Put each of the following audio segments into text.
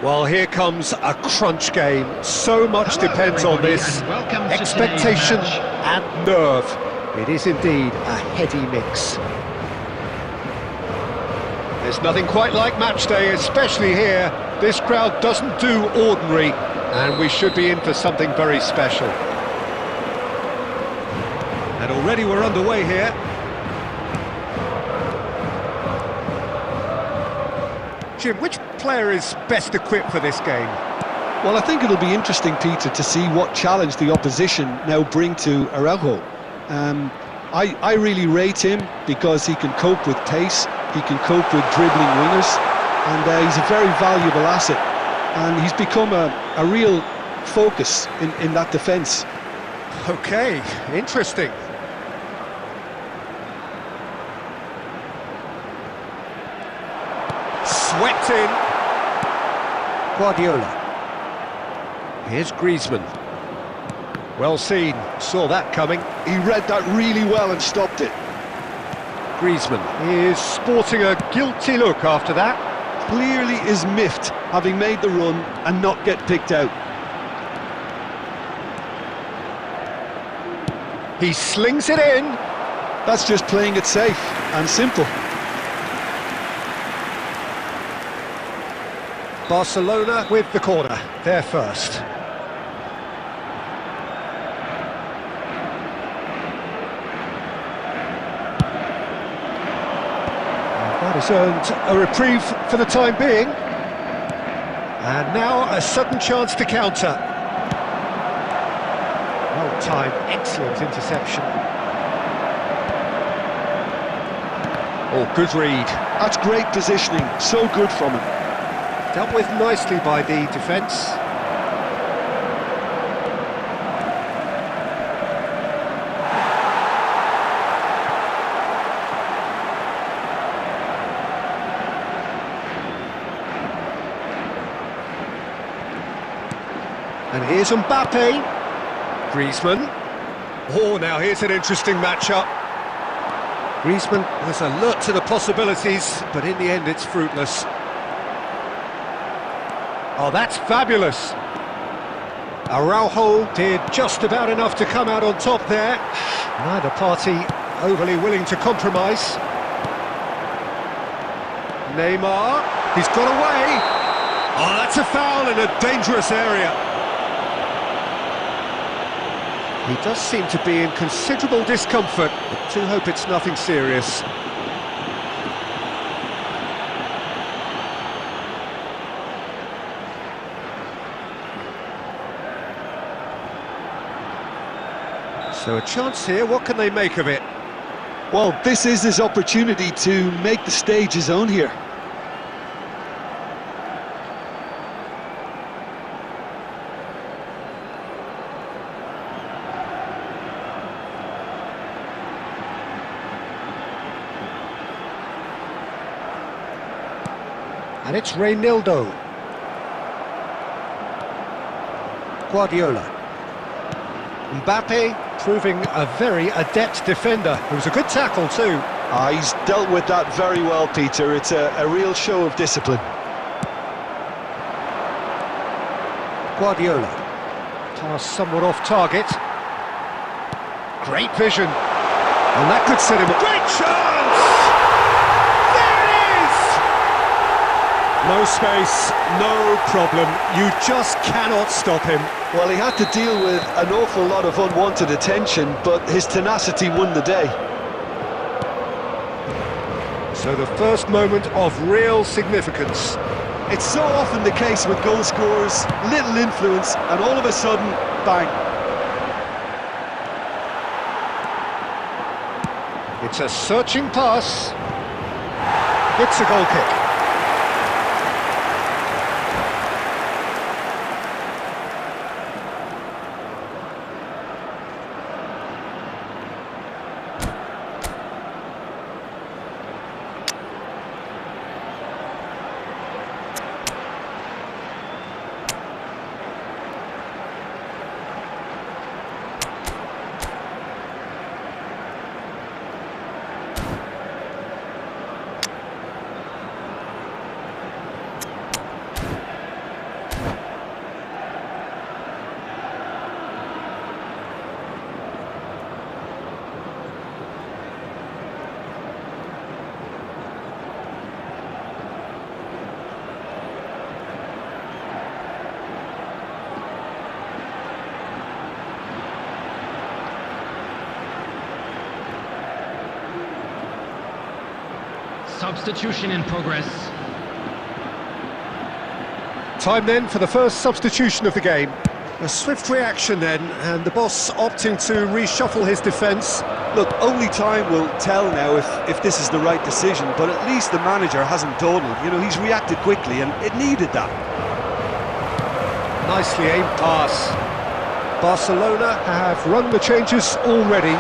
Well, here comes a crunch game. So much depends on this. Expectation and nerve. It is indeed a heady mix. There's nothing quite like match day, especially here. This crowd doesn't do ordinary, and we should be in for something very special. And already we're underway here. Jim, which player is best equipped for this game? Well, I think it'll be interesting, Peter, to see what challenge the opposition now bring to Araujo. I really rate him because he can cope with pace, he can cope with dribbling wingers, and he's a very valuable asset. And he's become a real focus in that defence. Okay, interesting. Swept in. Guardiola. Here's Griezmann. Well seen, saw that coming. He read that really well and stopped it. Griezmann is sporting a guilty look after that. Clearly is miffed, having made the run and not get picked out. He slings it in. That's just playing it safe and simple. Barcelona with the corner, they're first. That has earned a reprieve for the time being. And now a sudden chance to counter. Well timed, excellent interception. Oh, good read. That's great positioning, so good from him. Dealt with nicely by the defence. And here's Mbappe. Griezmann. Oh, now here's an interesting matchup. Griezmann was alert to the possibilities, but in the end it's fruitless. Oh, that's fabulous. Araujo did just about enough to come out on top there. Neither party overly willing to compromise. Neymar, he's got away. Oh, that's a foul in a dangerous area. He does seem to be in considerable discomfort, but do hope it's nothing serious. So a chance here, what can they make of it? Well, this is his opportunity to make the stage his own here. And it's Reynaldo. Guardiola. Mbappe proving a very adept defender. It was a good tackle too. He's dealt with that very well, Peter. It's a real show of discipline. Guardiola. Pass somewhat off target. Great vision. And that could set him up. Great chance! There it is! No space, no problem. You just cannot stop him. Well, he had to deal with an awful lot of unwanted attention, but his tenacity won the day. So the first moment of real significance. It's so often the case with goal scorers, little influence, and all of a sudden, bang. It's a searching pass. It's a goal kick. Substitution in progress. Time then for the first substitution of the game. A swift reaction then, and the boss opting to reshuffle his defence. Look, only time will tell now if this is the right decision, but at least the manager hasn't dawdled. You know, he's reacted quickly, and it needed that. Nicely aimed pass. Barcelona have run the changes already.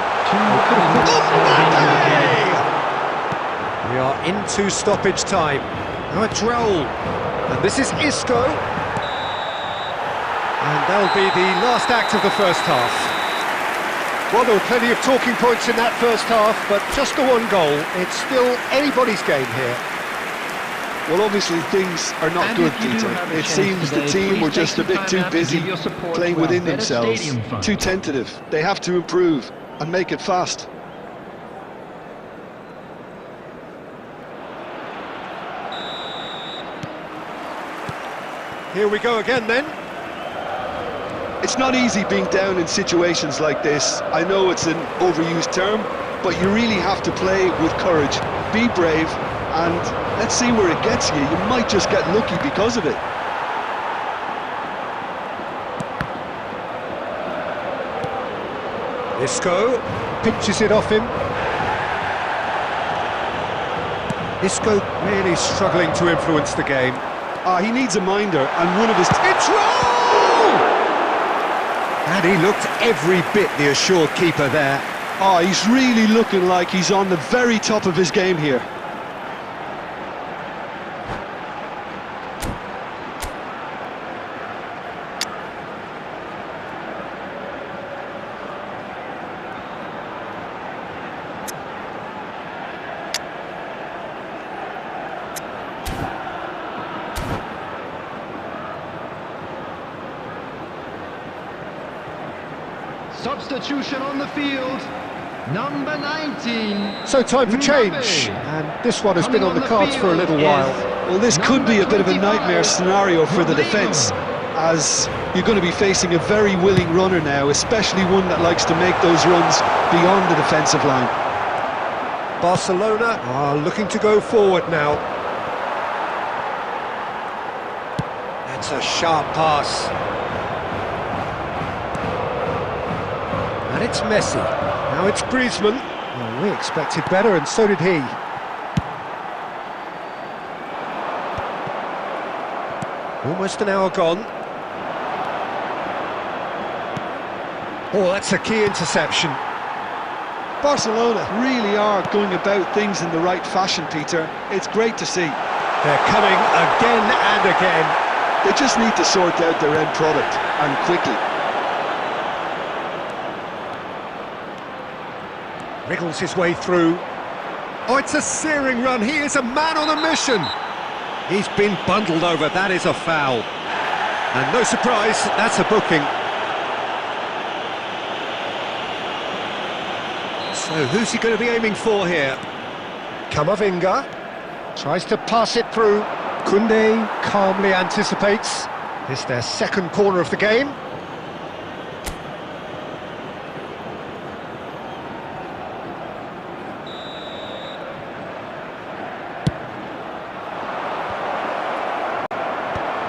We are into stoppage time. Now it's Raul. And this is Isco. And that'll be the last act of the first half. Well, there were plenty of talking points in that first half, but just the one goal. It's still anybody's game here. Well, obviously things are not good, Peter. It seems the team were just a bit too busy playing within themselves, too tentative. They have to improve and make it fast. Here we go again then. It's not easy being down in situations like this. I know it's an overused term, but you really have to play with courage. Be brave, and let's see where it gets you. You might just get lucky because of it. Isco pinches it off him. Isco really struggling to influence the game. He needs a minder, and one of his... It's Raul! And he looked every bit the assured keeper there. He's really looking like he's on the very top of his game here. Substitution on the field, number 19. So time for change, and this one has been on the cards for a little while. Well, this could be a bit of a nightmare scenario for the defence, as you're going to be facing a very willing runner now, especially one that likes to make those runs beyond the defensive line. Barcelona are looking to go forward now. That's a sharp pass. And it's Messi. Now it's Griezmann. Well, we expected better, and so did he. Almost an hour gone. Oh, that's a key interception. Barcelona really are going about things in the right fashion, Peter. It's great to see. They're coming again and again. They just need to sort out their end product, and quickly. Wriggles his way through. Oh, it's a searing run. He is a man on a mission. He's been bundled over. That is a foul. And no surprise, that's a booking. So who's he going to be aiming for here? Camavinga tries to pass it through. Koundé calmly anticipates. This their second corner of the game.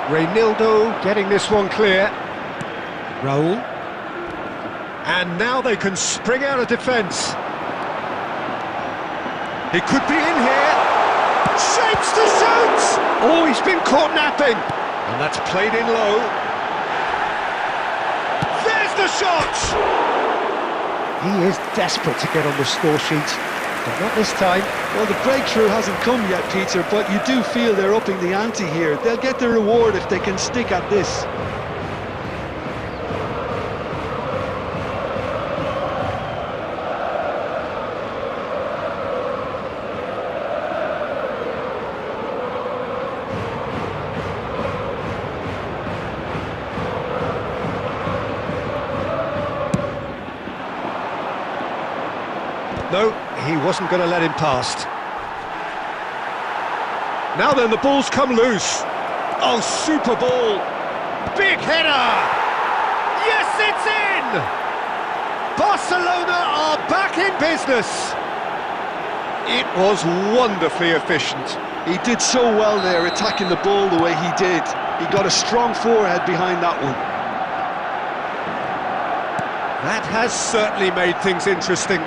Reynaldo getting this one clear. Raul. And now they can spring out of defence. He could be in here. Shapes to shoot! Oh, he's been caught napping. And that's played in low. There's the shot! He is desperate to get on the score sheet, but not this time. Well, the breakthrough hasn't come yet, Peter, but you do feel they're upping the ante here. They'll get the reward if they can stick at this. No, he wasn't going to let him past. Now then, the ball's come loose. Oh, super ball. Big header. Yes, it's in. Barcelona are back in business. It was wonderfully efficient. He did so well there, attacking the ball the way he did. He got a strong forehead behind that one. That has certainly made things interesting.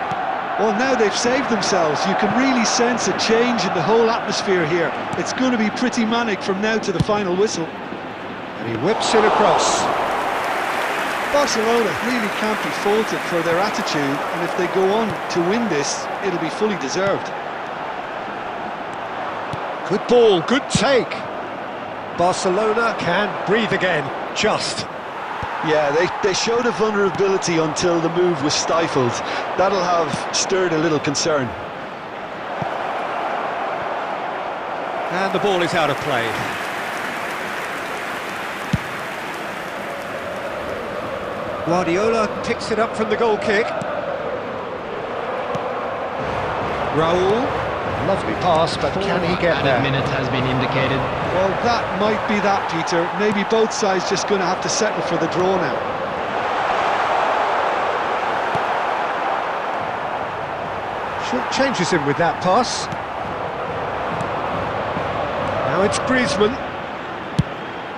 Well, now they've saved themselves. You can really sense a change in the whole atmosphere here. It's going to be pretty manic from now to the final whistle. And he whips it across. Barcelona really can't be faulted for their attitude, and if they go on to win this, it'll be fully deserved. Good ball, good take. Barcelona can breathe again, just. Yeah, they showed a vulnerability until the move was stifled. That'll have stirred a little concern. And the ball is out of play. Guardiola picks it up from the goal kick. Raul, lovely pass, but can he get there? Added minute has been indicated. Well, that might be that, Peter. Maybe both sides just going to have to settle for the draw now. Short changes him with that pass. Now it's Griezmann.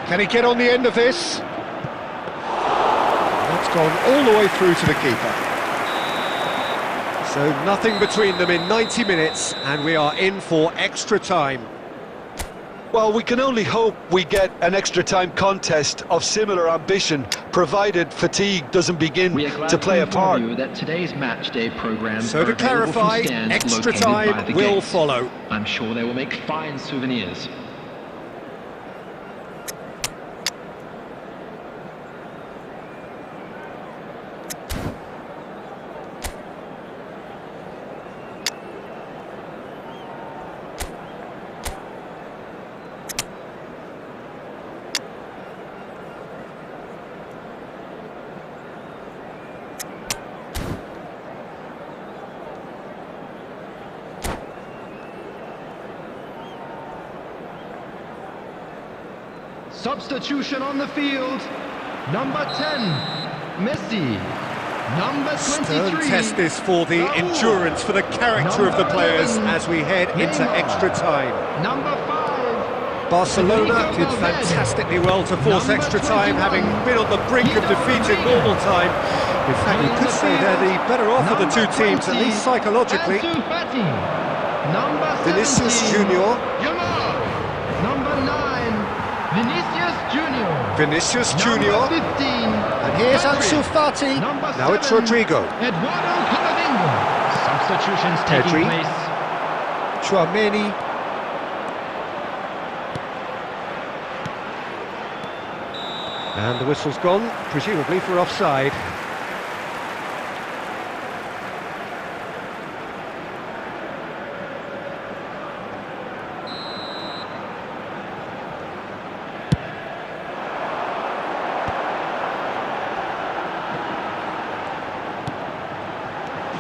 Can he get on the end of this? That's gone all the way through to the keeper. So nothing between them in 90 minutes, and we are in for extra time. Well, we can only hope we get an extra time contest of similar ambition, provided fatigue doesn't begin to play a part. That today's match day program. So to clarify, extra time will follow. I'm sure they will make fine souvenirs. Substitution on the field. Number 10, Messi. Number 23. Stern test this for the endurance, for the character of the players as we head into extra time. Number 5. Barcelona did fantastically well to force extra time, having been on the brink of defeat in normal time. In fact, you could say they're the better off of the two teams, at least psychologically. Vinicius Junior. Number 9. Vinicius Junior. Number 15. And here's Ansu Fati. Number Now it's 7, Rodrigo. Eduardo Camavinga. Substitutions taking Pedri. place. Chouameni. And the whistle's gone, presumably for offside.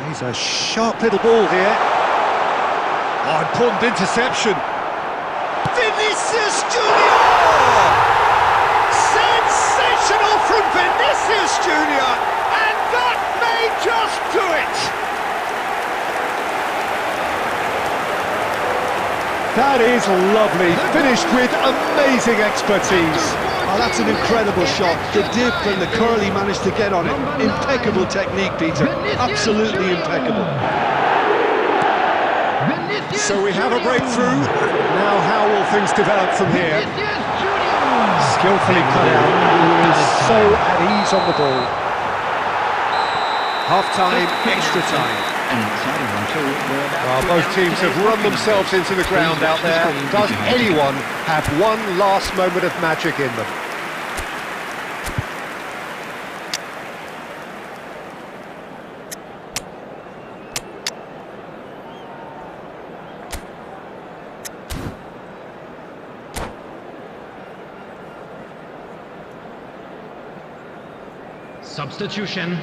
He's a sharp little ball here. Oh, important interception. Vinicius Junior! Sensational from Vinicius Junior! And that may just do it! That is lovely, finished with amazing expertise. Oh, that's an incredible shot. The dip and the curl he managed to get on it. Impeccable technique, Peter. Absolutely impeccable. So we have a breakthrough. Now how will things develop from here? Skillfully cut out, who is so at ease on the ball. Half-time, extra time. Well, both teams have run themselves into the ground out there. Does anyone have one last moment of magic in them? Substitution.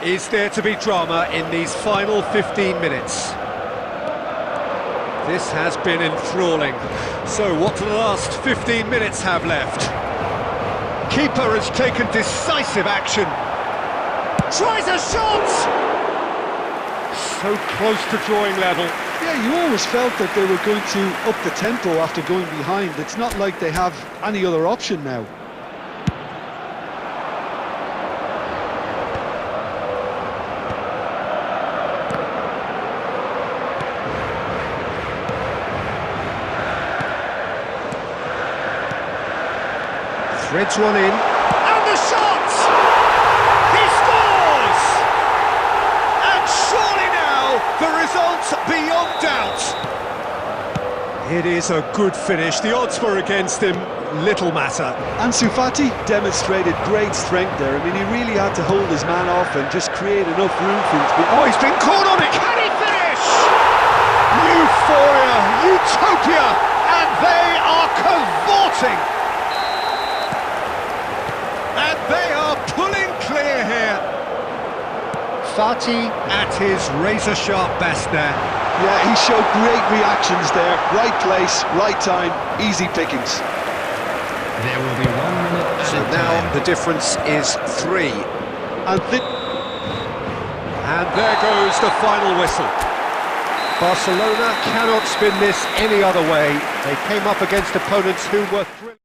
Is there to be drama in these final 15 minutes? This has been enthralling. So what do the last 15 minutes have left? Keeper has taken decisive action. Tries a shot! So close to drawing level. Yeah, you always felt that they were going to up the tempo after going behind. It's not like they have any other option now. Threads one in, and the shot! He scores! And surely now, the result beyond doubt. It is a good finish. The odds were against him, little matter. Ansu Fati demonstrated great strength there. I mean, he really had to hold his man off and just create enough room for him to be... Oh, he's been caught on it! Can he finish? Euphoria, utopia, and they are cavorting! And they are pulling clear here. Fati at his razor-sharp best there. Yeah, he showed great reactions there. Right place, right time, easy pickings. There will be 1 minute added So now time. the difference is 3. And And there goes the final whistle. Barcelona cannot spin this any other way. They came up against opponents who were thrilling.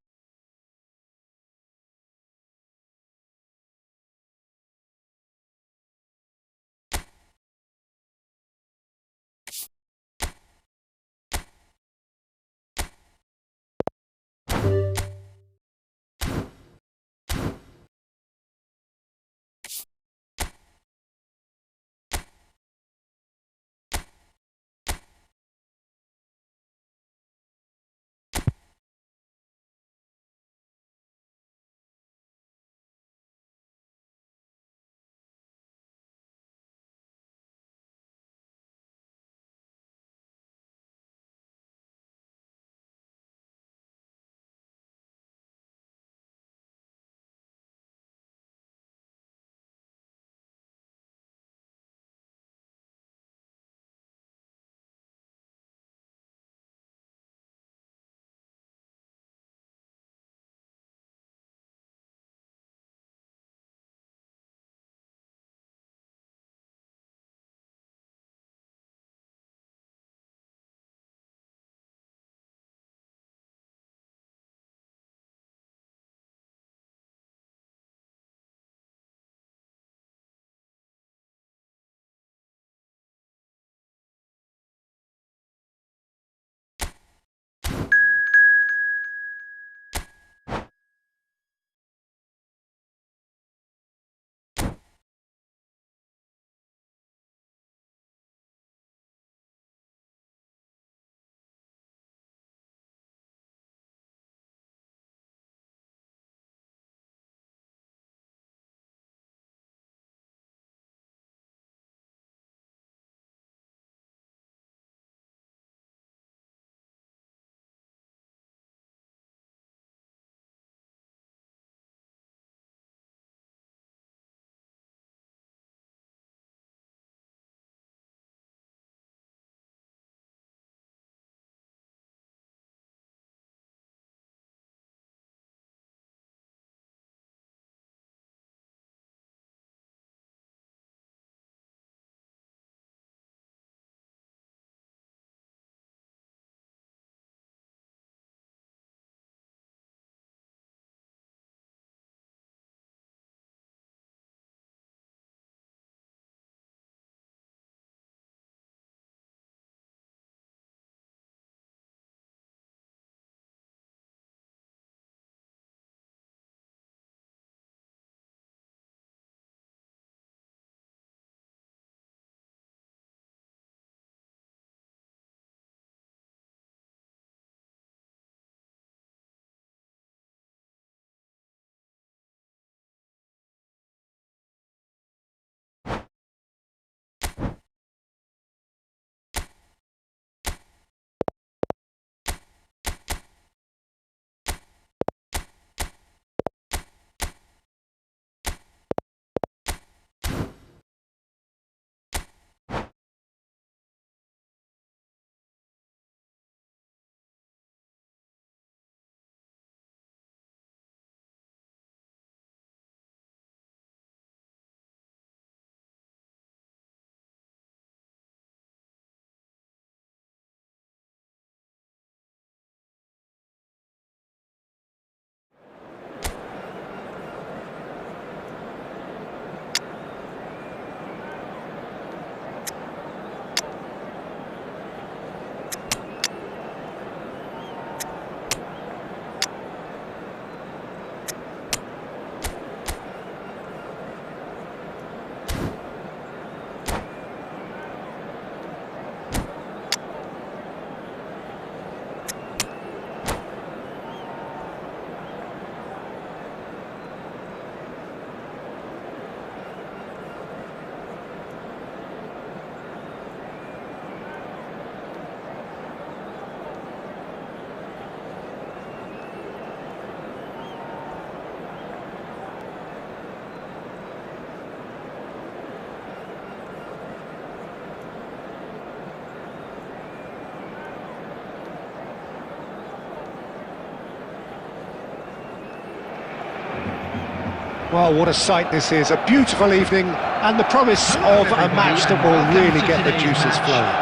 Well, what a sight this is, a beautiful evening, and the promise of a match that will really get the juices flowing.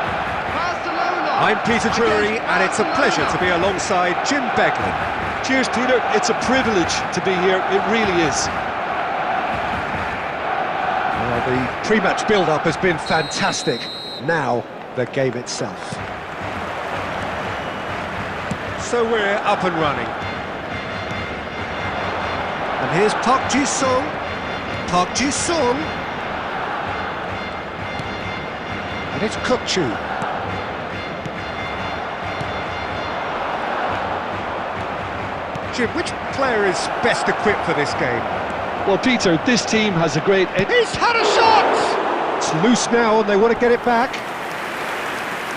I'm Peter Drury, and it's a pleasure to be alongside Jim Beglin. Cheers, Peter. It's a privilege to be here. It really is. Well, the pre-match build-up has been fantastic. Now, the game itself. So we're up and running. And here's Park Ji-sung. Park Ji-sung. And it's Kuk-chu. Jim, which player is best equipped for this game? Well, Peter, this team has a great... He's had a shot! It's loose now and they want to get it back.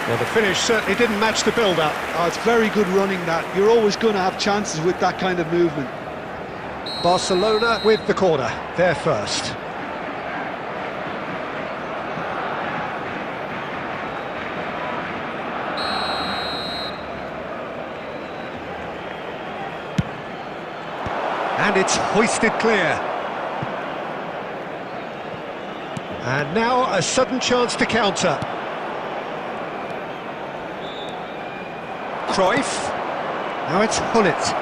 Well, the finish certainly didn't match the build-up. Oh, it's very good running, that. You're always going to have chances with that kind of movement. Barcelona with the corner, they're first. And it's hoisted clear. And now a sudden chance to counter. Cruyff. Now it's Hullet.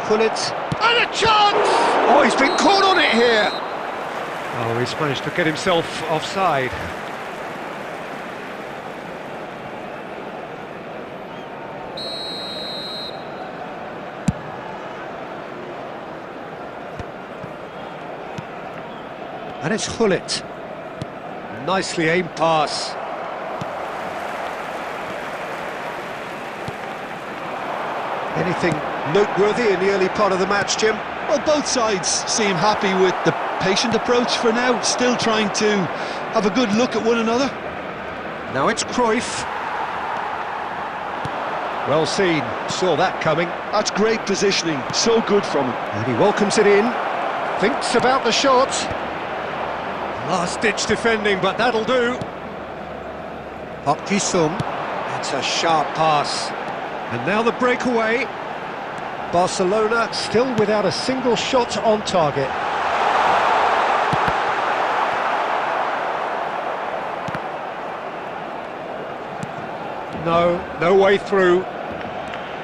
Hullet. And a chance! Oh, he's been caught on it here. Oh, he's managed to get himself offside. And it's Hullet. Nicely aimed pass. Anything noteworthy in the early part of the match, Jim? Well, both sides seem happy with the patient approach for now, still trying to have a good look at one another. Now it's Cruyff. Well seen, saw that coming. That's great positioning, so good from him. And he welcomes it in, thinks about the shot. Last-ditch defending, but that'll do. Park Ji-sung. It's a sharp pass. And now the breakaway. Barcelona still without a single shot on target. No way through.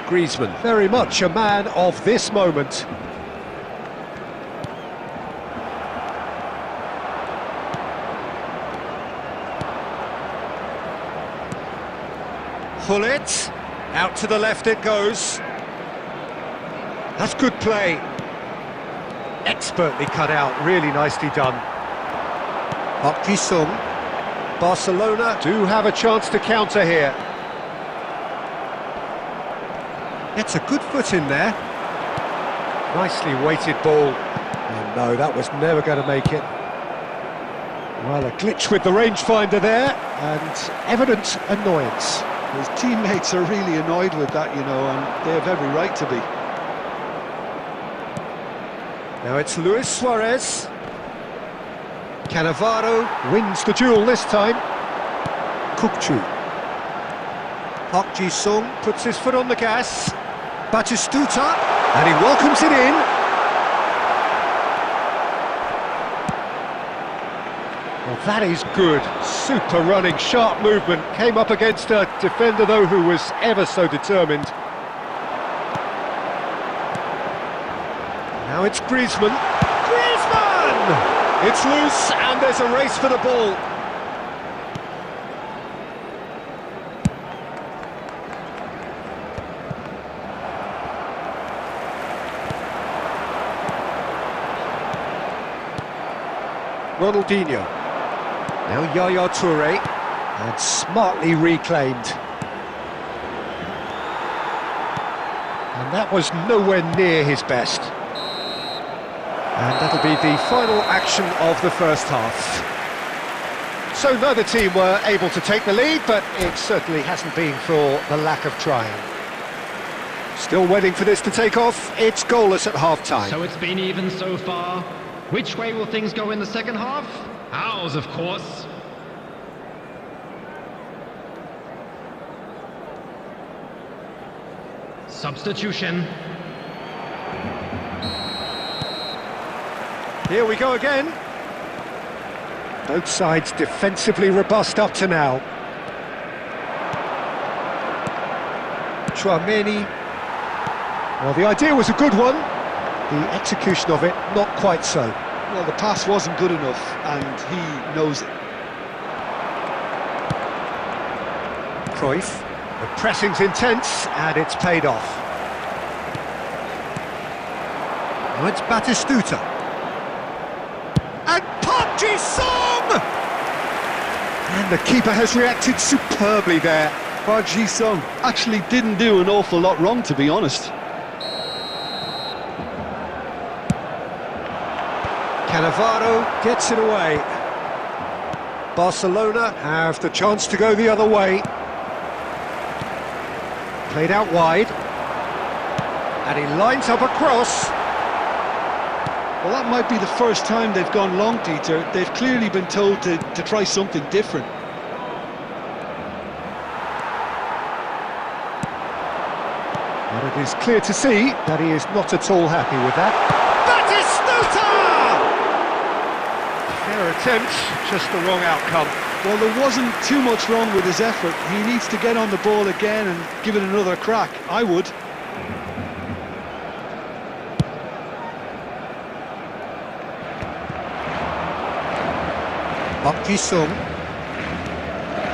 Griezmann, very much a man of this moment. Hullet, out to the left it goes. That's good play. Expertly cut out, really nicely done. Park Ji-sung. Barcelona do have a chance to counter here. It's a good foot in there. Nicely weighted ball. Oh no, that was never going to make it. Well, a glitch with the rangefinder there, and evident annoyance. His teammates are really annoyed with that, you know, and they have every right to be. Now it's Luis Suarez. Cannavaro wins the duel this time. Kuk-chu. Park Ji-sung puts his foot on the gas. Batistuta, and he welcomes it in. Well, that is good. Super running, sharp movement. Came up against a defender, though, who was ever so determined. Now it's Griezmann. Griezmann! It's loose, and there's a race for the ball. Ronaldinho. Now Yaya Toure, and smartly reclaimed. And that was nowhere near his best. And that'll be the final action of the first half. So neither team were able to take the lead, but it certainly hasn't been for the lack of trying. Still waiting for this to take off. It's goalless at half-time. So it's been even so far. Which way will things go in the second half? Ours, of course. Substitution. Here we go again. Both sides defensively robust up to now. Chouameni. Well, the idea was a good one. The execution of it, not quite so. Well, the pass wasn't good enough, and he knows it. Cruyff. The pressing's intense, and it's paid off. Now it's Batistuta. And Park Ji-sung! And the keeper has reacted superbly there. Park Ji-sung actually didn't do an awful lot wrong, to be honest. Cannavaro gets it away. Barcelona have the chance to go the other way. Played out wide. And he lines up a cross. Well, that might be the first time they've gone long, Peter. They've clearly been told to try something different. But it is clear to see that he is not at all happy with that. Batistuta! Fair attempt, just the wrong outcome. Well, there wasn't too much wrong with his effort. He needs to get on the ball again and give it another crack. I would. Park Ji-sung.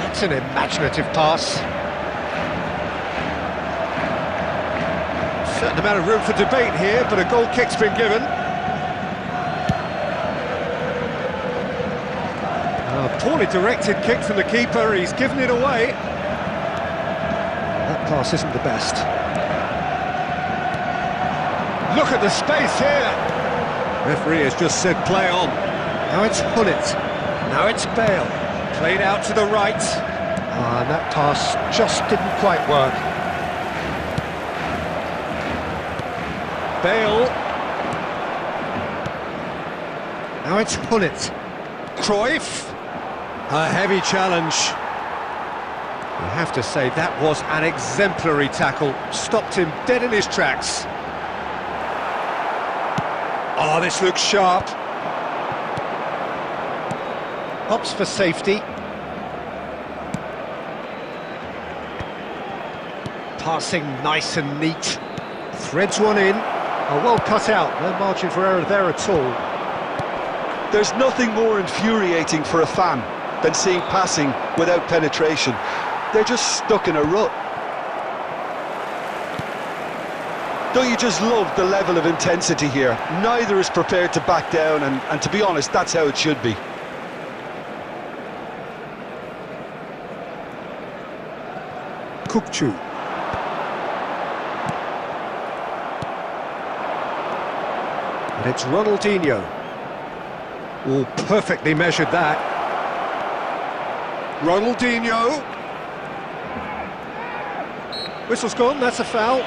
That's an imaginative pass. Certain amount of room for debate here, but a goal kick's been given. A poorly directed kick from the keeper, he's given it away. That pass isn't the best. Look at the space here. Referee has just said play on. Now it's Hullet. Now it's Bale. Played out to the right. And that pass just didn't quite work. Bale. Now it's Hullet. Cruyff. A heavy challenge. You have to say that was an exemplary tackle. Stopped him dead in his tracks. Oh, this looks sharp. Opts for safety. Passing nice and neat. Threads one in. Oh, well cut out. No margin for error there at all. There's nothing more infuriating for a fan than seeing passing without penetration. They're just stuck in a rut. Don't you just love the level of intensity here? Neither is prepared to back down, and to be honest, that's how it should be. Kukçu. And it's Ronaldinho. Oh, perfectly measured that. Ronaldinho. Whistle's gone, that's a foul.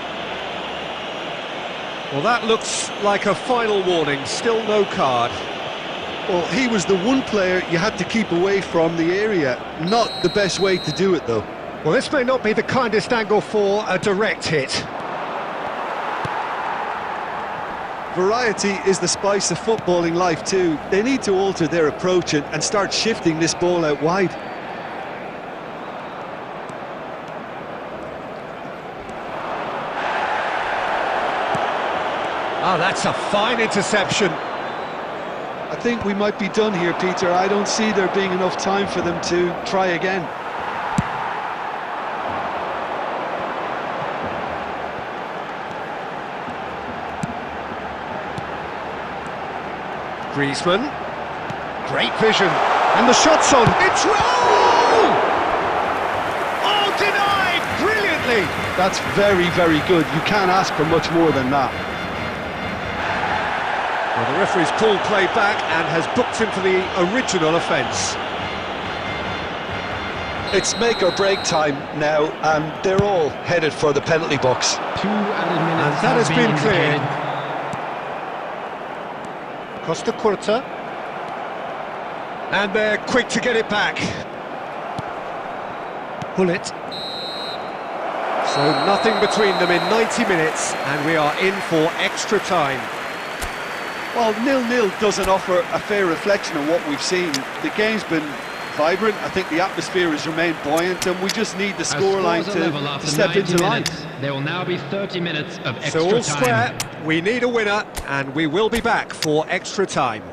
Well, that looks like a final warning, still no card. Well, he was the one player you had to keep away from the area. Not the best way to do it, though. Well, this may not be the kindest angle for a direct hit. Variety is the spice of footballing life too. They need to alter their approach and start shifting this ball out wide. Oh, that's a fine interception. I think we might be done here, Peter. I don't see there being enough time for them to try again. Griezmann, great vision, and the shot's on, it's roll! Oh, denied, brilliantly! That's very, very good. You can't ask for much more than that. Well, the referee's pulled play back and has booked him for the original offence. It's make or break time now, and they're all headed for the penalty box. 2 added minutes And that has been cleared. indicated. Costa Curta. And they're quick to get it back. Hullet. So nothing between them in 90 minutes, and we are in for extra time. Well, 0-0 doesn't offer a fair reflection of what we've seen. The game's been vibrant. I think the atmosphere has remained buoyant, and we just need the scoreline to step into line. There will now be 30 minutes of extra So all time. square, we need a winner, and we will be back for extra time.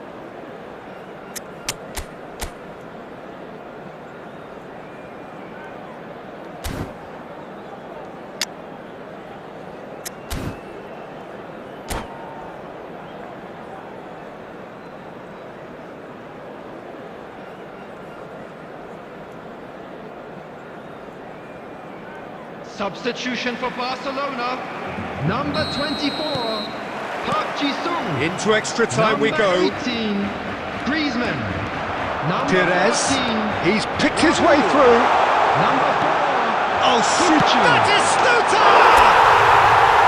Substitution for Barcelona. Number 24, Park Ji-sung. Into extra time we go. Number 18, Griezmann. Number Perez, 14, he's picked his way through. Number 4, Oh, Suchu. Batistuta!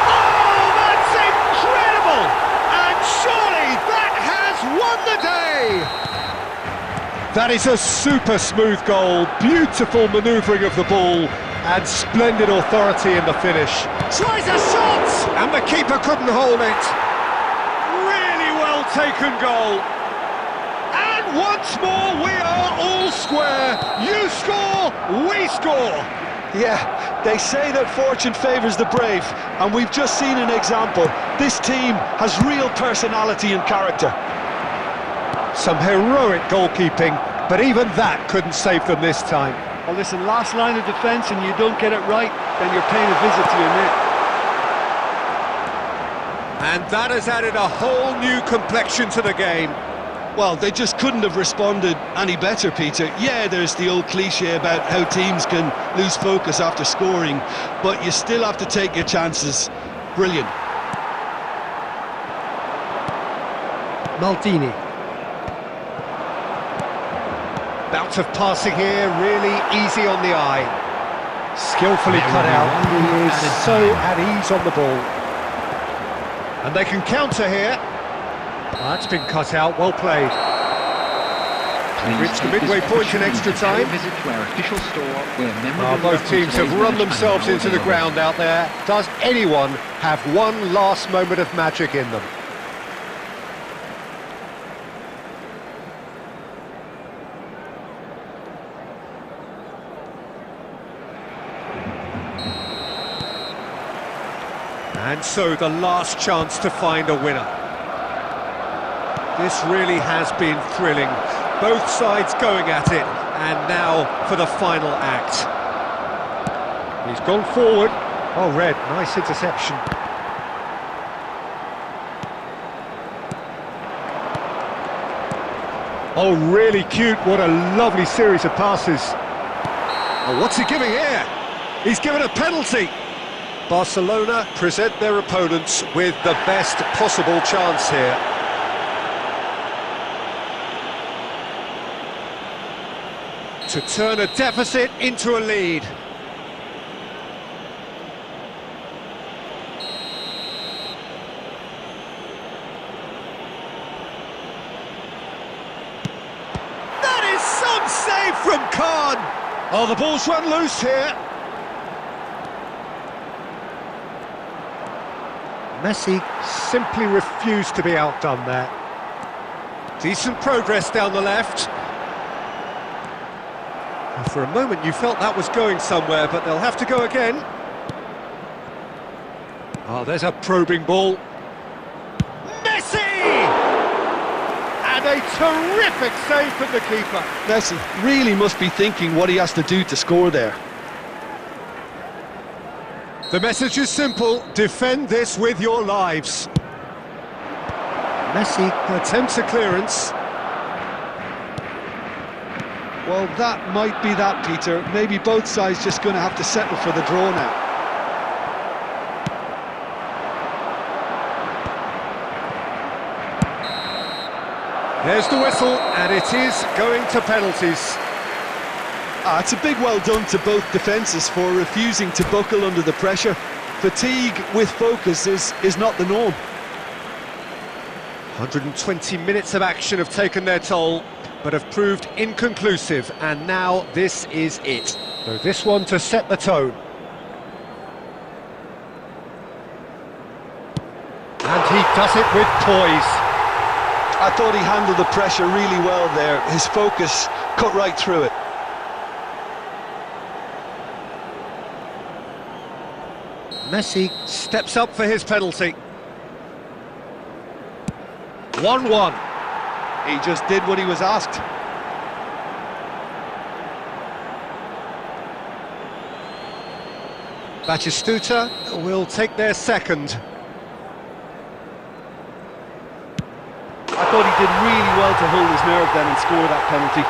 Oh, that's incredible! And surely that has won the day! That is a super smooth goal, beautiful manoeuvring of the ball, and splendid authority in the finish. Tries a shot! And the keeper couldn't hold it. Really well taken goal. And once more we are all square. You score, we score. Yeah, they say that fortune favours the brave, and we've just seen an example. This team has real personality and character. Some heroic goalkeeping, but even that couldn't save them this time. Well, listen, last line of defence and you don't get it right, then you're paying a visit to your net. And that has added a whole new complexion to the game. Well, they just couldn't have responded any better, Peter. Yeah, there's the old cliche about how teams can lose focus after scoring, but you still have to take your chances. Brilliant. Maldini. Bout of passing here, really easy on the eye. Skillfully cut out. He is so at ease on the ball. And they can counter here. That's been cut out, well played. Reached the midway point in extra time. Visit to our official store where Both teams have run themselves into the ground out there. Does anyone have one last moment of magic in them? And so the last chance to find a winner. This really has been thrilling. Both sides going at it, and now for the final act. He's gone forward. Oh, Red, nice interception. Oh, really cute. What a lovely series of passes. Oh, what's he giving here? He's given a penalty. Barcelona present their opponents with the best possible chance here. To turn a deficit into a lead. That is some save from Khan. Oh, the ball's run loose here. Messi simply refused to be outdone there. Decent progress down the left. And for a moment you felt that was going somewhere, but they'll have to go again. Oh, there's a probing ball. Messi! And a terrific save from the keeper. Messi really must be thinking what he has to do to score there. The message is simple, defend this with your lives. Messi Attempts a clearance. Well, that might be that, Peter. Maybe both sides just going to have to settle for the draw now. There's the whistle, and it is going to penalties. It's a big well done to both defences for refusing to buckle under the pressure. Fatigue with focus is not the norm. 120 minutes of action have taken their toll, but have proved inconclusive, and now this is it. So this one to set the tone. And he does it with poise. I thought he handled the pressure really well there. His focus cut right through it. Messi steps up for his penalty. 1-1. He just did what he was asked. Batistuta will take their second. I thought he did really well to hold his nerve then and score that penalty.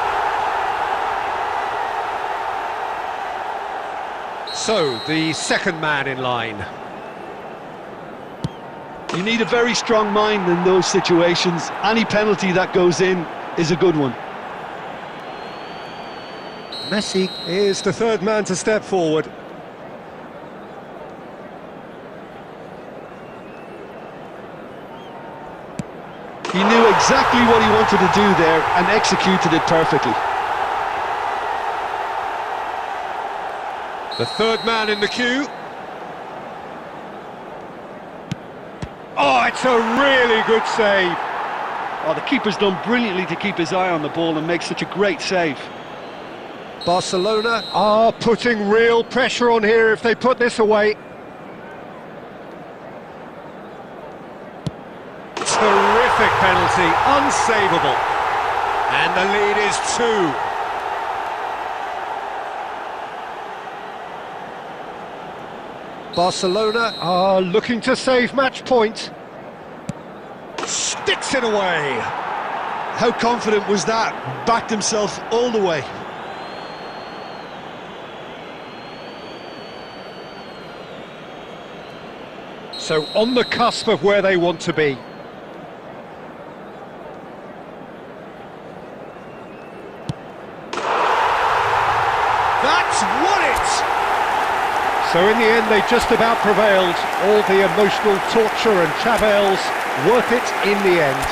So, the second man in line. You need a very strong mind in those situations. Any penalty that goes in is a good one. Messi is the third man to step forward. He knew exactly what he wanted to do there and executed it perfectly. The third man in the queue. Oh, it's a really good save. Oh, the keeper's done brilliantly to keep his eye on the ball and make such a great save. Barcelona are putting real pressure on here if they put this away. Terrific penalty, unsavable. And the lead is 2. Barcelona are looking to save match point. Sticks it away. How confident was that? Backed himself all the way. So on the cusp of where they want to be. That's won it! So in the end they just about prevailed. All the emotional torture and travails worth it in the end.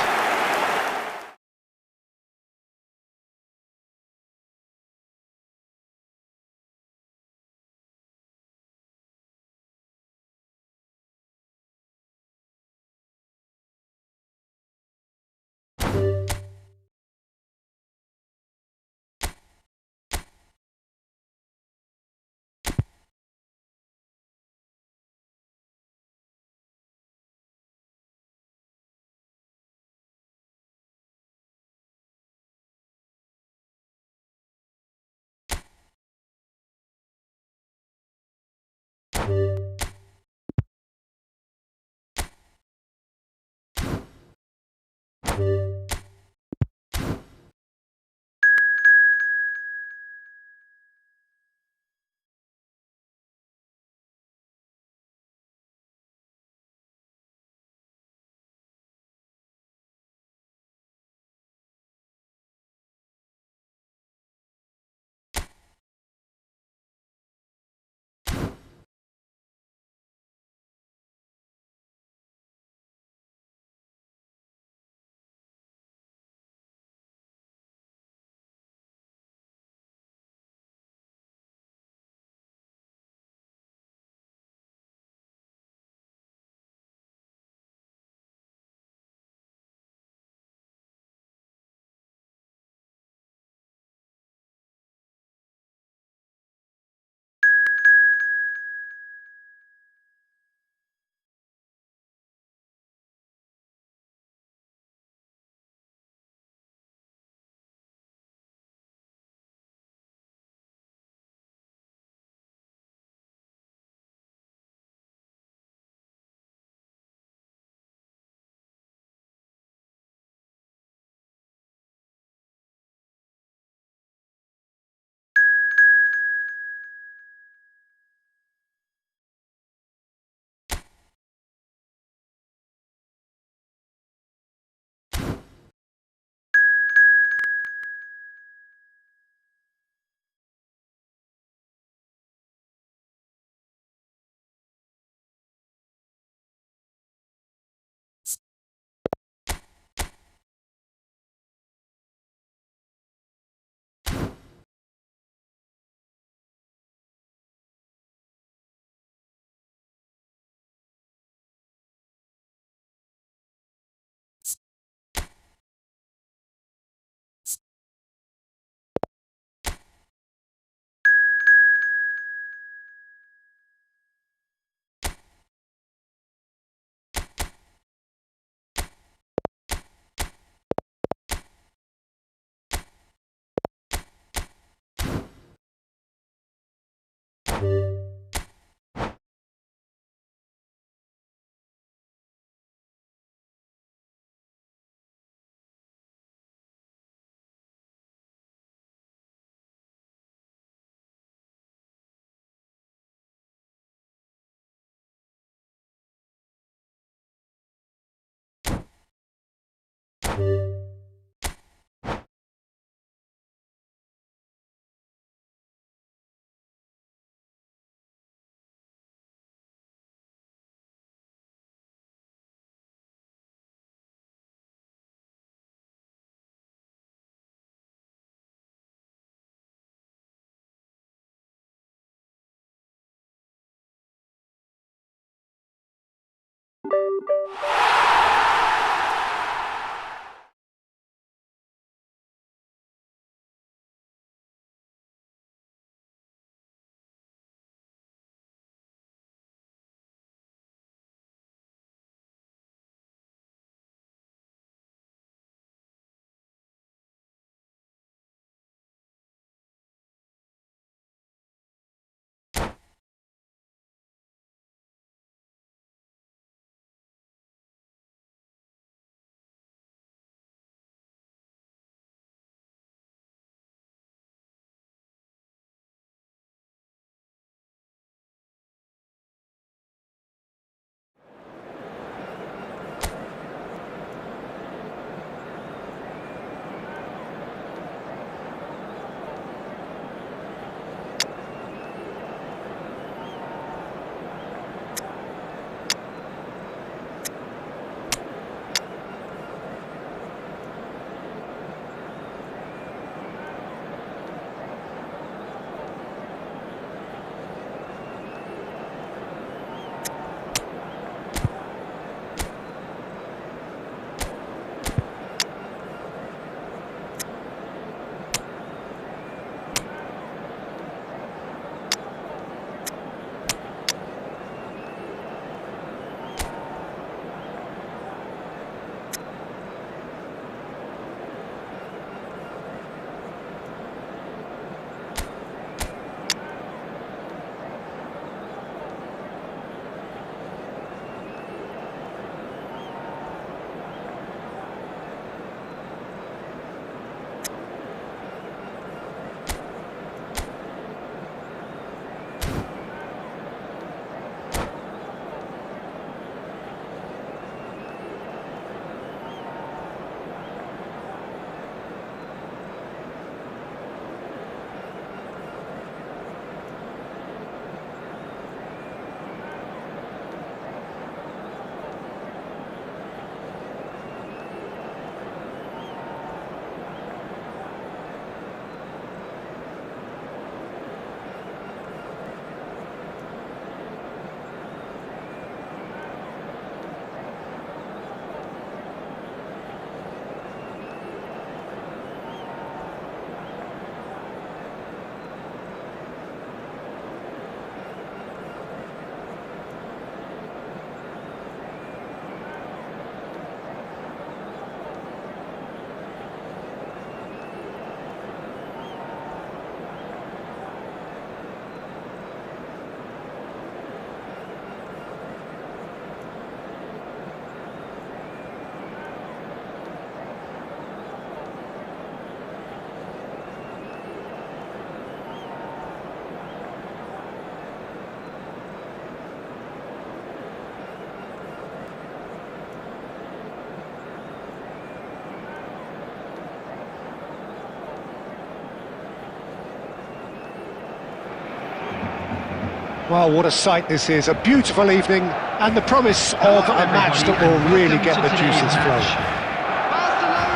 Well, what a sight this is, a beautiful evening, and the promise of a match that will really get the juices flowing.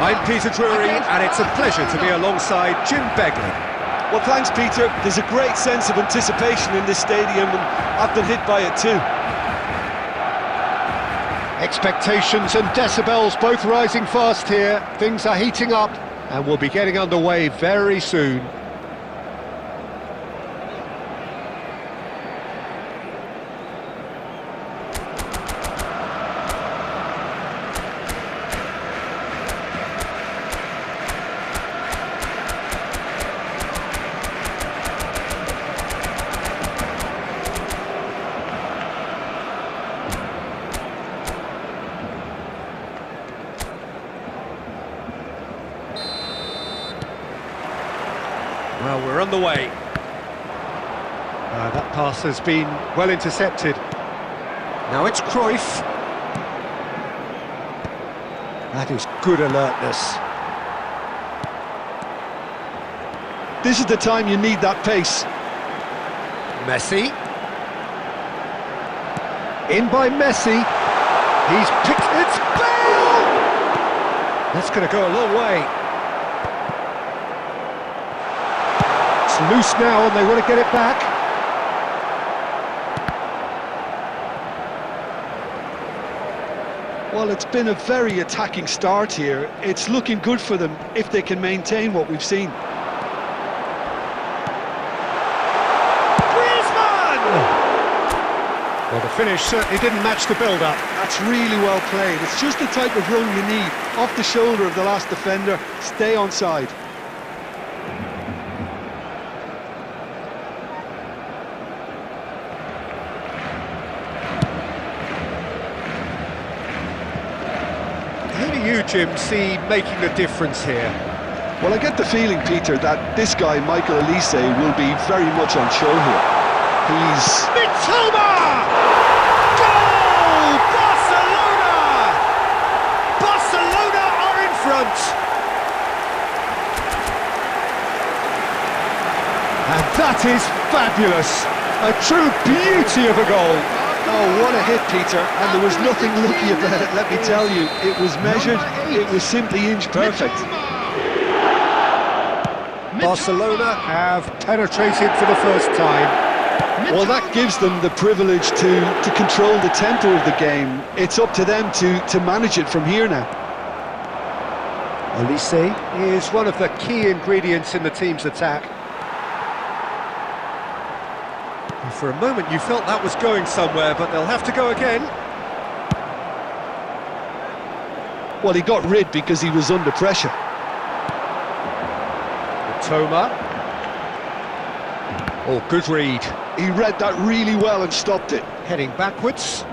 I'm Peter Drury, and it's a pleasure to be alongside Jim Beglin. Well, thanks, Peter. There's a great sense of anticipation in this stadium, and I've been hit by it too. Expectations and decibels both rising fast here. Things are heating up, and we'll be getting underway very soon. Well, we're on the way. That pass has been well intercepted. Now it's Cruyff. That is good alertness. This is the time you need that pace. Messi. In by Messi. He's picked... It's Bale! That's going to go a long way. It's loose now and they want to get it back. Well, it's been a very attacking start here. It's looking good for them if they can maintain what we've seen. Well, the finish certainly didn't match the build-up. That's really well played. It's just the type of run you need. Off the shoulder of the last defender, stay onside. Who do you, Jim, see making the difference here? Well, I get the feeling, Peter, that this guy, Michael Elise, will be very much on show here. He's... Mitoma! Goal! Barcelona! Barcelona are in front! And that is fabulous! A true beauty of a goal! Oh, what a hit, Peter, and there was nothing lucky about it, let me tell you. It was measured, it was simply inch perfect. Barcelona have penetrated for the first time. Well, that gives them the privilege to control the tempo of the game. It's up to them to manage it from here now. Elise is one of the key ingredients in the team's attack. And for a moment you felt that was going somewhere, but they'll have to go again. Well, he got rid because he was under pressure. Toma. Oh, good read. He read that really well and stopped it. Heading backwards.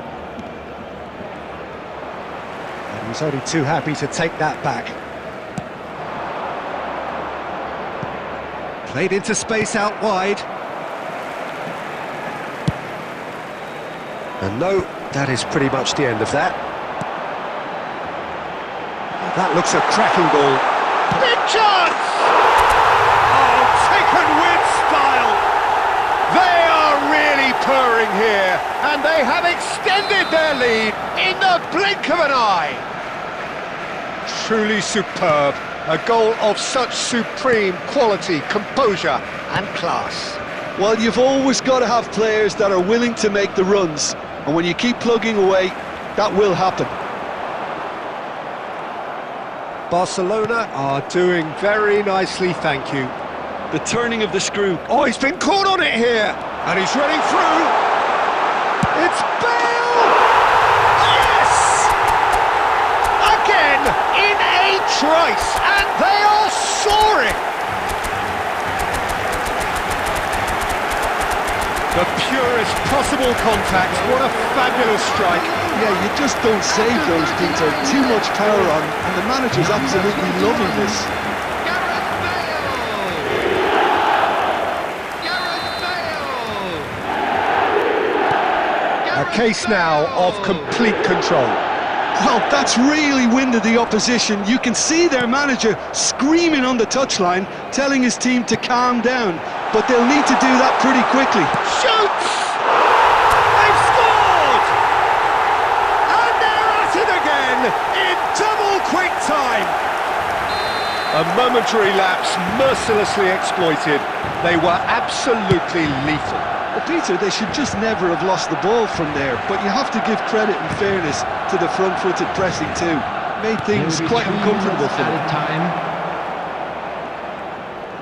And he's only too happy to take that back. Played into space out wide. And no, that is pretty much the end of that. That looks a cracking ball. Big chance! Oh, taken with style! They are really purring here, and they have extended their lead in the blink of an eye. Truly superb. A goal of such supreme quality, composure and class. Well, you've always got to have players that are willing to make the runs, and when you keep plugging away, that will happen. Barcelona are doing very nicely, thank you. The turning of the screw. Oh, he's been caught on it here, and he's running through. It's Bale! Yes! Again, in a trice, and they are soaring! The purest possible contact, what a fabulous strike. Yeah, you just don't save those, Peter. Too much power on, and the manager's absolutely loving this. A case now of complete control. Well, that's really winded the opposition. You can see their manager screaming on the touchline, telling his team to calm down, but they'll need to do that pretty quickly. Shoots! They've scored! And they're at it again in double quick time. A momentary lapse mercilessly exploited. They were absolutely lethal. Well, Peter, they should just never have lost the ball from there, but you have to give credit and fairness to the front-footed pressing too. Made things quite uncomfortable for them.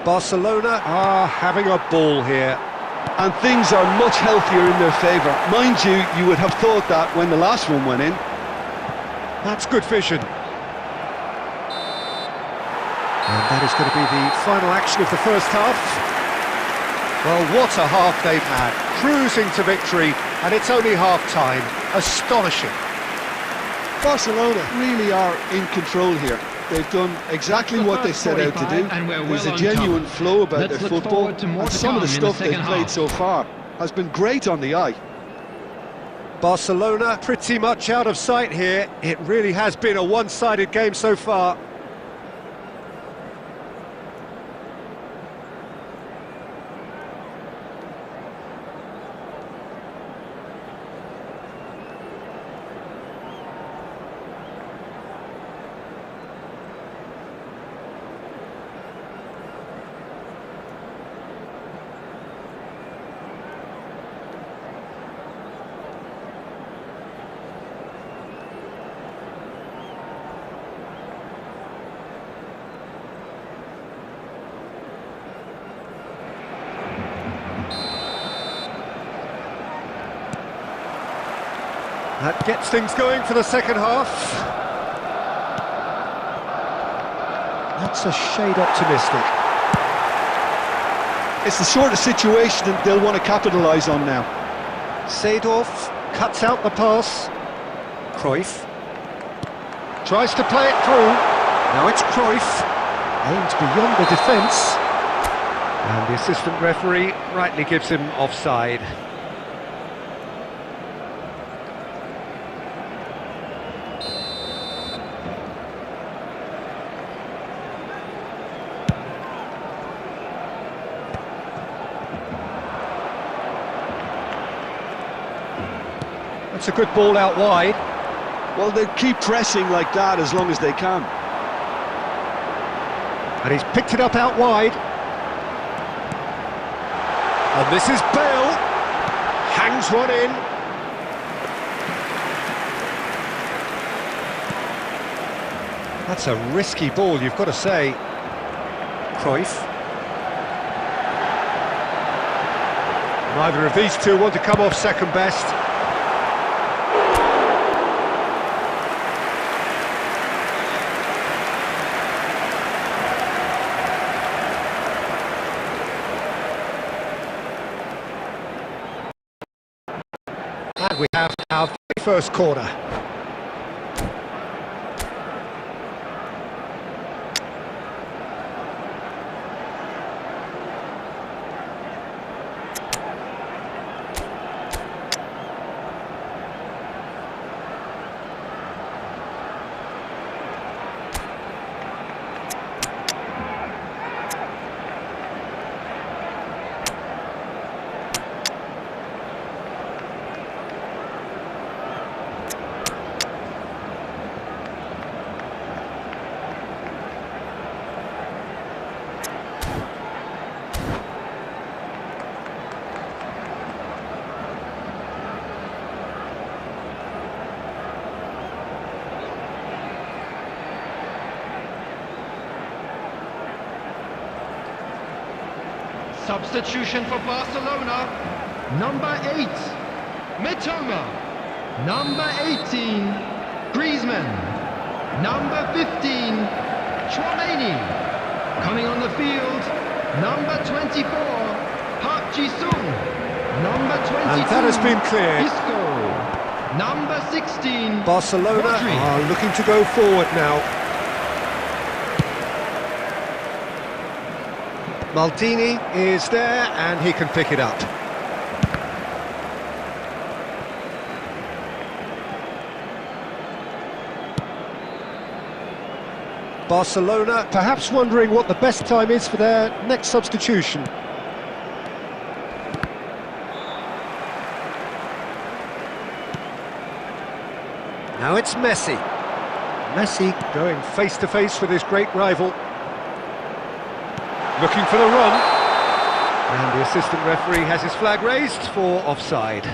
Barcelona are having a ball here. And things are much healthier in their favour. Mind you, you would have thought that when the last one went in. That's good vision. And that is going to be the final action of the first half. Well, what a half they've had. Cruising to victory, and it's only half-time. Astonishing. Barcelona really are in control here. They've done exactly what they set out to do. There's a genuine flow about their football, and some of the stuff they've played so far has been great on the eye. Barcelona pretty much out of sight here. It really has been a one-sided game so far. That gets things going for the second half. That's a shade optimistic. It's the sort of situation that they'll want to capitalise on now. Seedorf cuts out the pass. Cruyff tries to play it through. Now it's Cruyff. Aims beyond the defence. And the assistant referee rightly gives him offside. That's a good ball out wide. Well, they'll keep pressing like that as long as they can. And he's picked it up out wide. And this is Bale. Hangs one in. That's a risky ball, you've got to say. Cruyff. Neither of these two want to come off second best. And we have our first corner. Substitution for Barcelona. Number 8, Mitoma. Number 18, Griezmann. Number 15, Chouameni. Coming on the field, number 24, Park Ji-sung. Number 22, And that has been cleared. Isco. Number 16, Barcelona Rodri. are looking to go forward now. Maldini is there and he can pick it up. Barcelona perhaps wondering what the best time is for their next substitution. Now it's Messi. Messi going face to face with his great rival. Looking for the run, and the assistant referee has his flag raised for offside.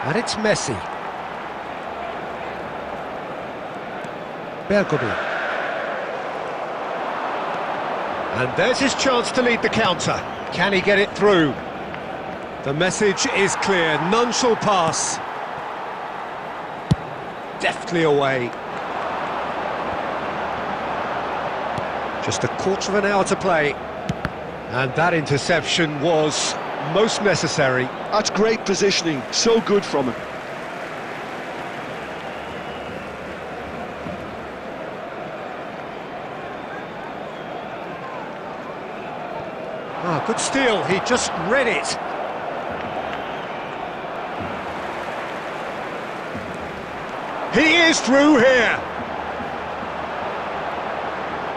And it's Messi. Bergkamp. And there's his chance to lead the counter. Can he get it through? The message is clear, none shall pass. Deftly away. Just a quarter of an hour to play. And that interception was most necessary. That's great positioning, so good from him. Ah, good steal, he just read it. He is through here.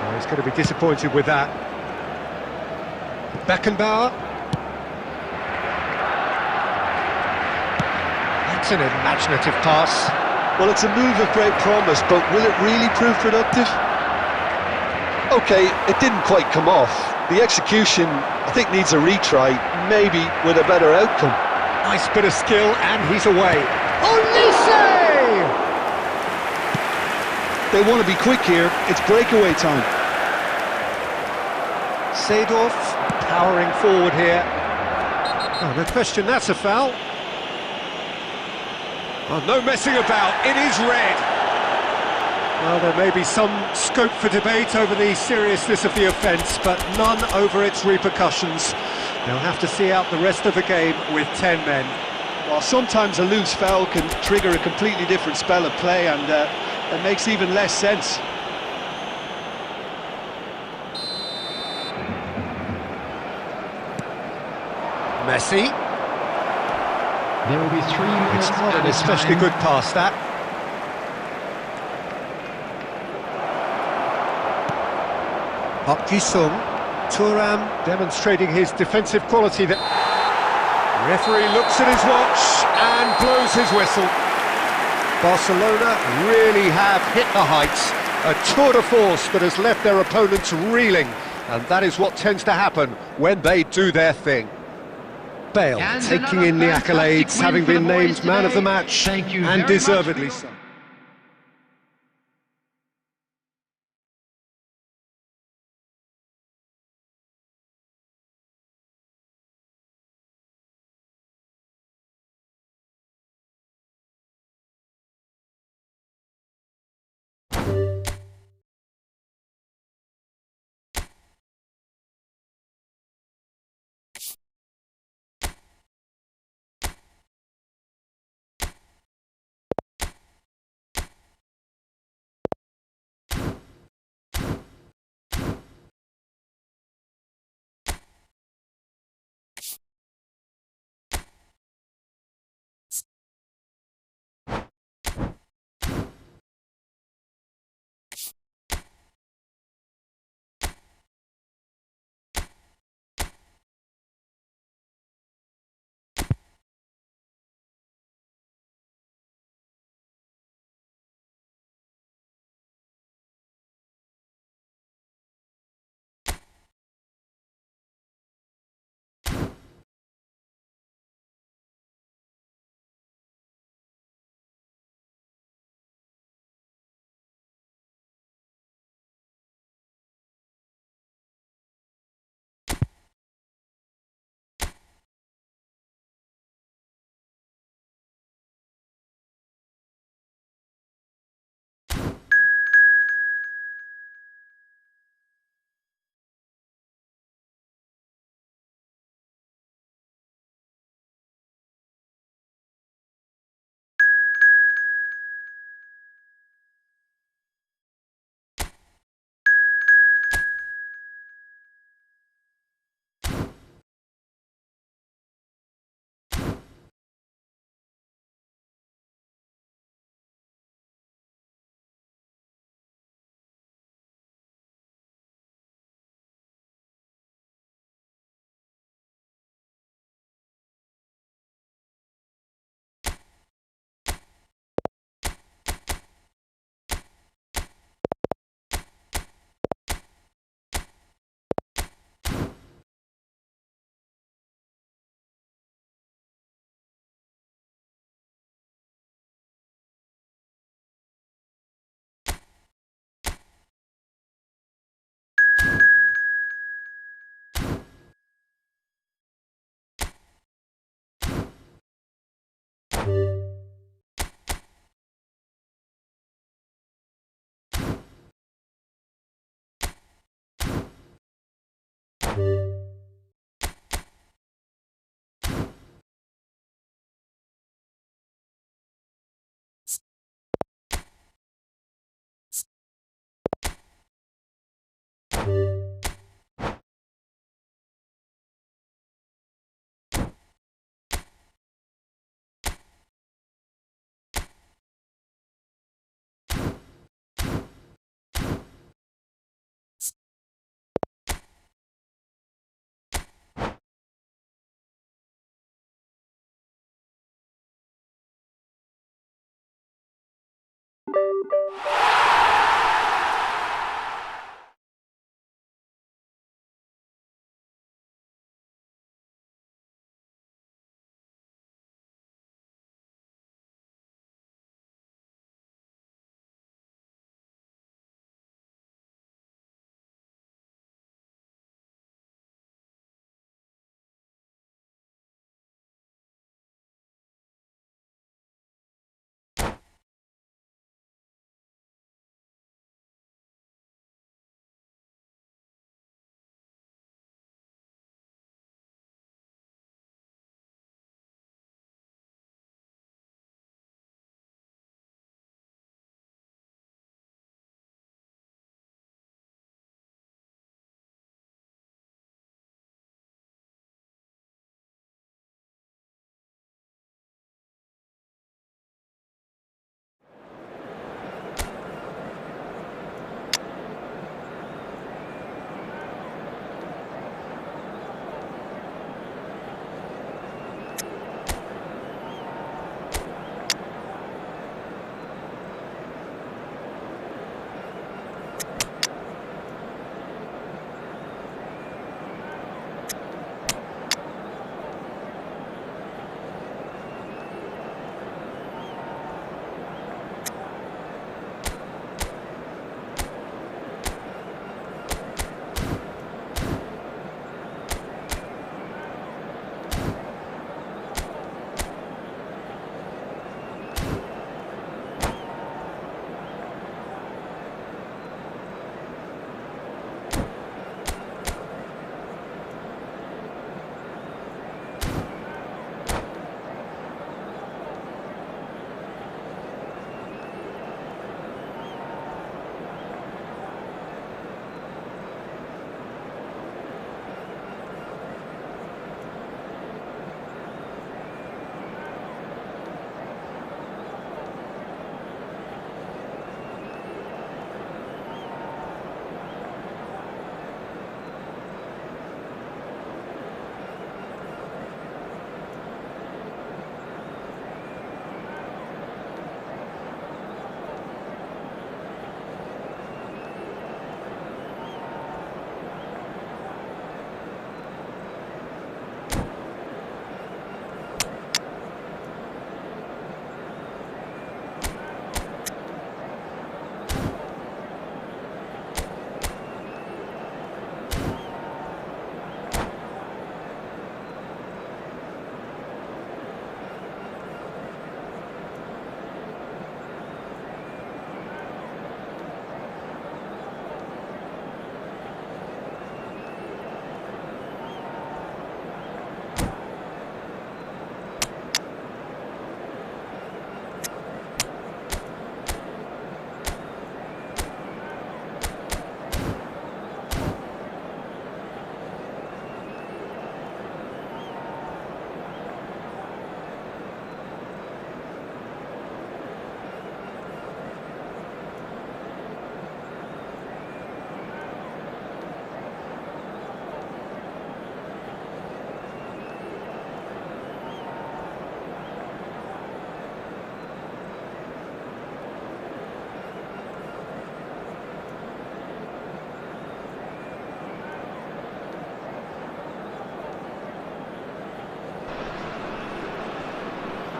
Oh, he's going to be disappointed with that. Beckenbauer. That's an imaginative pass. Well, it's a move of great promise, but will it really prove productive? Okay, it didn't quite come off. The execution, I think, needs a retry, maybe with a better outcome. Nice bit of skill, and he's away. Olise! They want to be quick here, it's breakaway time. Seedorf powering forward here. Oh, no question, that's a foul. Oh, no messing about, it is red. Well, there may be some scope for debate over the seriousness of the offence, but none over its repercussions. They'll have to see out the rest of the game with 10 men. Well, sometimes a loose foul can trigger a completely different spell of play, and it makes even less sense. Messi. There will be 3 minutes. It's not an especially good pass, that. Park Ji-sung. Thuram demonstrating his defensive quality. That referee looks at his watch and blows his whistle. Barcelona really have hit the heights. A tour de force that has left their opponents reeling. And that is what tends to happen when they do their thing. Bale And taking in the another accolades, fantastic having win for been the boys named man of the today. match, Thank you and very much. deservedly so.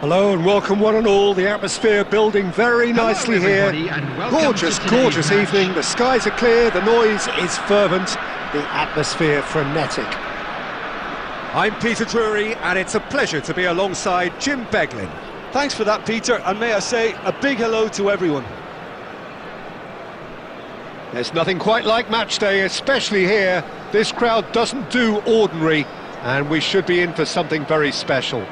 Hello and welcome one and all, the atmosphere building very nicely here. Gorgeous, gorgeous evening, the skies are clear, the noise is fervent, the atmosphere frenetic. I'm Peter Drury and it's a pleasure to be alongside Jim Beglin. Thanks for that, Peter, and may I say a big hello to everyone. There's nothing quite like match day, especially here. This crowd doesn't do ordinary and we should be in for something very special.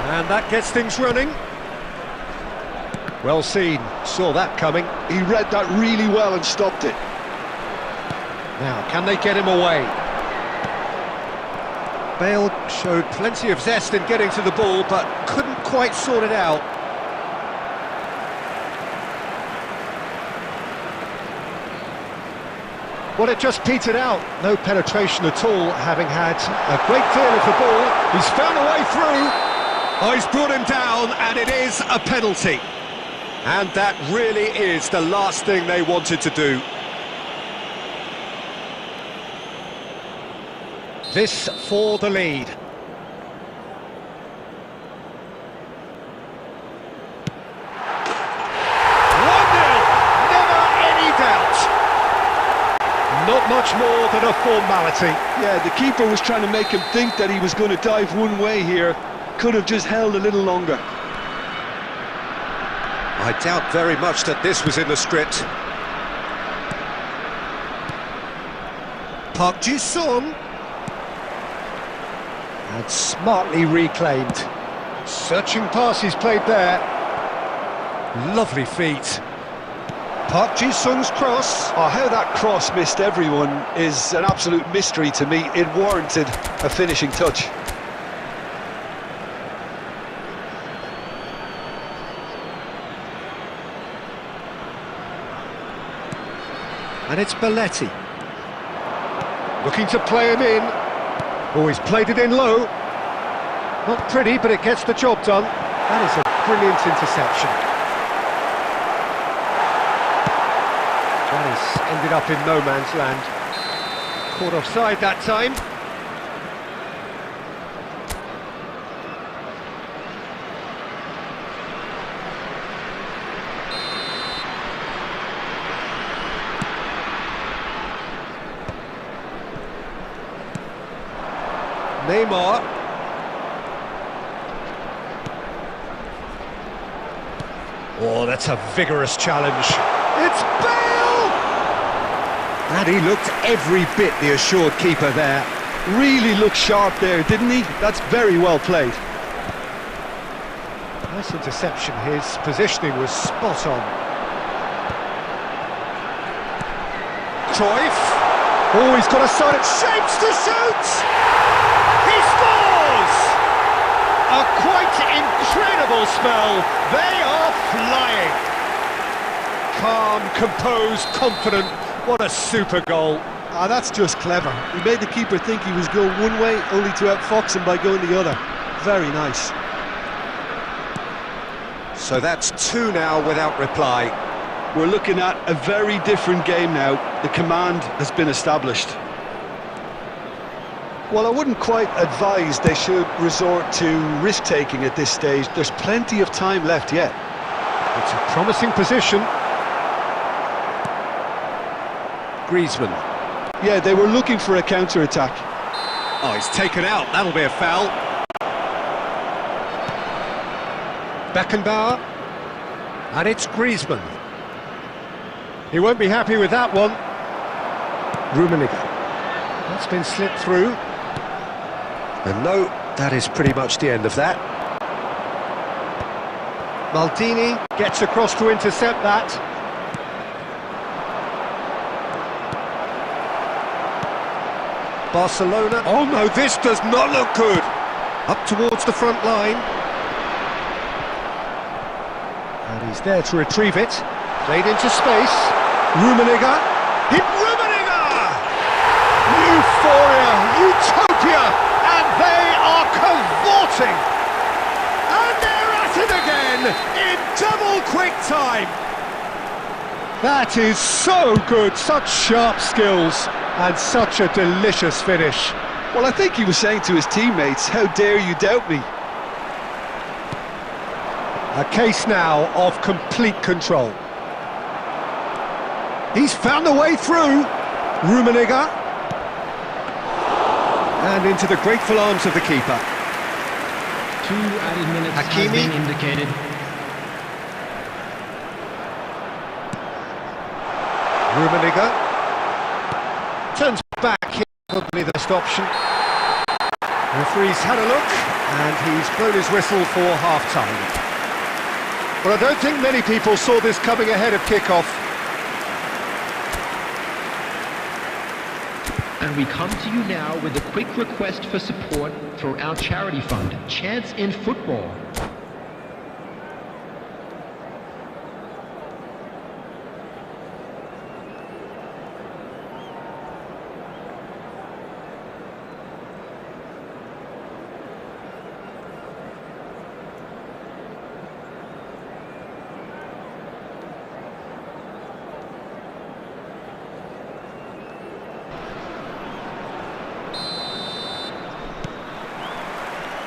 And that gets things running. Well seen, saw that coming. He read that really well and stopped it. Now, can they get him away? Bale showed plenty of zest in getting to the ball, but couldn't quite sort it out. Well, it just petered out. No penetration at all, having had a great deal of the ball. He's found a way through. Oh, he's brought him down, and it is a penalty. And that really is the last thing they wanted to do. This for the lead. 1-0, never any doubt. Not much more than a formality. Yeah, the keeper was trying to make him think that he was going to dive one way here. Could have just held a little longer. I doubt very much that this was in the script. Park Ji-sung. And smartly reclaimed. Searching pass he's played there. Lovely feet. Park Ji-sung's cross. Oh, how that cross missed everyone is an absolute mystery to me. It warranted a finishing touch. And it's Belletti. Looking to play him in. Oh, he's played it in low. Not pretty, but it gets the job done. That is a brilliant interception. That has ended up in no man's land. Caught offside that time. Neymar. Oh, that's a vigorous challenge. It's Bale! And he looked every bit the assured keeper there. Really looked sharp there, didn't he? That's very well played. Nice interception. His positioning was spot on. Cruyff. Oh, he's got a side. It shapes to shoot! He scores! A quite incredible spell. They are flying. Calm, composed, confident. What a super goal. Ah, that's just clever. He made the keeper think he was going one way, only to outfox him by going the other. Very nice. So that's 2 now without reply. We're looking at a very different game now. The command has been established. Well, I wouldn't quite advise they should resort to risk-taking at this stage. There's plenty of time left yet. It's a promising position. Griezmann. Yeah, they were looking for a counter-attack. Oh, he's taken out. That'll be a foul. Beckenbauer. And it's Griezmann. He won't be happy with that one. Rummenigge. That's been slipped through. And no, that is pretty much the end of that. Maldini gets across to intercept that. Barcelona. Oh no, this does not look good. Up towards the front line. And he's there to retrieve it. Played into space. Rummenigge. Hit Rummenigge! Euphoria, utopia, and they are cavorting. And they're at it again in double quick time. That is so good, such sharp skills, and such a delicious finish. Well, I think he was saying to his teammates, how dare you doubt me? A case now of complete control. He's found a way through. Rummenigge. And into the grateful arms of the keeper. 2 added minutes Hakimi. has been indicated. Rummenigge. Turns back, here probably the best option. Referee's had a look, And he's blown his whistle for half-time. Well, I don't think many people saw this coming ahead of kick-off. And we come to you now with a quick request for support for our charity fund, Chance in Football.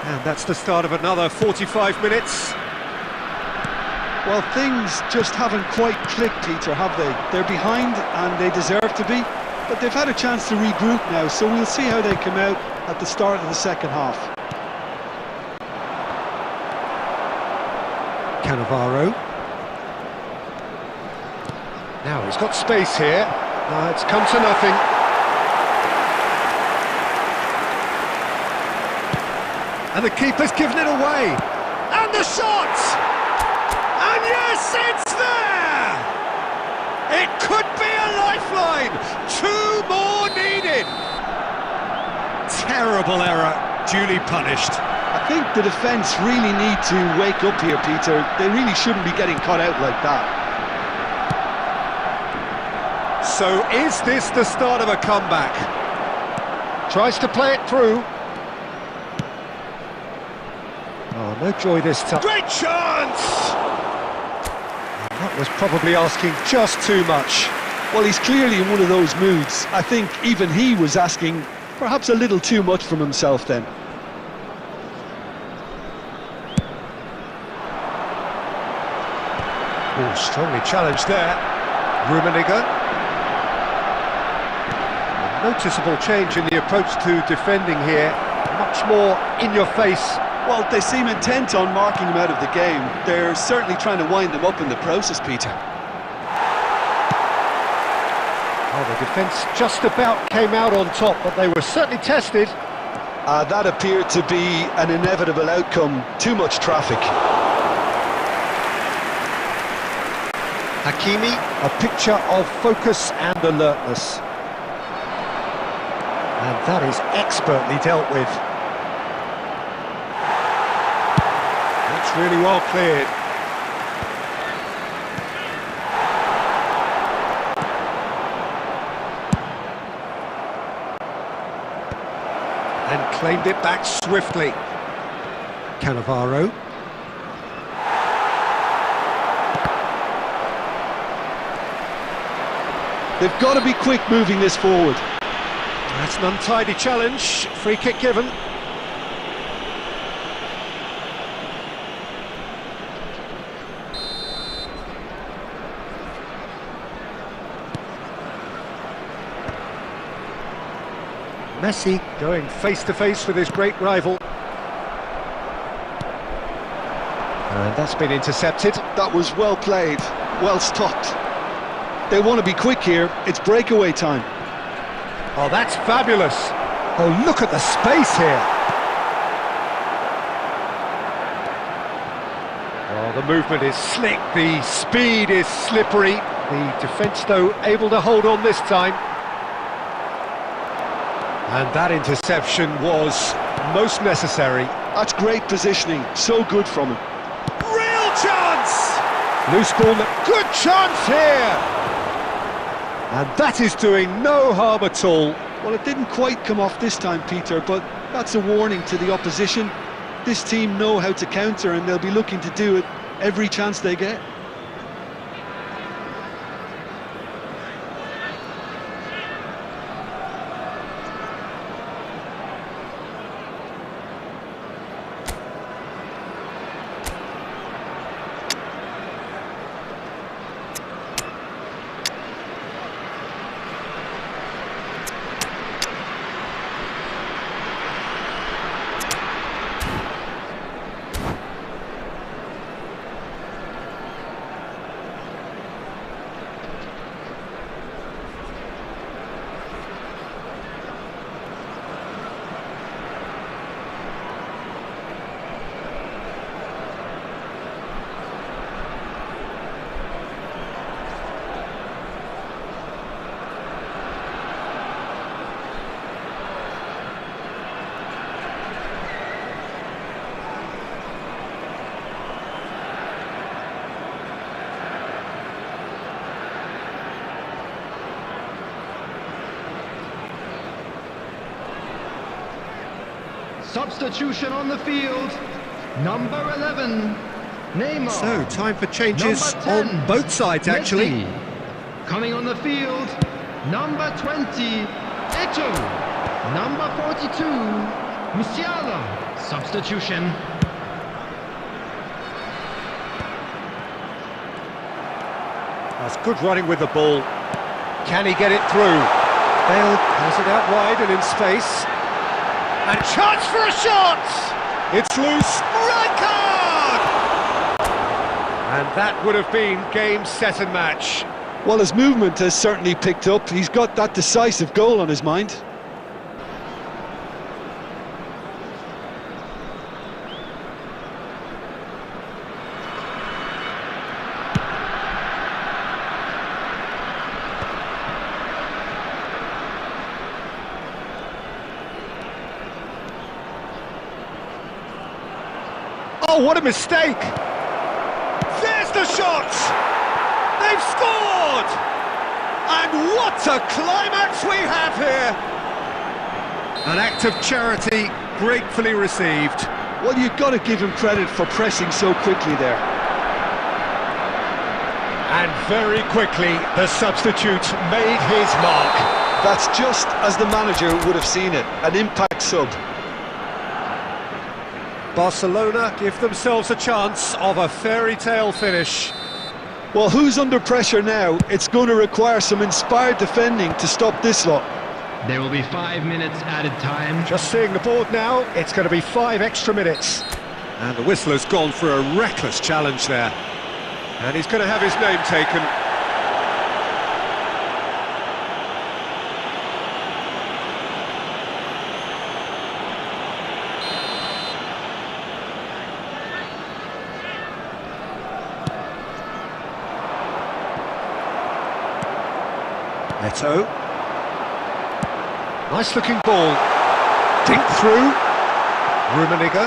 And that's the start of another 45 minutes. Well, things just haven't quite clicked, Peter, have they? They're behind and they deserve to be, but they've had a chance to regroup now, so we'll see how they come out at the start of the second half. Cannavaro. Now he's got space here. It's come to nothing. And the keeper's given it away. And the shot! And yes, it's there! It could be a lifeline! 2 more needed! Terrible error, duly punished. I think the defence really need to wake up here, Peter. They really shouldn't be getting caught out like that. So is this the start of a comeback? Tries to play it through. Oh, no joy this time. Great chance! That was probably asking just too much. Well, he's clearly in one of those moods. I think even he was asking perhaps a little too much from himself then. Oh, strongly challenged there. Rummenigge. A noticeable change in the approach to defending here. Much more in your face. Well, they seem intent on marking him out of the game. They're certainly trying to wind him up in the process, Peter. Oh, the defence just about came out on top, but they were certainly tested. That appeared to be an inevitable outcome. Too much traffic. Hakimi, a picture of focus and alertness. And that is expertly dealt with. Really well cleared. And claimed it back swiftly. Cannavaro. They've got to be quick moving this forward. That's an untidy challenge. Free kick given. Messi going face-to-face with his great rival. And that's been intercepted. That was well played, well stopped. They want to be quick here, it's breakaway time. Oh, that's fabulous. Oh, look at the space here. Oh, the movement is slick, the speed is slippery. The defence, though, able to hold on this time. And that interception was most necessary. That's great positioning, so good from him. Real chance! Loose ball, good chance here! And that is doing no harm at all. Well, it didn't quite come off this time, Peter, but that's a warning to the opposition. This team know how to counter and they'll be looking to do it every chance they get. Substitution on the field. Number 11, Neymar. So, time for changes Number 10, on both sides, actually. Messi. Coming on the field, number 20, Eto'o. Number 42, Musiala. Substitution. That's good running with the ball. Can he get it through? Bale has it out wide and in space. And chance for a shot! It's loose. Red card! And that would have been game, set and match. Well, his movement has certainly picked up. He's got that decisive goal on his mind. Oh, what a mistake! There's the shot! They've scored! And what a climax we have here! An act of charity gratefully received. Well, you've got to give him credit for pressing so quickly there. And very quickly, the substitute made his mark. That's just as the manager would have seen it, an impact sub. Barcelona give themselves a chance of a fairy tale finish. Well, who's under pressure now? It's going to require some inspired defending to stop this lot. There will be 5 minutes added time. Just seeing the board now, it's going to be 5 extra minutes. And the whistler's gone for a reckless challenge there. And he's going to have his name taken. Eto'o. Nice looking ball. Dink through. Rummenigge.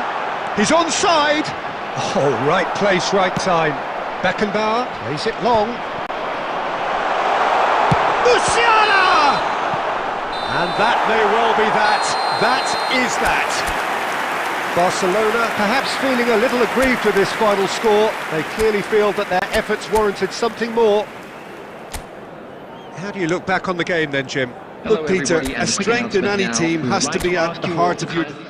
He's onside. Oh, right place, right time. Beckenbauer plays it long. Musiala! And that may well be that. That is that. Barcelona perhaps feeling a little aggrieved with this final score. They clearly feel that their efforts warranted something more. How do you look back on the game then, Jim? Look, Peter, everybody, and a strength in any now, team we would has to like be to at ask the you heart all of your... kinds of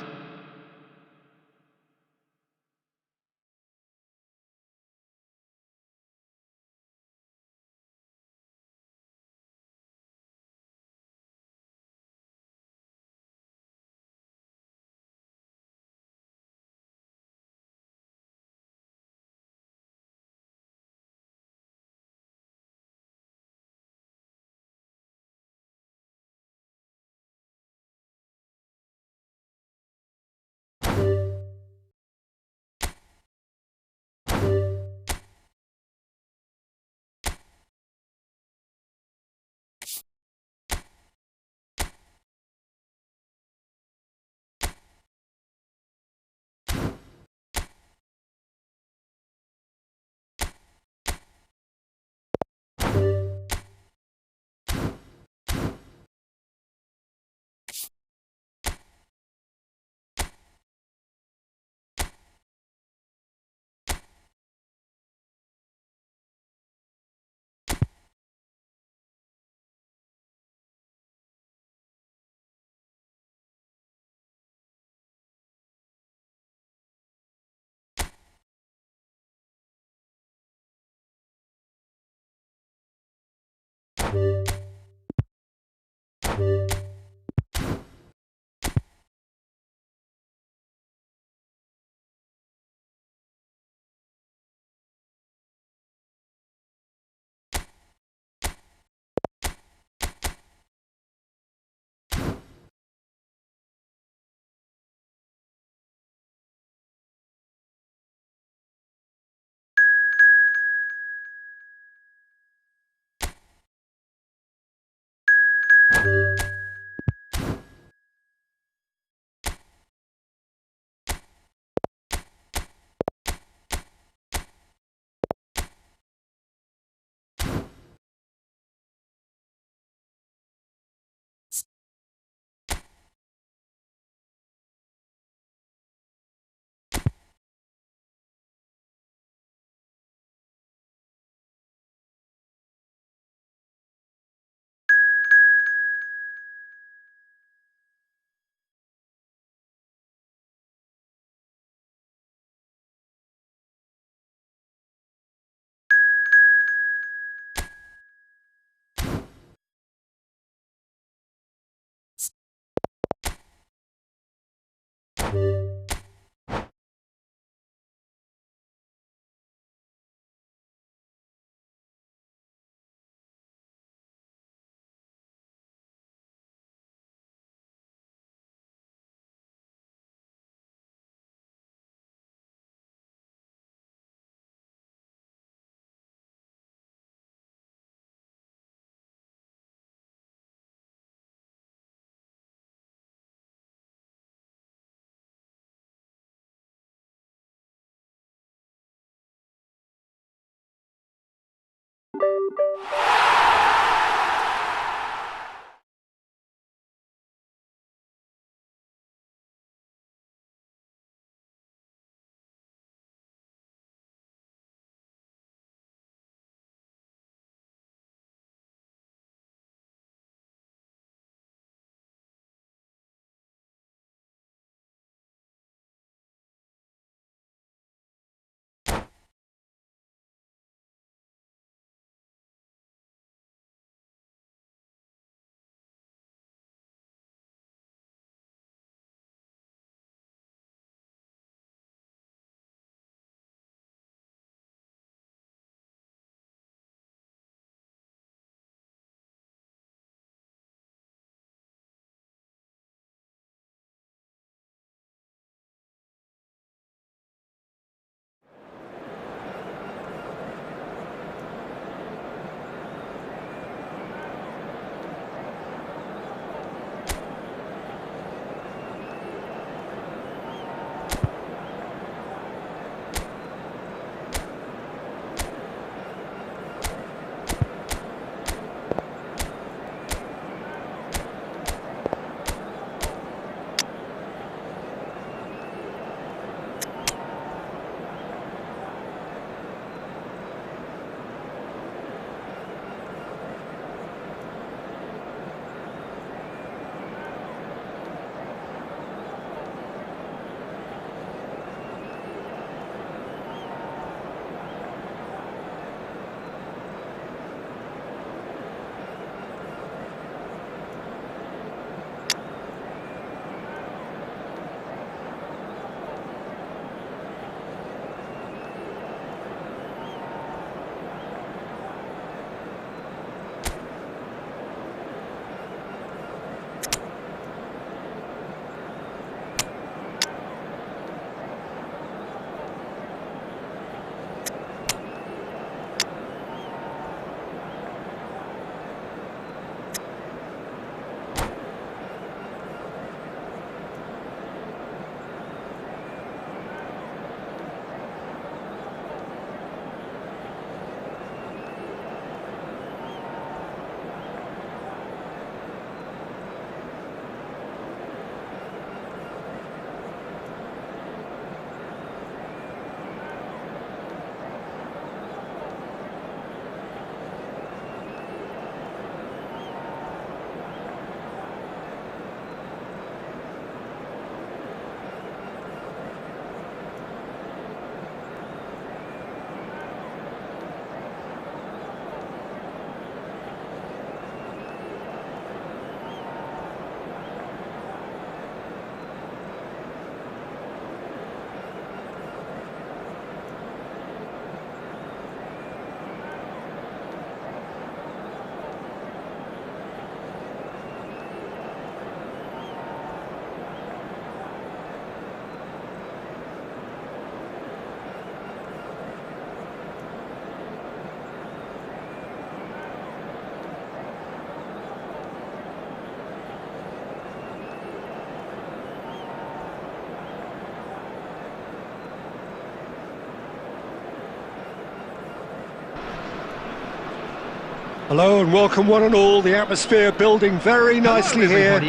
Hello and welcome one and all, the atmosphere building very nicely here.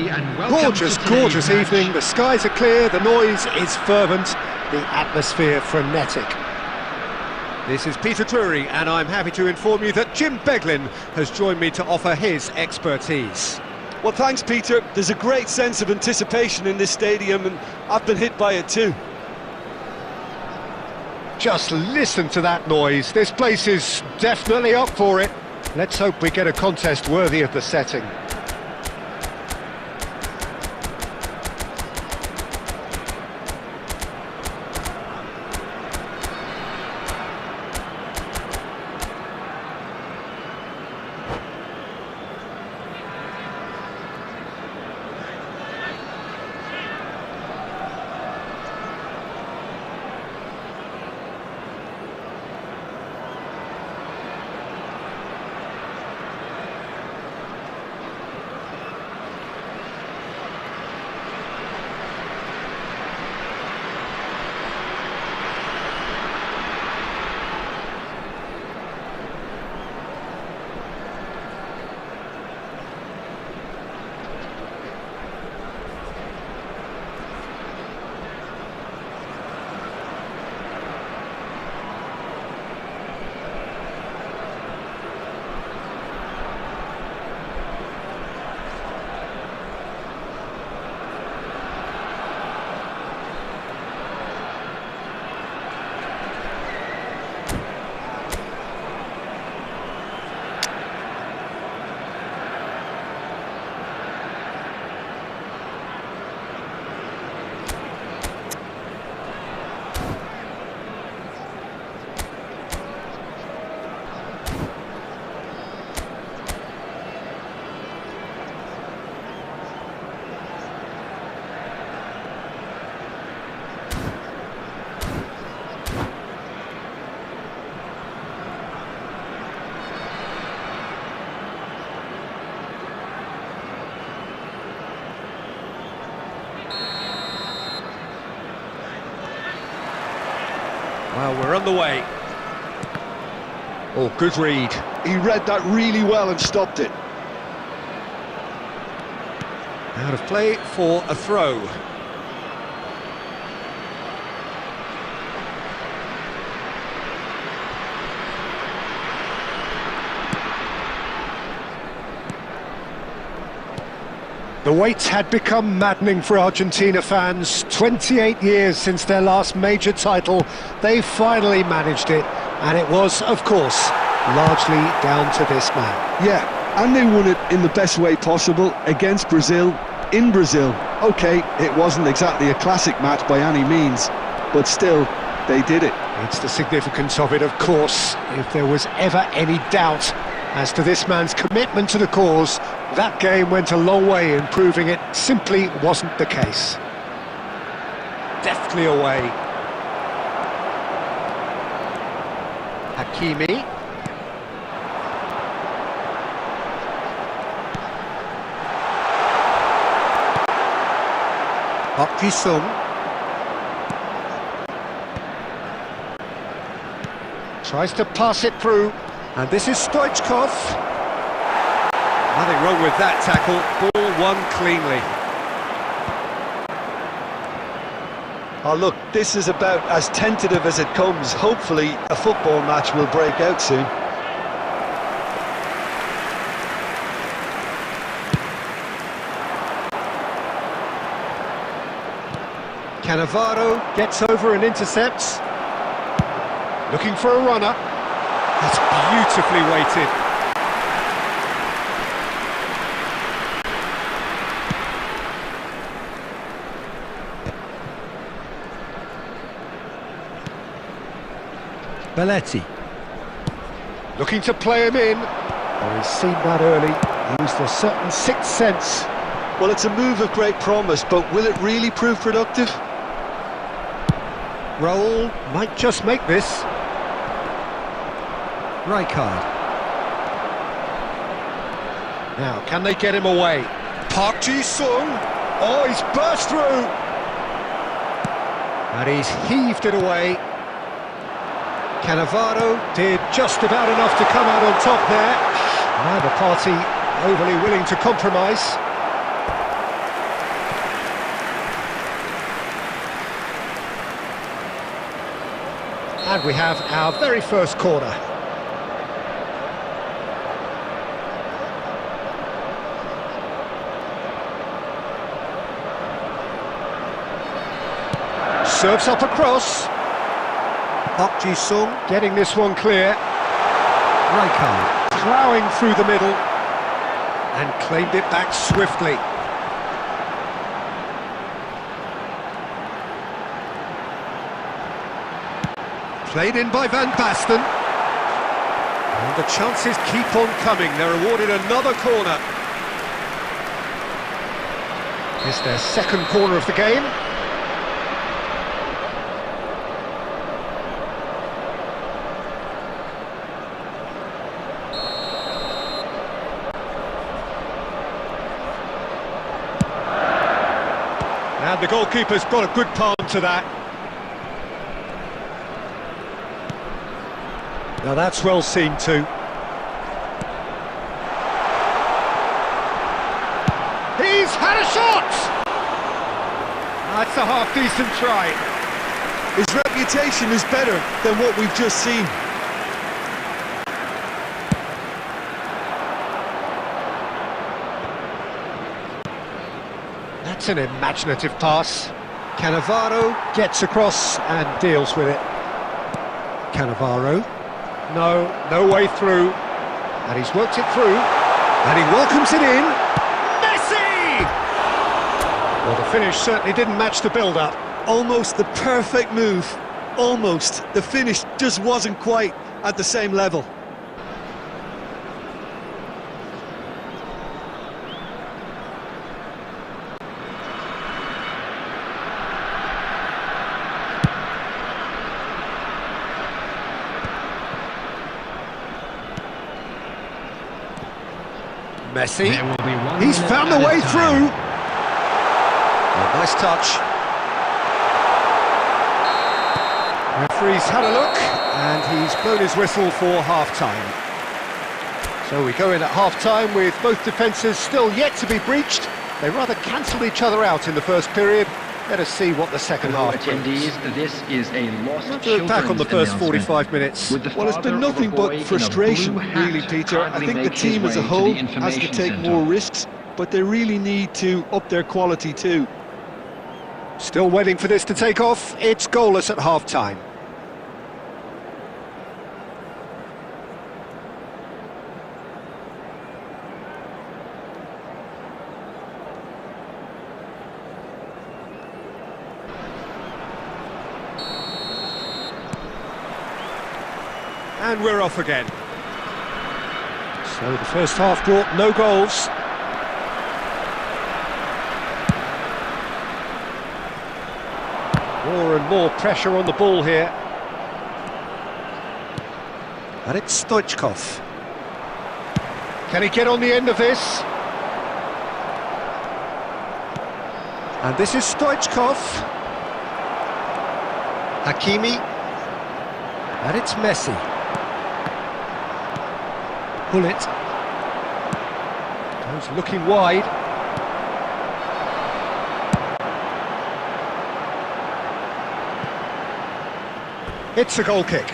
Gorgeous, gorgeous evening, the skies are clear, the noise is fervent, the atmosphere frenetic. This is Peter Drury and I'm happy to inform you that Jim Beglin has joined me to offer his expertise. Well, thanks, Peter. There's a great sense of anticipation in this stadium and I've been hit by it too. Just listen to that noise, this place is definitely up for it. Let's hope we get a contest worthy of the setting. Well, we're on the way. Oh, good read. He read that really well and stopped it. Out of play for a throw. The wait had become maddening for Argentina fans. 28 years since their last major title. They finally managed it, and it was, of course, largely down to this man. Yeah, and they won it in the best way possible against Brazil, in Brazil. Okay, it wasn't exactly a classic match by any means, but still, they did it. It's the significance of it, of course. If there was ever any doubt as to this man's commitment to the cause, that game went a long way in proving it simply wasn't the case. Deftly away. Hakimi. Park Ji-sung. Tries to pass it through, and this is Stoichkov. Nothing wrong with that tackle. Ball won cleanly. Oh look, this is about as tentative as it comes. Hopefully a football match will break out soon. Cannavaro gets over and intercepts. Looking for a runner. That's beautifully weighted. Belletti. Looking to play him in. Oh, he's seen that early. Used a certain sixth sense. Well, it's a move of great promise, but will it really prove productive? Raul might just make this. Rijkaard. Now, can they get him away? Park Ji-sung. Oh, he's burst through! And he's heaved it away. Cannavaro did just about enough to come out on top there. Neither party overly willing to compromise. And we have our very first corner. Serves up across. Park Ji-sung. Getting this one clear. Rijkaard. Ploughing through the middle. And claimed it back swiftly. Played in by Van Basten. And the chances keep on coming. They're awarded another corner. It's their second corner of the game. And the goalkeeper's got a good palm to that. Now that's well seen too. He's had a shot! That's a half-decent try. His reputation is better than what we've just seen. That's an imaginative pass. Cannavaro gets across and deals with it. Cannavaro. No way through. And he's worked it through. And he welcomes it in. Messi! Well, the finish certainly didn't match the build-up. Almost the perfect move. Almost. The finish just wasn't quite at the same level. Messi. There will be one He's minute found the at a way time. through. Well, nice touch. Referee's had a look, and he's blown his whistle for half-time. So we go in at half-time with both defences still yet to be breached. They rather cancelled each other out in the first period. Let us see what the second half brings. Attendees, this is a lost Let's look back on the first 45 minutes. Well, it's been nothing but frustration, really, Peter. I think the team as a whole has to take more risks, but they really need to up their quality too. Still waiting for this to take off. It's goalless at half-time. And we're off again. So the first half brought no goals. More and more pressure on the ball here. And it's Stoichkov. Can he get on the end of this? And this is Stoichkov. Hakimi. And it's Messi. Bullet. Goes looking wide. It's a goal kick.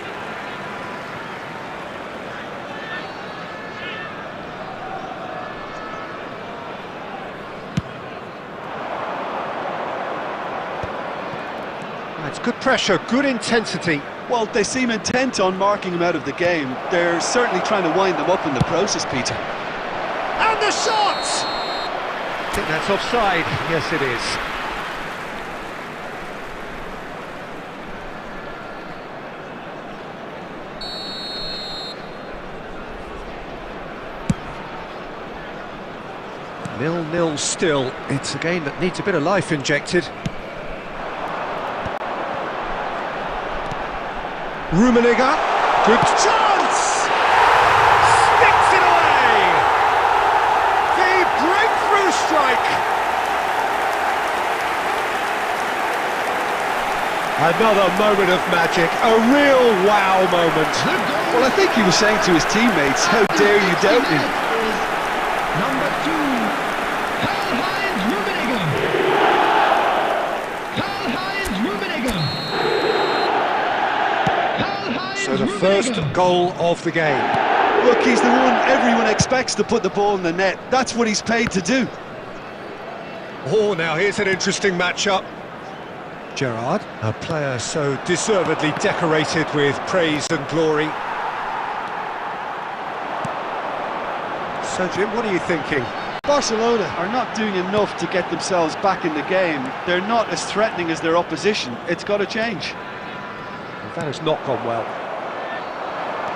That's good pressure, good intensity. Well, they seem intent on marking him out of the game. They're certainly trying to wind them up in the process, Peter. And the shot! I think that's offside. Yes, it is. Nil-nil still. It's a game that needs a bit of life injected. Rummenigge, good chance! Sticks it away! The breakthrough strike! Another moment of magic, a real wow moment. Well, I think he was saying to his teammates, how dare you doubt me? Number 2, Karl-Heinz Rummenigge. Karl-Heinz Rummenigge. So the first goal of the game. Look, he's the one everyone expects to put the ball in the net. That's what he's paid to do. Oh, now here's an interesting matchup. Gerrard, a player so deservedly decorated with praise and glory. So, Jim, what are you thinking? Barcelona are not doing enough to get themselves back in the game. They're not as threatening as their opposition. It's got to change. Well, that has not gone well.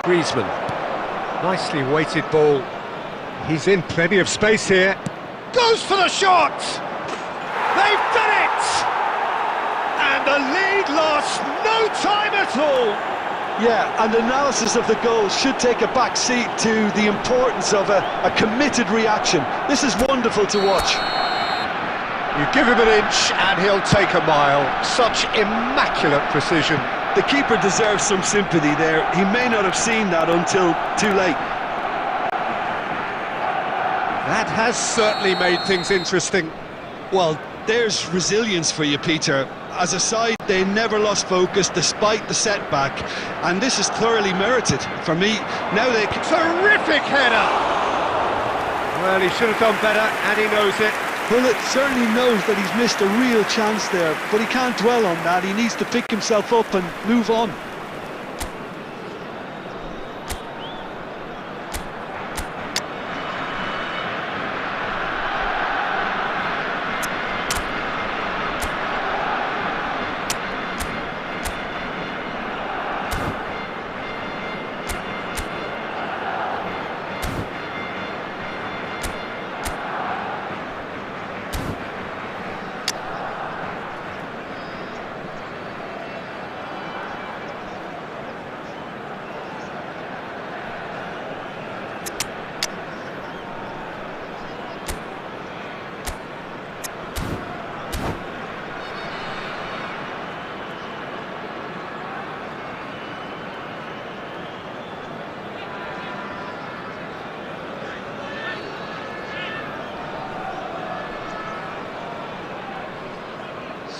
Griezmann, nicely weighted ball. He's in plenty of space here. Goes for the shot! They've done it! And the lead lost no time at all! Yeah, and analysis of the goal should take a back seat to the importance of a committed reaction. This is wonderful to watch. You give him an inch and he'll take a mile. Such immaculate precision. The keeper deserves some sympathy there. He may not have seen that until too late. That has certainly made things interesting. Well, there's resilience for you, Peter. As a side, they never lost focus despite the setback, and this is thoroughly merited. For me, now they can... Terrific header! Well, he should have done better, and he knows it. Bullet certainly knows that he's missed a real chance there, but he can't dwell on that. He needs to pick himself up and move on.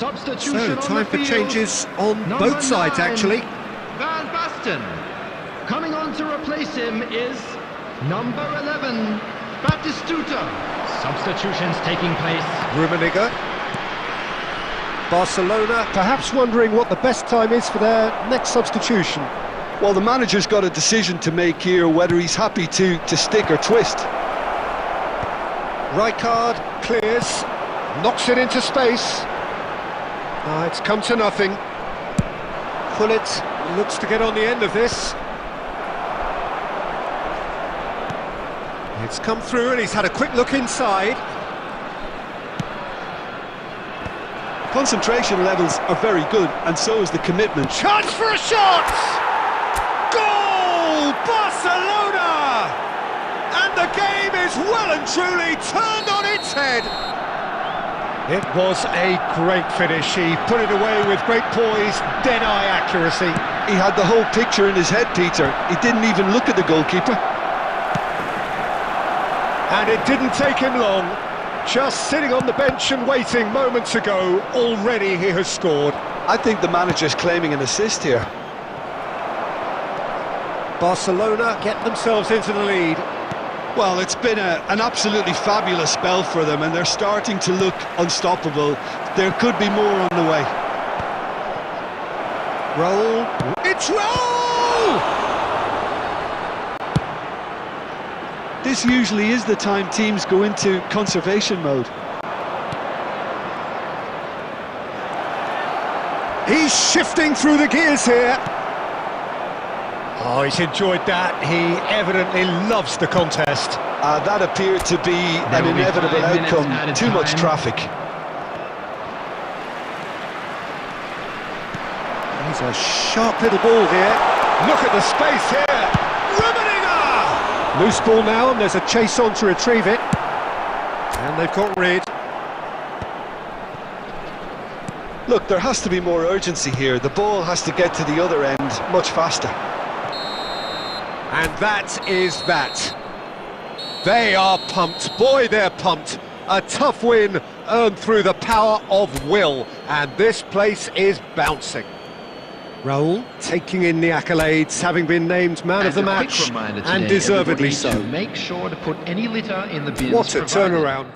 Substitution So, on time the for field. changes on Number both sides, 9, actually. Van Basten. Coming on to replace him is number 11, Batistuta. Substitutions taking place. Rummenigge. Barcelona perhaps wondering what the best time is for their next substitution. Well, the manager's got a decision to make here, whether he's happy to stick or twist. Rijkaard clears, knocks it into space. It's come to nothing. Gullit looks to get on the end of this. It's come through and he's had a quick look inside. Concentration levels are very good, and so is the commitment. Chance for a shot! Goal! Barcelona! And the game is well and truly turned on its head. It was a great finish. He put it away with great poise, dead-eye accuracy. He had the whole picture in his head, Peter. He didn't even look at the goalkeeper. And it didn't take him long. Just sitting on the bench and waiting moments ago, already he has scored. I think the manager's claiming an assist here. Barcelona get themselves into the lead. Well, it's been an absolutely fabulous spell for them, and they're starting to look unstoppable. There could be more on the way. Roll. It's roll! This usually is the time teams go into conservation mode. He's shifting through the gears here. Oh, he's enjoyed that. He evidently loves the contest. That appeared to be an will be inevitable 5 minutes outcome. at a Too much time. traffic. He's a sharp little ball here. Look at the space here. Rummenigge! Loose ball now, and there's a chase on to retrieve it. And they've got rid. Look, there has to be more urgency here. The ball has to get to the other end much faster. And that is that. They are pumped. Boy, they're pumped. A tough win earned through the power of will. And this place is bouncing. Raul taking in the accolades, having been named man of the match, and deservedly so. Make sure to put any litter in the bins. What a provided. turnaround.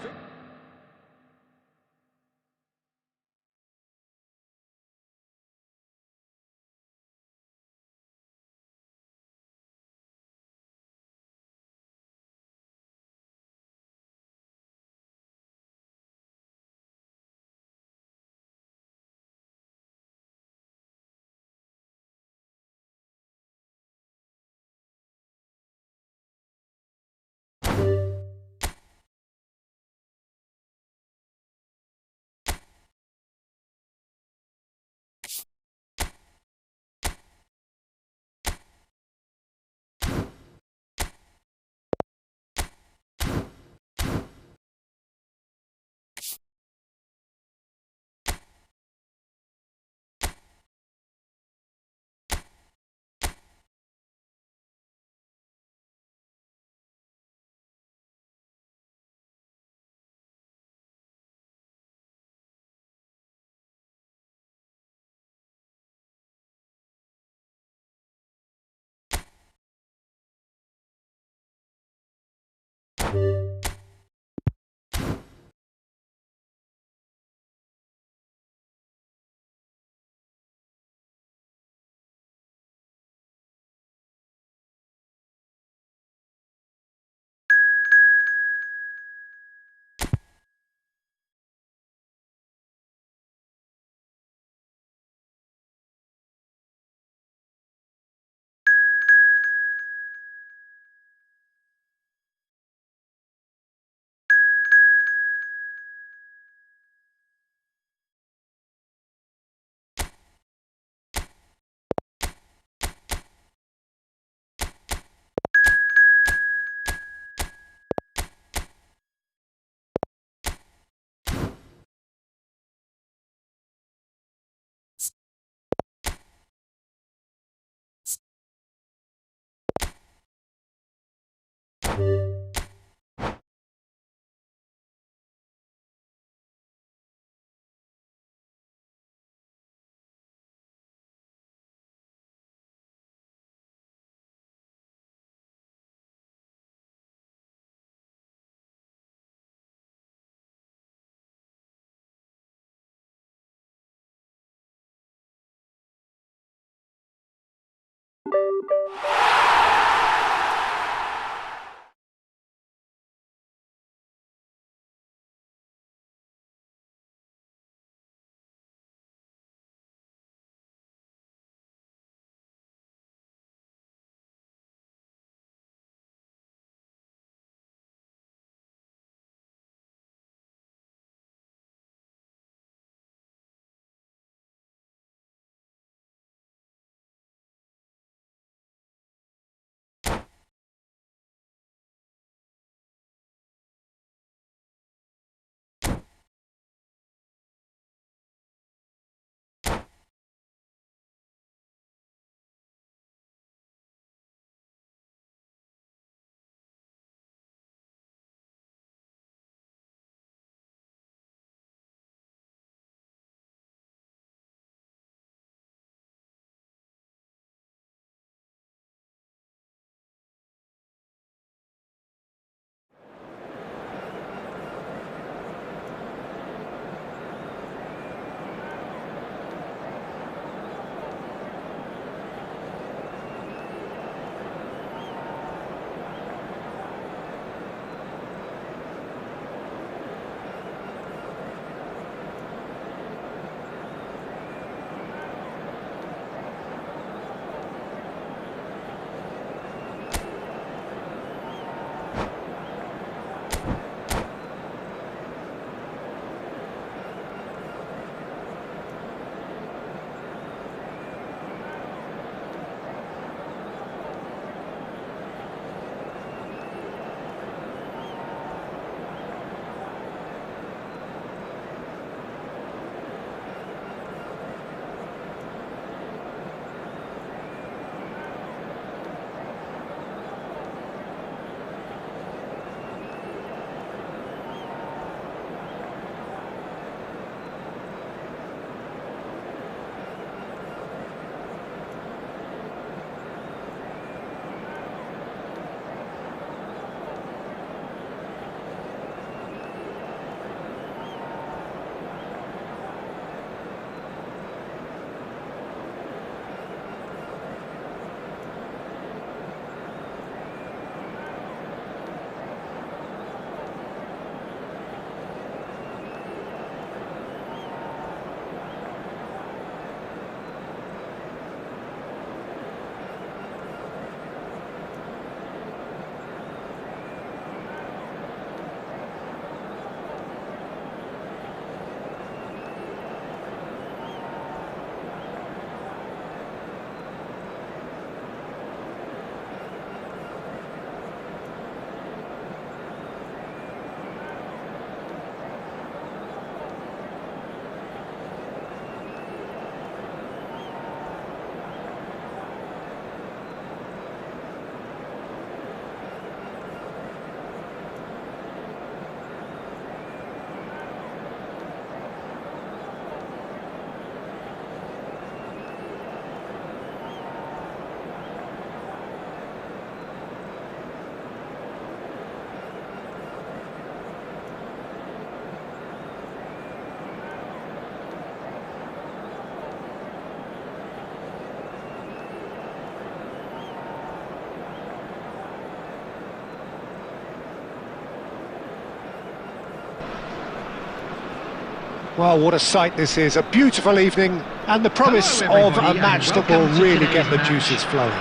Well, what a sight this is. A beautiful evening and the promise Hello, of a everybody, match and that will welcome to really today's get the match. juices flowing.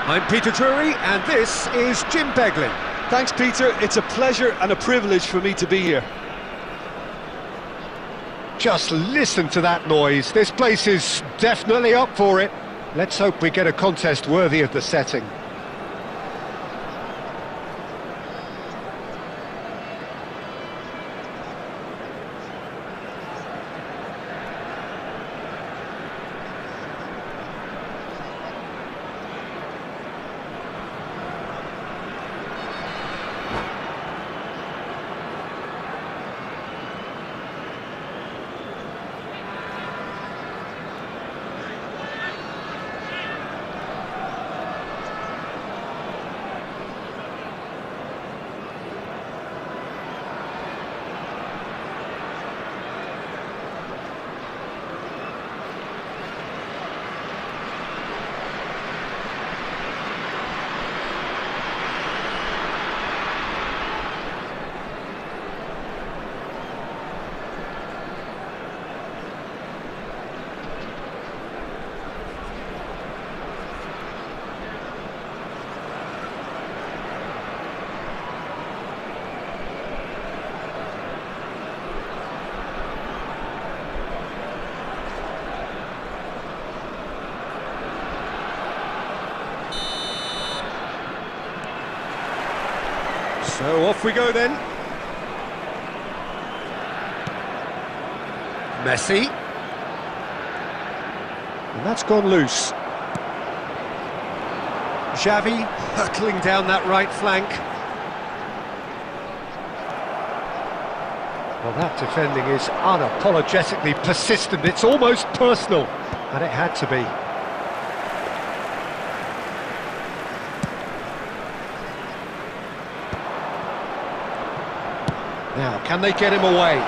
I'm Peter Drury and this is Jim Beglin. Thanks, Peter. It's a pleasure and a privilege for me to be here. Just listen to that noise. This place is definitely up for it. Let's hope we get a contest worthy of the setting. So off we go then. Messi. And that's gone loose. Xavi hurtling down that right flank. Well, that defending is unapologetically persistent. It's almost personal, and it had to be. Now, can they get him away?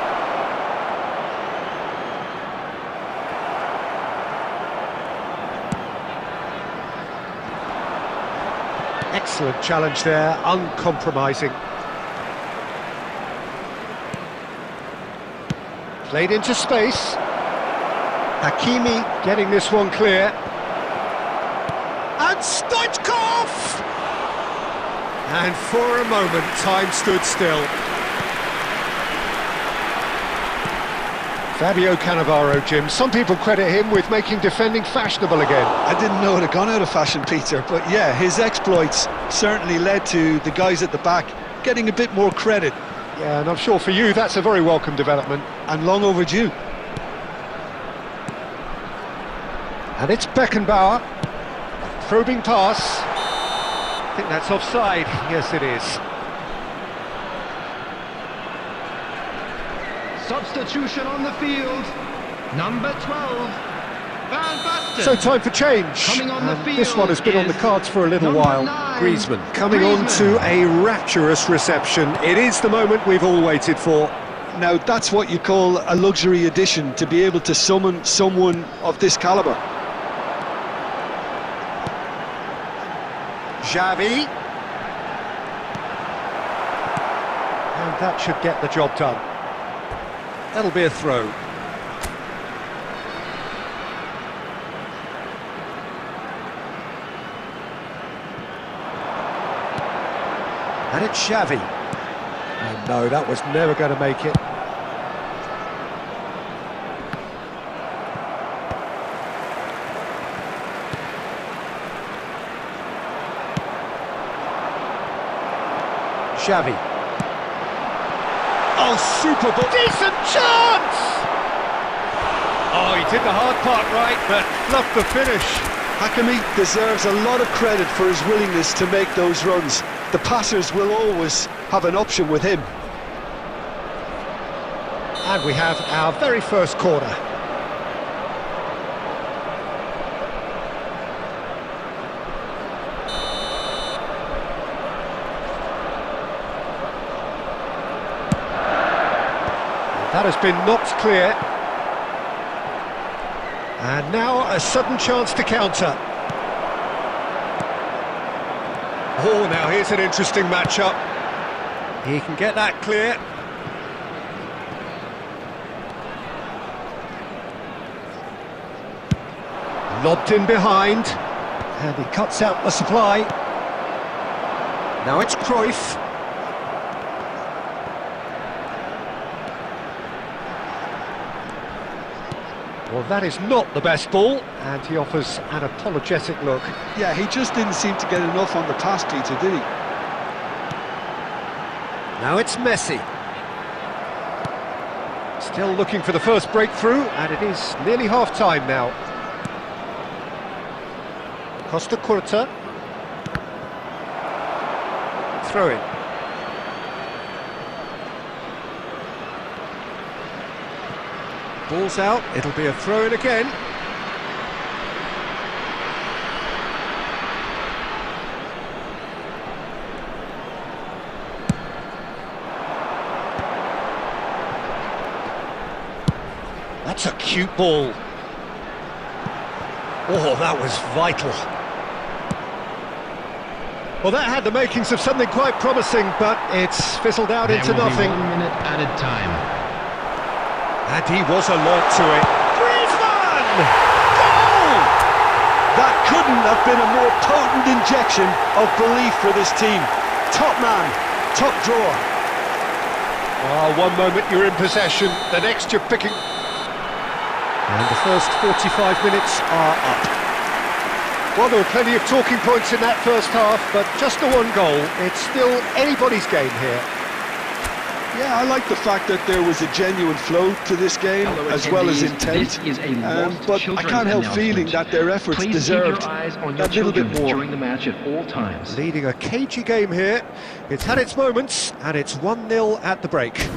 Excellent challenge there, uncompromising. Played into space. Hakimi getting this one clear. And Stoichkov! And for a moment, time stood still. Fabio Cannavaro, Jim. Some people credit him with making defending fashionable again. I didn't know it had gone out of fashion, Peter, but yeah, his exploits certainly led to the guys at the back getting a bit more credit. Yeah, and I'm sure for you that's a very welcome development. And long overdue. And it's Beckenbauer. Probing pass. I think that's offside. Yes, it is. Substitution on the field. Number 12. Van Basten. So time for change. Coming on the field this one has been on the cards for a little number while. 9. Griezmann coming on to a rapturous reception. It is the moment we've all waited for. Now, that's what you call a luxury addition, to be able to summon someone of this calibre. Xavi. And that should get the job done. That'll be a throw. And it's Xavi. Oh no, that was never going to make it. Xavi. Oh, super ball. Decent chance! Oh, he did the hard part right, but fluffed the finish. Hakimi deserves a lot of credit for his willingness to make those runs. The passers will always have an option with him. And we have our very first corner. That has been knocked clear. And now a sudden chance to counter. Oh, now here's an interesting matchup. He can get that clear. Lobbed in behind. And he cuts out the supply. Now it's Cruyff. Well, that is not the best ball, and he offers an apologetic look. Yeah, he just didn't seem to get enough on the pass, Peter, did he? Now it's Messi. Still looking for the first breakthrough, and it is nearly half-time now. Costa Curta. Throw in. Ball's out, it'll be a throw-in again. That's a cute ball. Oh, that was vital. Well, that had the makings of something quite promising, but it's fizzled out into nothing. 1 minute added time. And he was alert to it. Griezmann! Goal! That couldn't have been a more potent injection of belief for this team. Top man, top drawer. Oh, one moment you're in possession, the next you're picking... And the first 45 minutes are up. Well, there were plenty of talking points in that first half, but just the one goal. It's still anybody's game here. Yeah, I like the fact that there was a genuine flow to this game, as well as intent. But I can't help feeling that their efforts deserved a little bit more. During the match at all times. Leading a cagey game here. It's had its moments, and it's 1-0 at the break.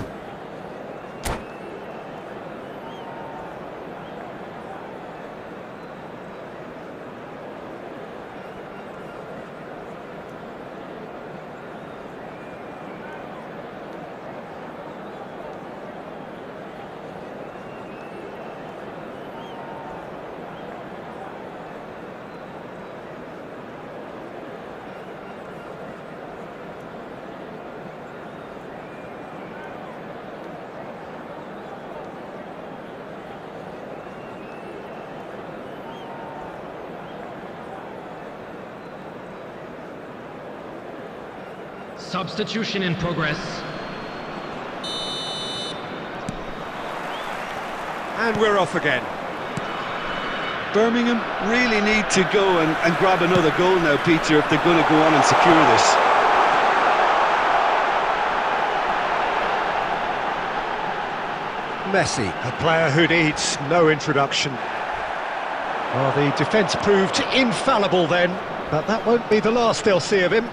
Substitution in progress. And we're off again. Birmingham really need to go and grab another goal now, Peter, if they're going to go on and secure this. Messi, a player who needs no introduction. Well, the defence proved infallible then, but that won't be the last they'll see of him.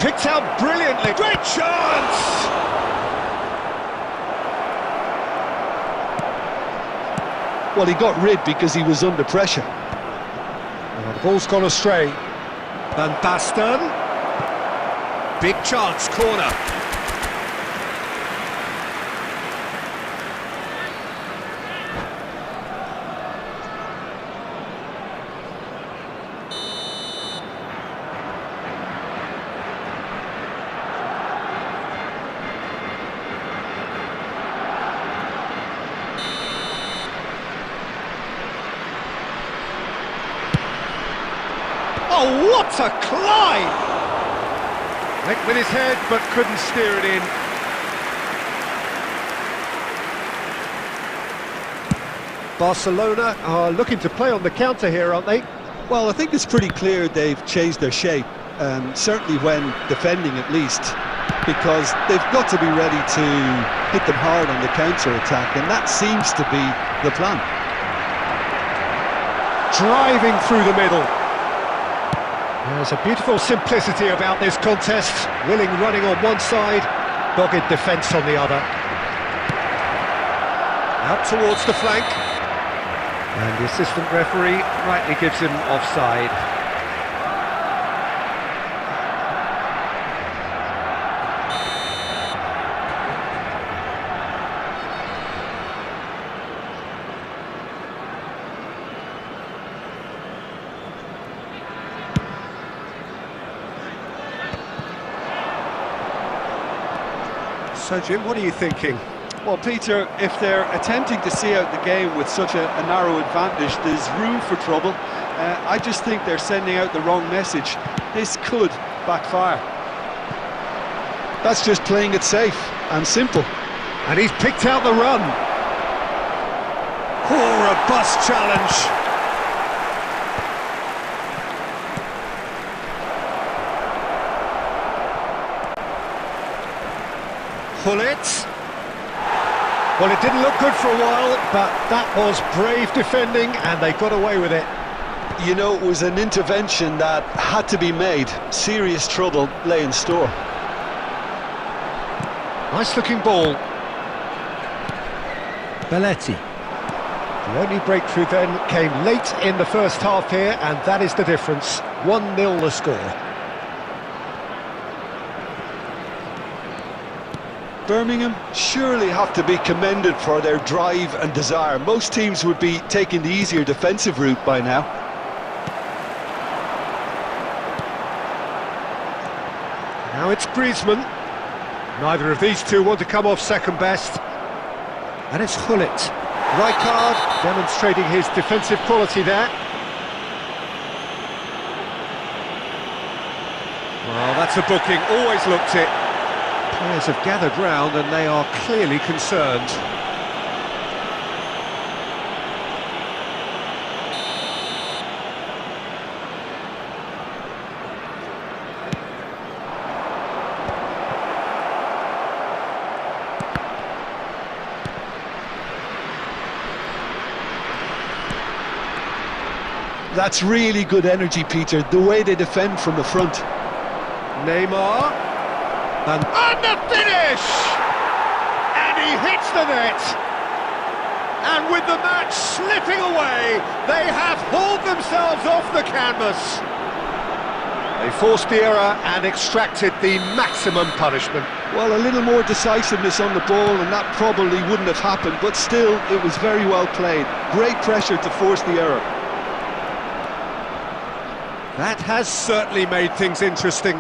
Picked out brilliantly. Great chance! Well, he got rid because he was under pressure. Well, the ball's gone astray. Van Basten. Big chance, corner. Oh, what a climb! Went with his head, but couldn't steer it in. Barcelona are looking to play on the counter here, aren't they? Well, I think it's pretty clear they've changed their shape, certainly when defending at least, because they've got to be ready to hit them hard on the counter-attack, and that seems to be the plan. Driving through the middle. There's a beautiful simplicity about this contest. Willing running on one side, dogged defence on the other. Out towards the flank. And the assistant referee rightly gives him offside. So, Jim, what are you thinking? Well, Peter, if they're attempting to see out the game with such a narrow advantage, there's room for trouble. I just think they're sending out the wrong message. This could backfire. That's just playing it safe and simple. And he's picked out the run. Oh, robust challenge. Hullet. Well, it didn't look good for a while, but that was brave defending, and they got away with it. You know, it was an intervention that had to be made. Serious trouble lay in store. Nice-looking ball. Belletti. The only breakthrough then came late in the first half here, and that is the difference. 1-0 the score. Birmingham surely have to be commended for their drive and desire. Most teams would be taking the easier defensive route by now. Now it's Griezmann. Neither of these two want to come off second best. And it's Hullet. Rijkaard demonstrating his defensive quality there. Well, that's a booking, always looked it. Players have gathered round and they are clearly concerned. That's really good energy, Peter, the way they defend from the front. Neymar, and the finish! And he hits the net! And with the match slipping away, they have hauled themselves off the canvas. They forced the error and extracted the maximum punishment. Well, a little more decisiveness on the ball and that probably wouldn't have happened, but still, it was very well played. Great pressure to force the error. That has certainly made things interesting.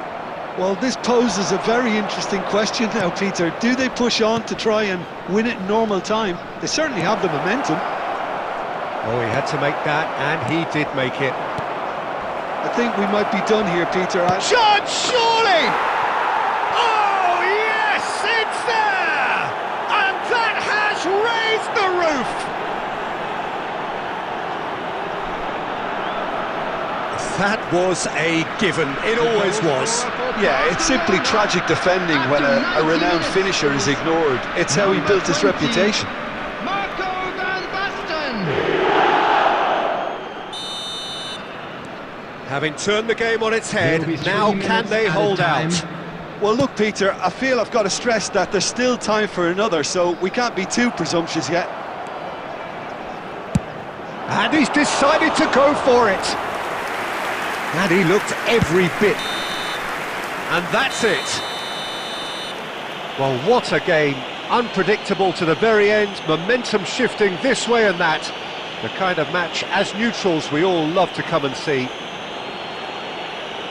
Well, this poses a very interesting question now, Peter. Do they push on to try and win it in normal time? They certainly have the momentum. Oh, he had to make that, and he did make it. I think we might be done here, Peter. Shot, surely! Oh, yes, it's there! And that has raised the roof! That was a given, it always was. Yeah, it's simply tragic defending when a renowned finisher is ignored. It's how he built his reputation. Having turned the game on its head, now can they hold out? Well, look, Peter, I feel I've got to stress that there's still time for another, so we can't be too presumptuous yet. And he's decided to go for it. And he looked every bit. And that's it. Well, what a game. Unpredictable to the very end, momentum shifting this way and that. The kind of match, as neutrals, we all love to come and see.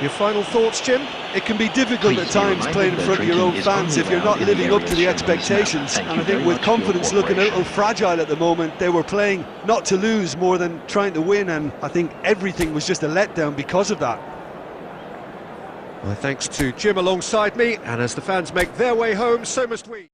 Your final thoughts, Jim? It can be difficult at times playing in front of your own fans if you're not living up to the expectations. And I think with confidence looking a little fragile at the moment, they were playing not to lose more than trying to win, and I think everything was just a letdown because of that. Well, thanks to Jim alongside me, and as the fans make their way home, so must we.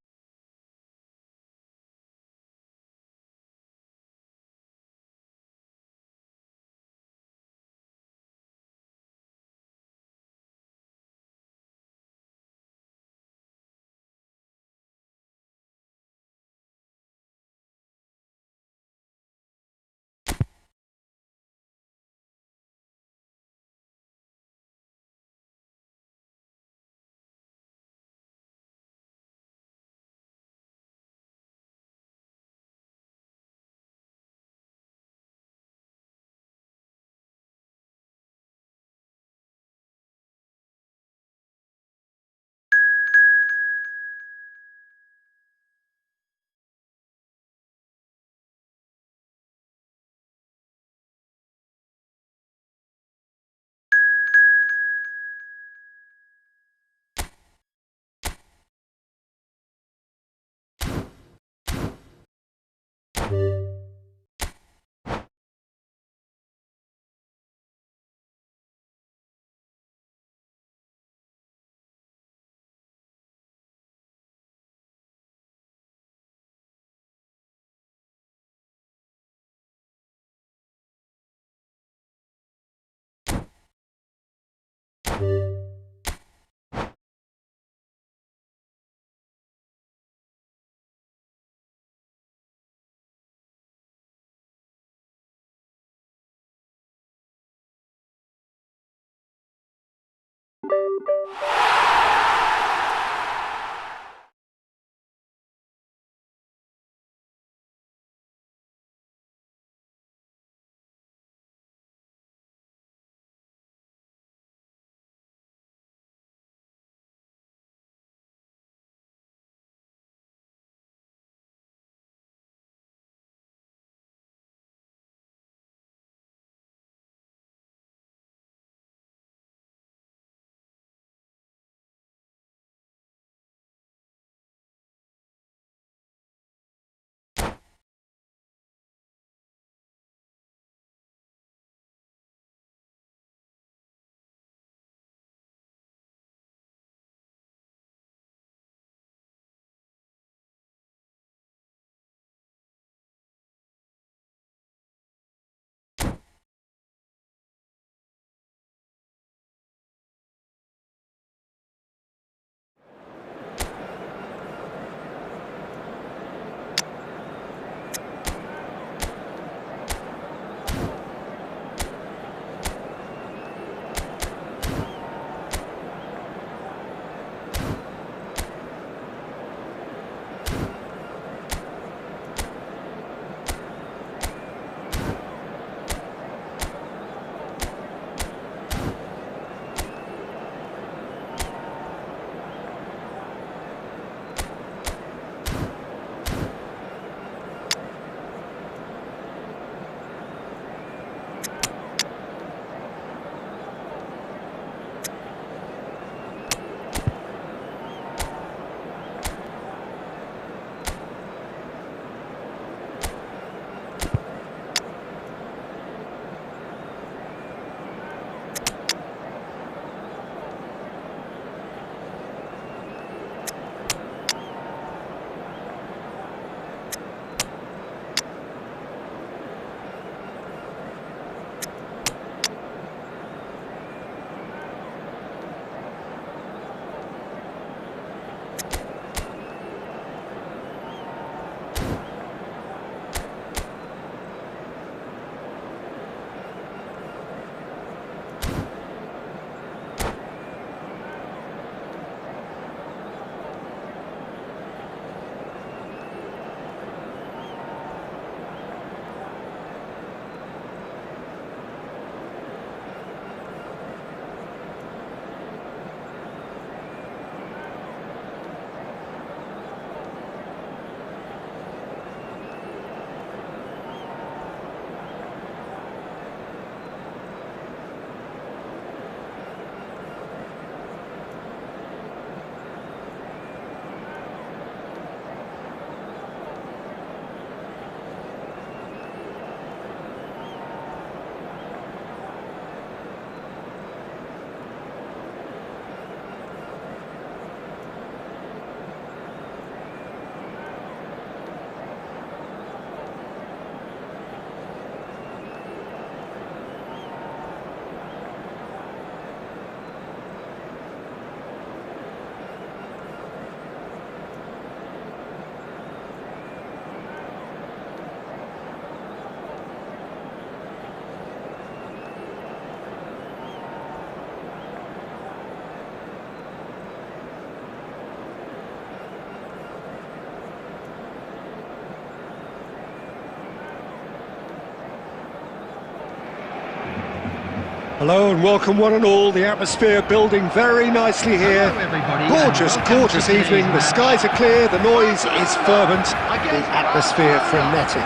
Hello and welcome one and all, the atmosphere building very nicely here. Hello, everybody, Gorgeous, and welcome gorgeous to today's evening, the match. skies are clear, the noise is fervent, the atmosphere frenetic.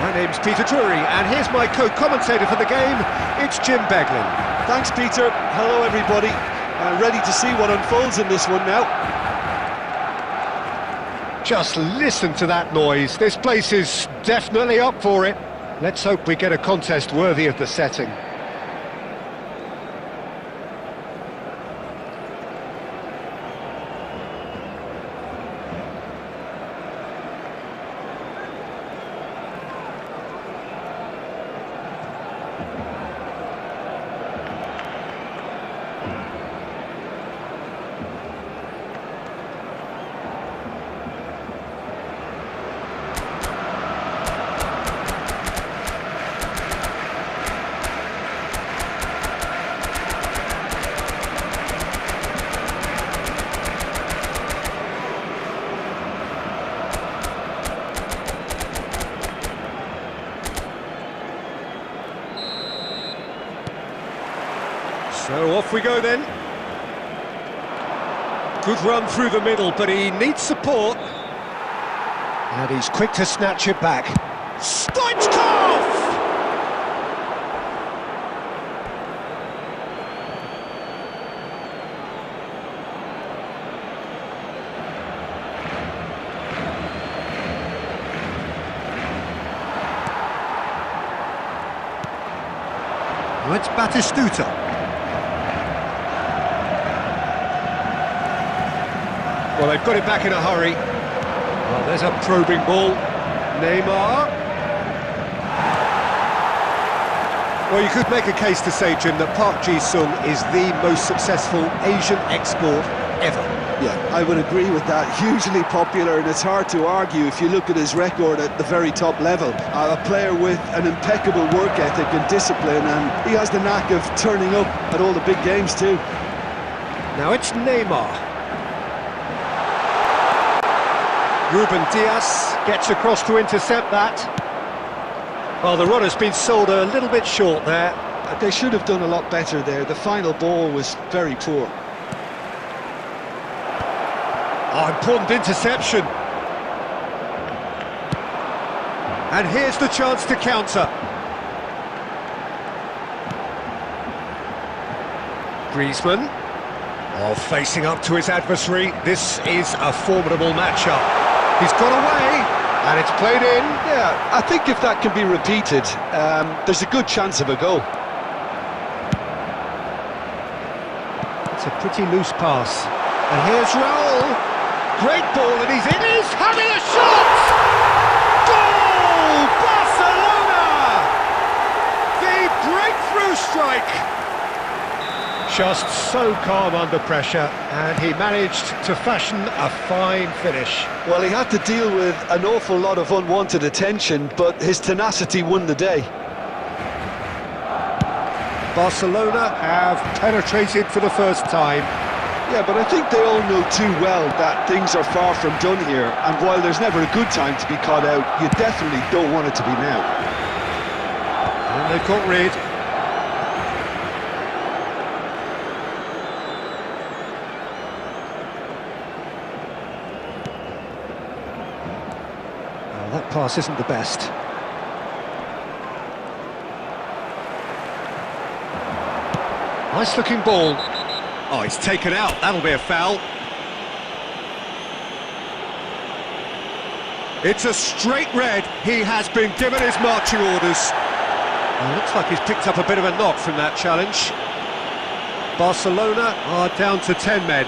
My name's Peter Drury and here's my co-commentator for the game, it's Jim Beglin. Thanks, Peter. Hello, everybody. Ready to see what unfolds in this one now. Just listen to that noise, this place is definitely up for it. Let's hope we get a contest worthy of the setting. So off we go then. Good run through the middle, but he needs support. And he's quick to snatch it back. Stoichkov! Now it's Batistuta. Well, they've got it back in a hurry. Well, there's a probing ball. Neymar. Well, you could make a case to say, Jim, that Park Ji-sung is the most successful Asian export ever. Yeah, I would agree with that. Hugely popular, and it's hard to argue if you look at his record at the very top level. A player with an impeccable work ethic and discipline, and he has the knack of turning up at all the big games too. Now it's Neymar. Ruben Dias gets across to intercept that. Well, the runner's been sold a little bit short there. They should have done a lot better there. The final ball was very poor. Oh, important interception. And here's the chance to counter. Griezmann. Oh, facing up to his adversary. This is a formidable matchup. He's got away, and it's played in. Yeah, I think if that can be repeated, there's a good chance of a goal. It's a pretty loose pass. And here's Raul. Great ball, and he's in. He's having a shot! Goal! Barcelona! The breakthrough strike! Just so calm under pressure, and he managed to fashion a fine finish. Well, he had to deal with an awful lot of unwanted attention, but his tenacity won the day. Barcelona have penetrated for the first time. Yeah, but I think they all know too well that things are far from done here, and while there's never a good time to be caught out, you definitely don't want it to be now. And they've got rid. That pass isn't the best. Nice looking ball. Oh, it's taken out. That'll be a foul. It's a straight red. He has been given his marching orders. Well, looks like he's picked up a bit of a knock from that challenge. Barcelona are down to 10 men.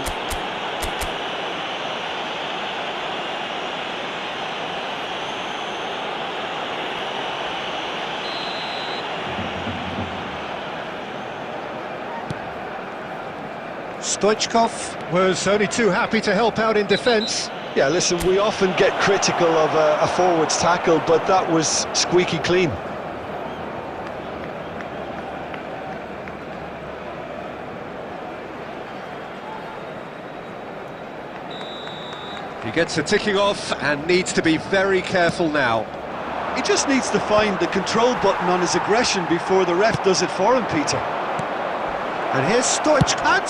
Stoichkov was only too happy to help out in defence. Yeah, listen, we often get critical of a forward's tackle, but that was squeaky clean. He gets a ticking off and needs to be very careful now. He just needs to find the control button on his aggression before the ref does it for him, Peter. And here's Stoichkov!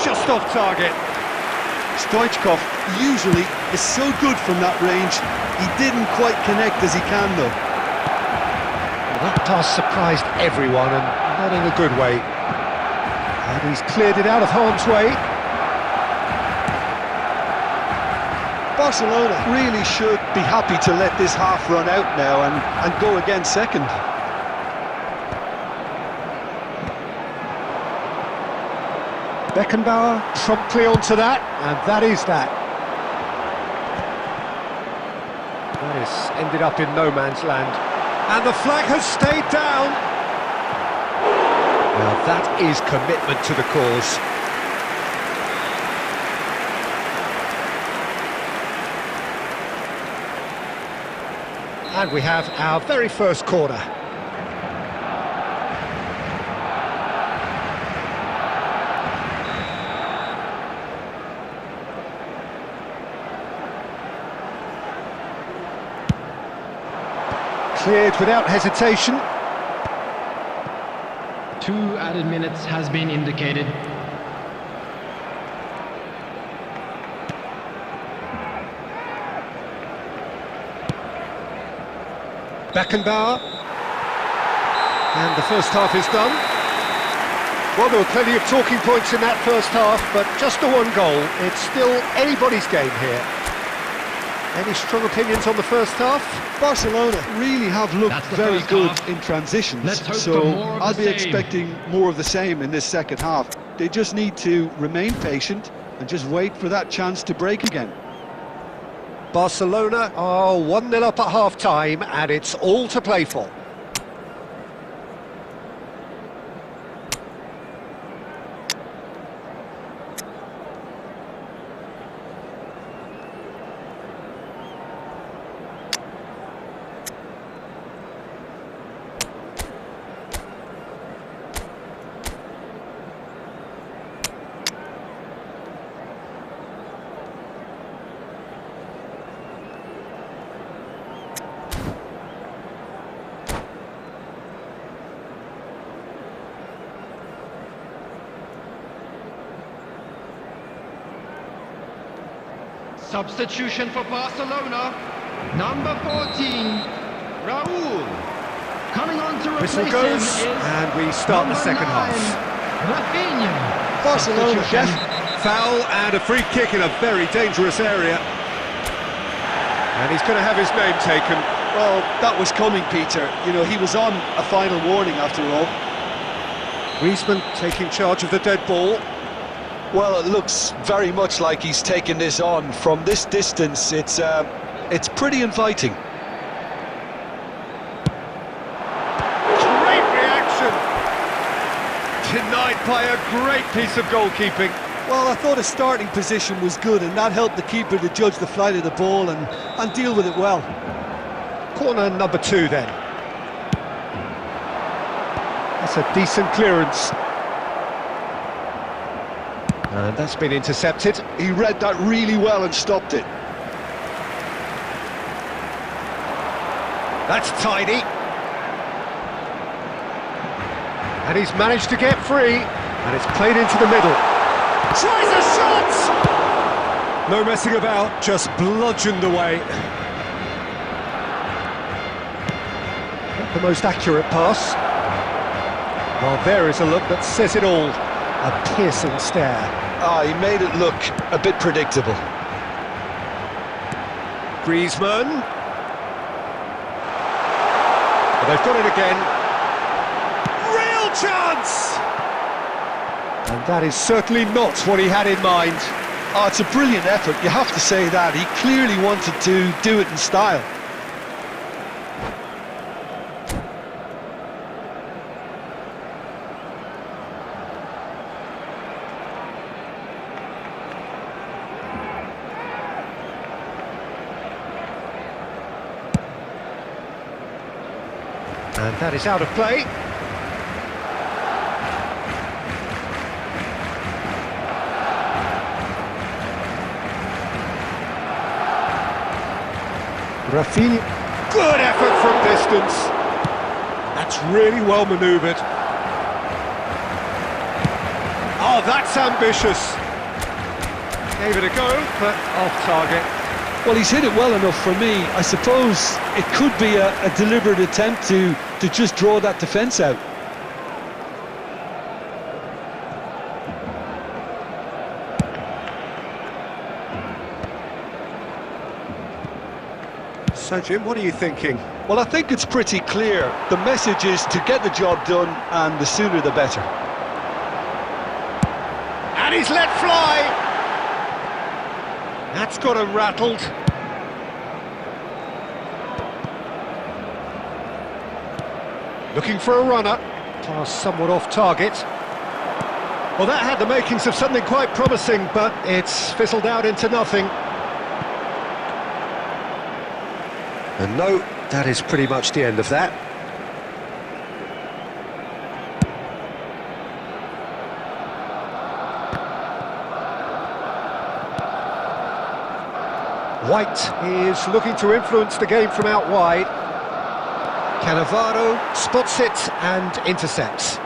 Just off target. Stoichkov usually is so good from that range. He didn't quite connect as he can, though. Well, that pass surprised everyone, and not in a good way. And he's cleared it out of harm's way. Barcelona really should be happy to let this half run out now and go again second. Beckenbauer promptly onto that, and that is that. That has ended up in no man's land. And the flag has stayed down. Now that is commitment to the cause. And we have our very first corner. Cleared without hesitation. 2 added minutes has been indicated. Beckenbauer. And the first half is done. Well, there were plenty of talking points in that first half, but just the one goal. It's still anybody's game here. Any strong opinions on the first half? Barcelona really have looked That's the very first good half. in transitions, Let's hope so for more of I'll the be same. expecting more of the same in this second half. They just need to remain patient and just wait for that chance to break again. Barcelona are 1-0 up at half-time, and it's all to play for. Substitution for Barcelona, number 14, Raúl. Coming on to replace Whistle him goes, is and we start the number second 9, half. Rafinha. Barcelona, Substitution. Foul and a free kick in a very dangerous area. And he's going to have his name taken. Well, that was coming, Peter. You know, he was on a final warning after all. Griezmann taking charge of the dead ball. Well, it looks very much like he's taken this on. From this distance, it's pretty inviting. Great reaction! Denied by a great piece of goalkeeping. Well, I thought his starting position was good, and that helped the keeper to judge the flight of the ball and deal with it well. Corner number 2 then. That's a decent clearance. And that's been intercepted. He read that really well and stopped it. That's tidy. And he's managed to get free. And it's played into the middle. Tries a shot! No messing about, just bludgeoned away. Not the most accurate pass. Well, there is a look that says it all. A piercing stare. Ah, he made it look a bit predictable. Griezmann. But they've got it again. Real chance! And that is certainly not what he had in mind. Oh, it's a brilliant effort, you have to say that. He clearly wanted to do it in style. And that is out of play. Rafinha. Good effort from distance. That's really well manoeuvred. Oh, that's ambitious. Gave it a go, but off target. Well, he's hit it well enough for me. I suppose it could be a deliberate attempt to just draw that defence out. So, Jim, what are you thinking? Well, I think it's pretty clear. The message is to get the job done, and the sooner the better. And he's let fly! That's got him rattled. Looking for a runner. Pass somewhat off target. Well, that had the makings of something quite promising, but it's fizzled out into nothing. And no, that is pretty much the end of that. White is looking to influence the game from out wide. Cannavaro spots it and intercepts.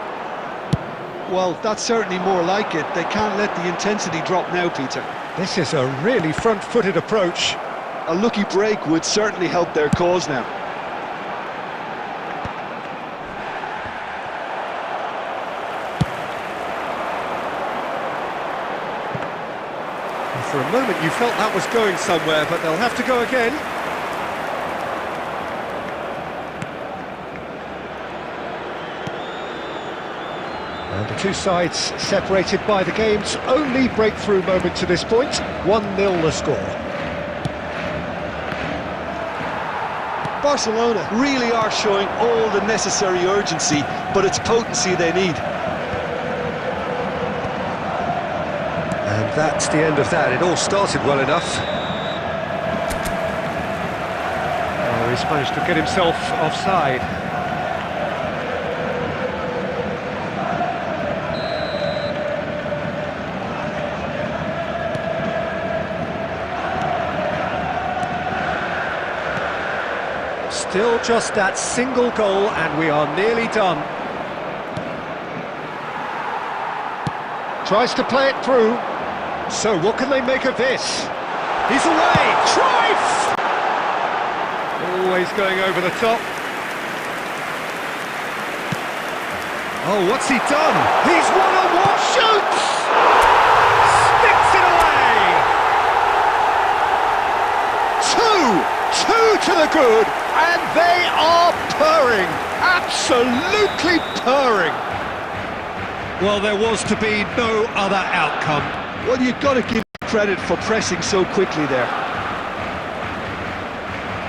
Well, that's certainly more like it. They can't let the intensity drop now, Peter. This is a really front-footed approach. A lucky break would certainly help their cause now. For a moment you felt that was going somewhere, but they'll have to go again. And the two sides separated by the game's only breakthrough moment to this point. 1-0 the score. Barcelona really are showing all the necessary urgency, but it's potency they need. And that's the end of that. It all started well enough. Oh, he's managed to get himself offside. Still just that single goal and we are nearly done. Tries to play it through. So what can they make of this? He's away! Cruyff! Always going over the top. Oh, what's he done? He's one-on-one, shoots! Sticks it away! Two to the good, and they are purring, absolutely purring. Well, there was to be no other outcome. Well, you've got to give credit for pressing so quickly there.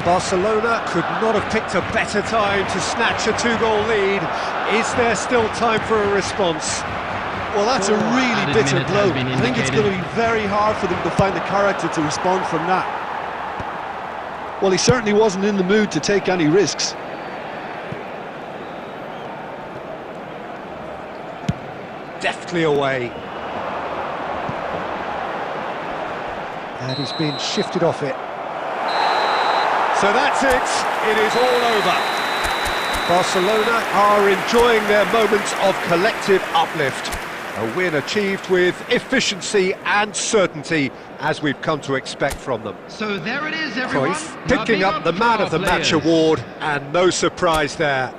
Barcelona could not have picked a better time to snatch a two-goal lead. Is there still time for a response? Well, that's a really bitter blow. I think it's going to be very hard for them to find the character to respond from that. Well, he certainly wasn't in the mood to take any risks. Deftly away. And he's been shifted off it. So that's it. It is all over. Barcelona are enjoying their moments of collective uplift. A win achieved with efficiency and certainty, as we've come to expect from them. So there it is, everyone. Cruyff picking up the Man of the Match award, and no surprise there.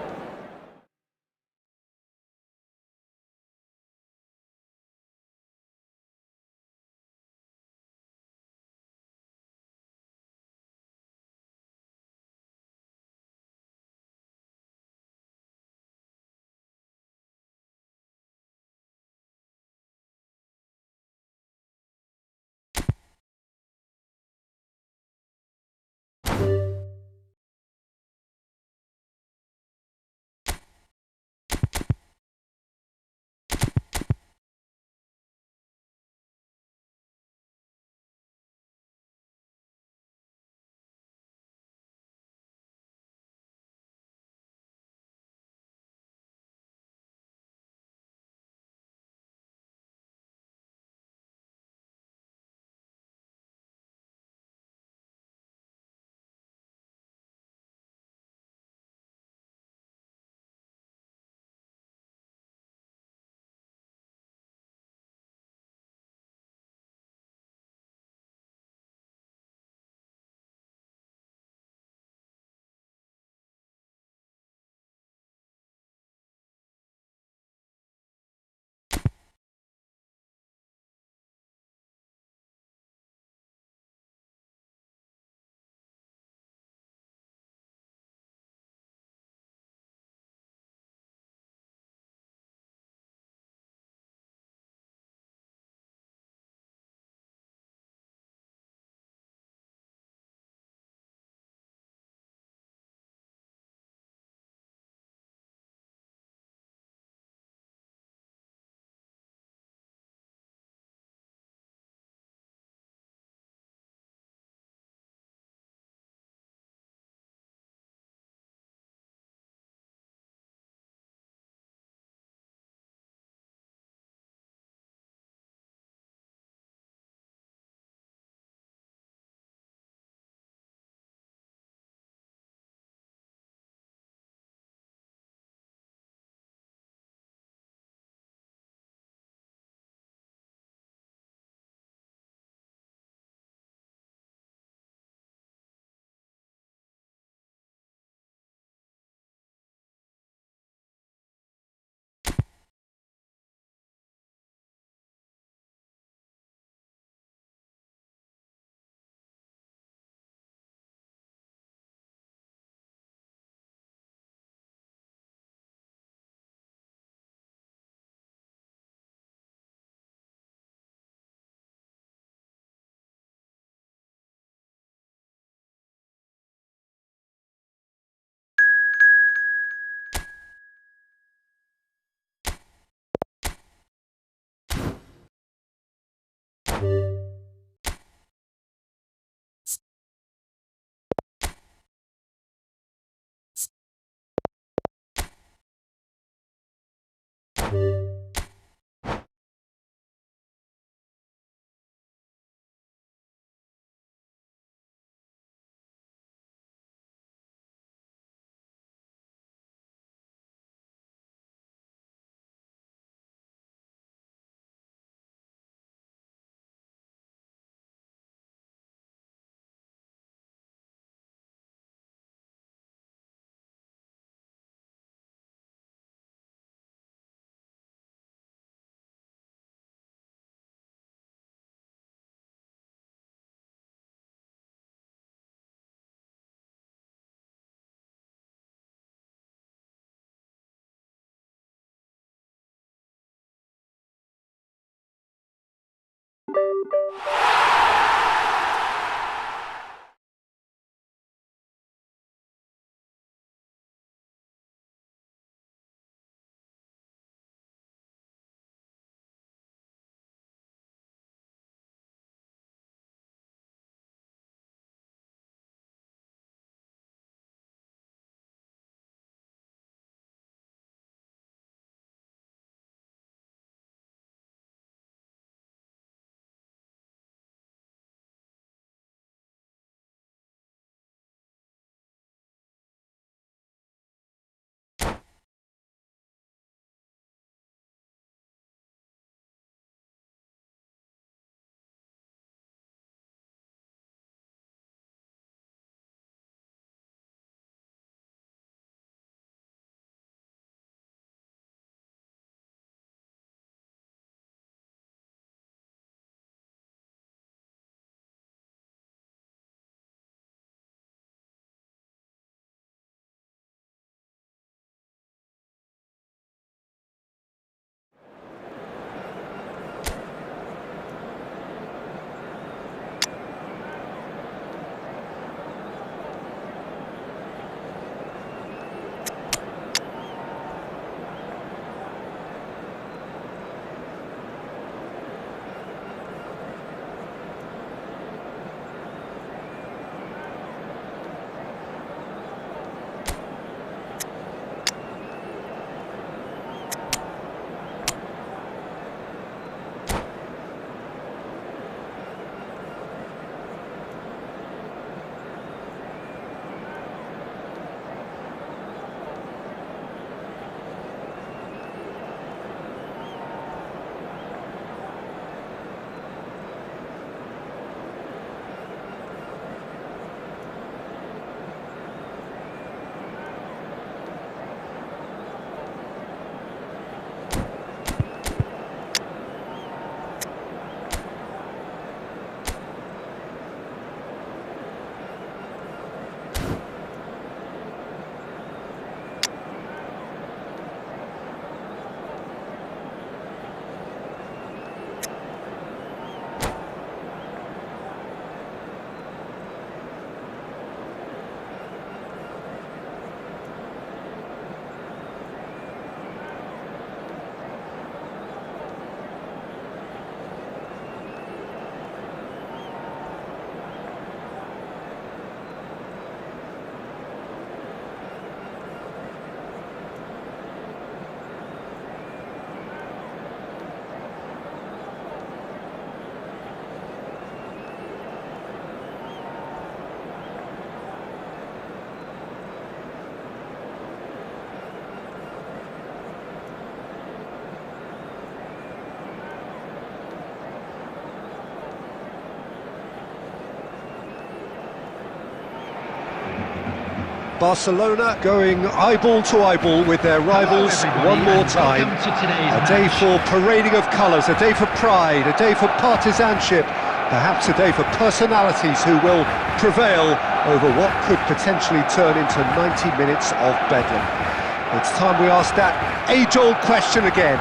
Barcelona going eyeball to eyeball with their rivals one more time. A day for parading of colours, a day for pride, a day for partisanship, perhaps a day for personalities who will prevail over what could potentially turn into 90 minutes of bedlam. It's time we ask that age-old question again: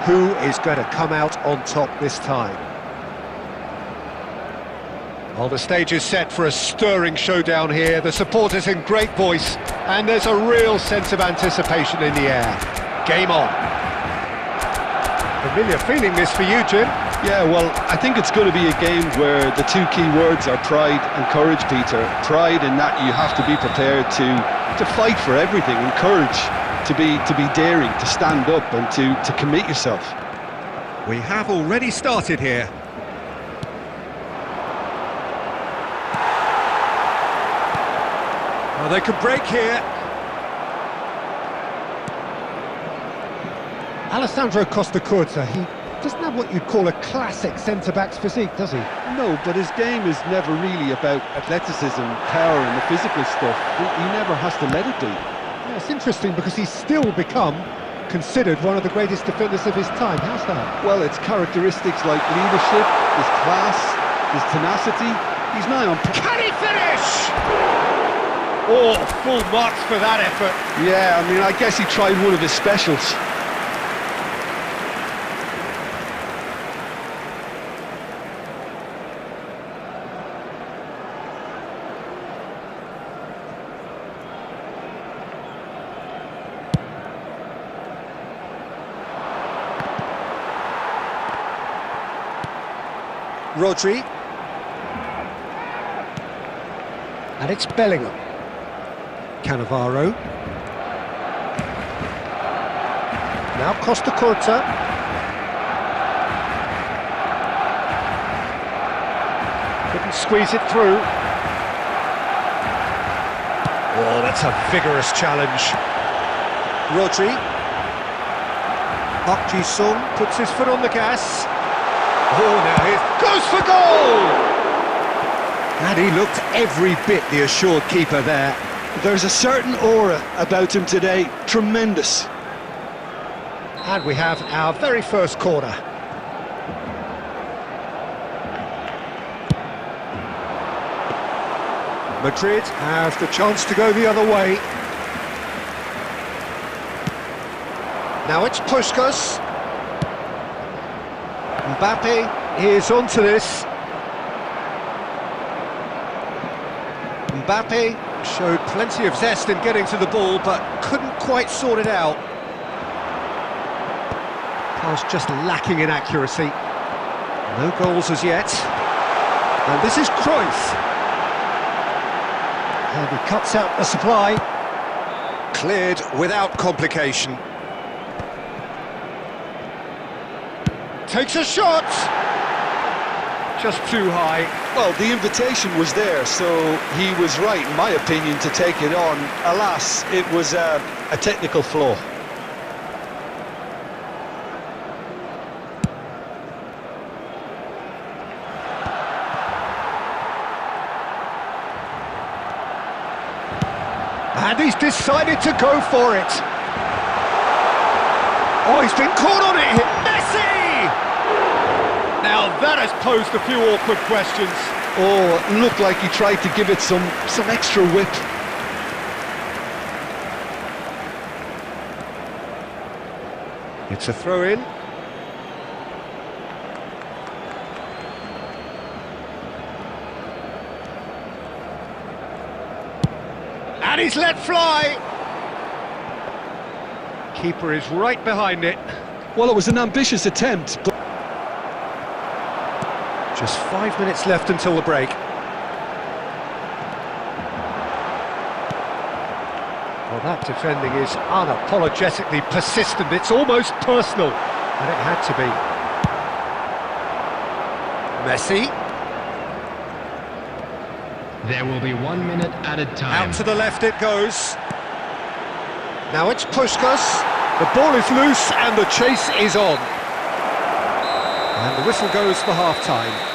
who is going to come out on top this time? Well, the stage is set for a stirring showdown here. The supporters in great voice, and there's a real sense of anticipation in the air. Game on. Familiar feeling this for you, Jim? Yeah, well, I think it's going to be a game where the two key words are pride and courage, Peter. Pride in that you have to be prepared to fight for everything, and courage to be daring, to stand up and to commit yourself. We have already started here. Well, they could break here. Alessandro Costa Curta, he doesn't have what you'd call a classic centre-back's physique, does he? No, but his game is never really about athleticism, power and the physical stuff. He never has to let it be. Yeah, it's interesting because he's still become considered one of the greatest defenders of his time. How's that? Well, it's characteristics like leadership, his class, his tenacity. He's nigh on... Can he finish? Oh, full marks for that effort. Yeah, I mean, I guess he tried one of his specials. Rodri. And it's Bellingham. Cannavaro. Now Costa Curta. Couldn't squeeze it through. Oh, that's a vigorous challenge. Rodri. Park Ji-sung puts his foot on the gas. Oh, now he goes for goal! And he looked every bit the assured keeper there. There's a certain aura about him today, tremendous. And we have our very first corner. Madrid have the chance to go the other way. Now it's Puskás. Mbappe is onto this. Mbappe showed plenty of zest in getting to the ball, but couldn't quite sort it out. Pass just lacking in accuracy. No goals as yet. And this is Cruyff. And he cuts out the supply. Cleared without complication. Takes a shot! Just too high. Well, the invitation was there, so he was right, in my opinion, to take it on. Alas, it was a technical flaw. And he's decided to go for it. Oh, he's been caught on it. Messi! Now that has posed a few awkward questions. Oh, it looked like he tried to give it some extra whip. It's a throw-in. And he's let fly. Keeper is right behind it. Well, it was an ambitious attempt, but... Just 5 minutes left until the break. Well, that defending is unapologetically persistent. It's almost personal, and it had to be. Messi. There will be 1 minute added time. Out to the left it goes. Now it's Puskás. The ball is loose and the chase is on. And the whistle goes for half-time.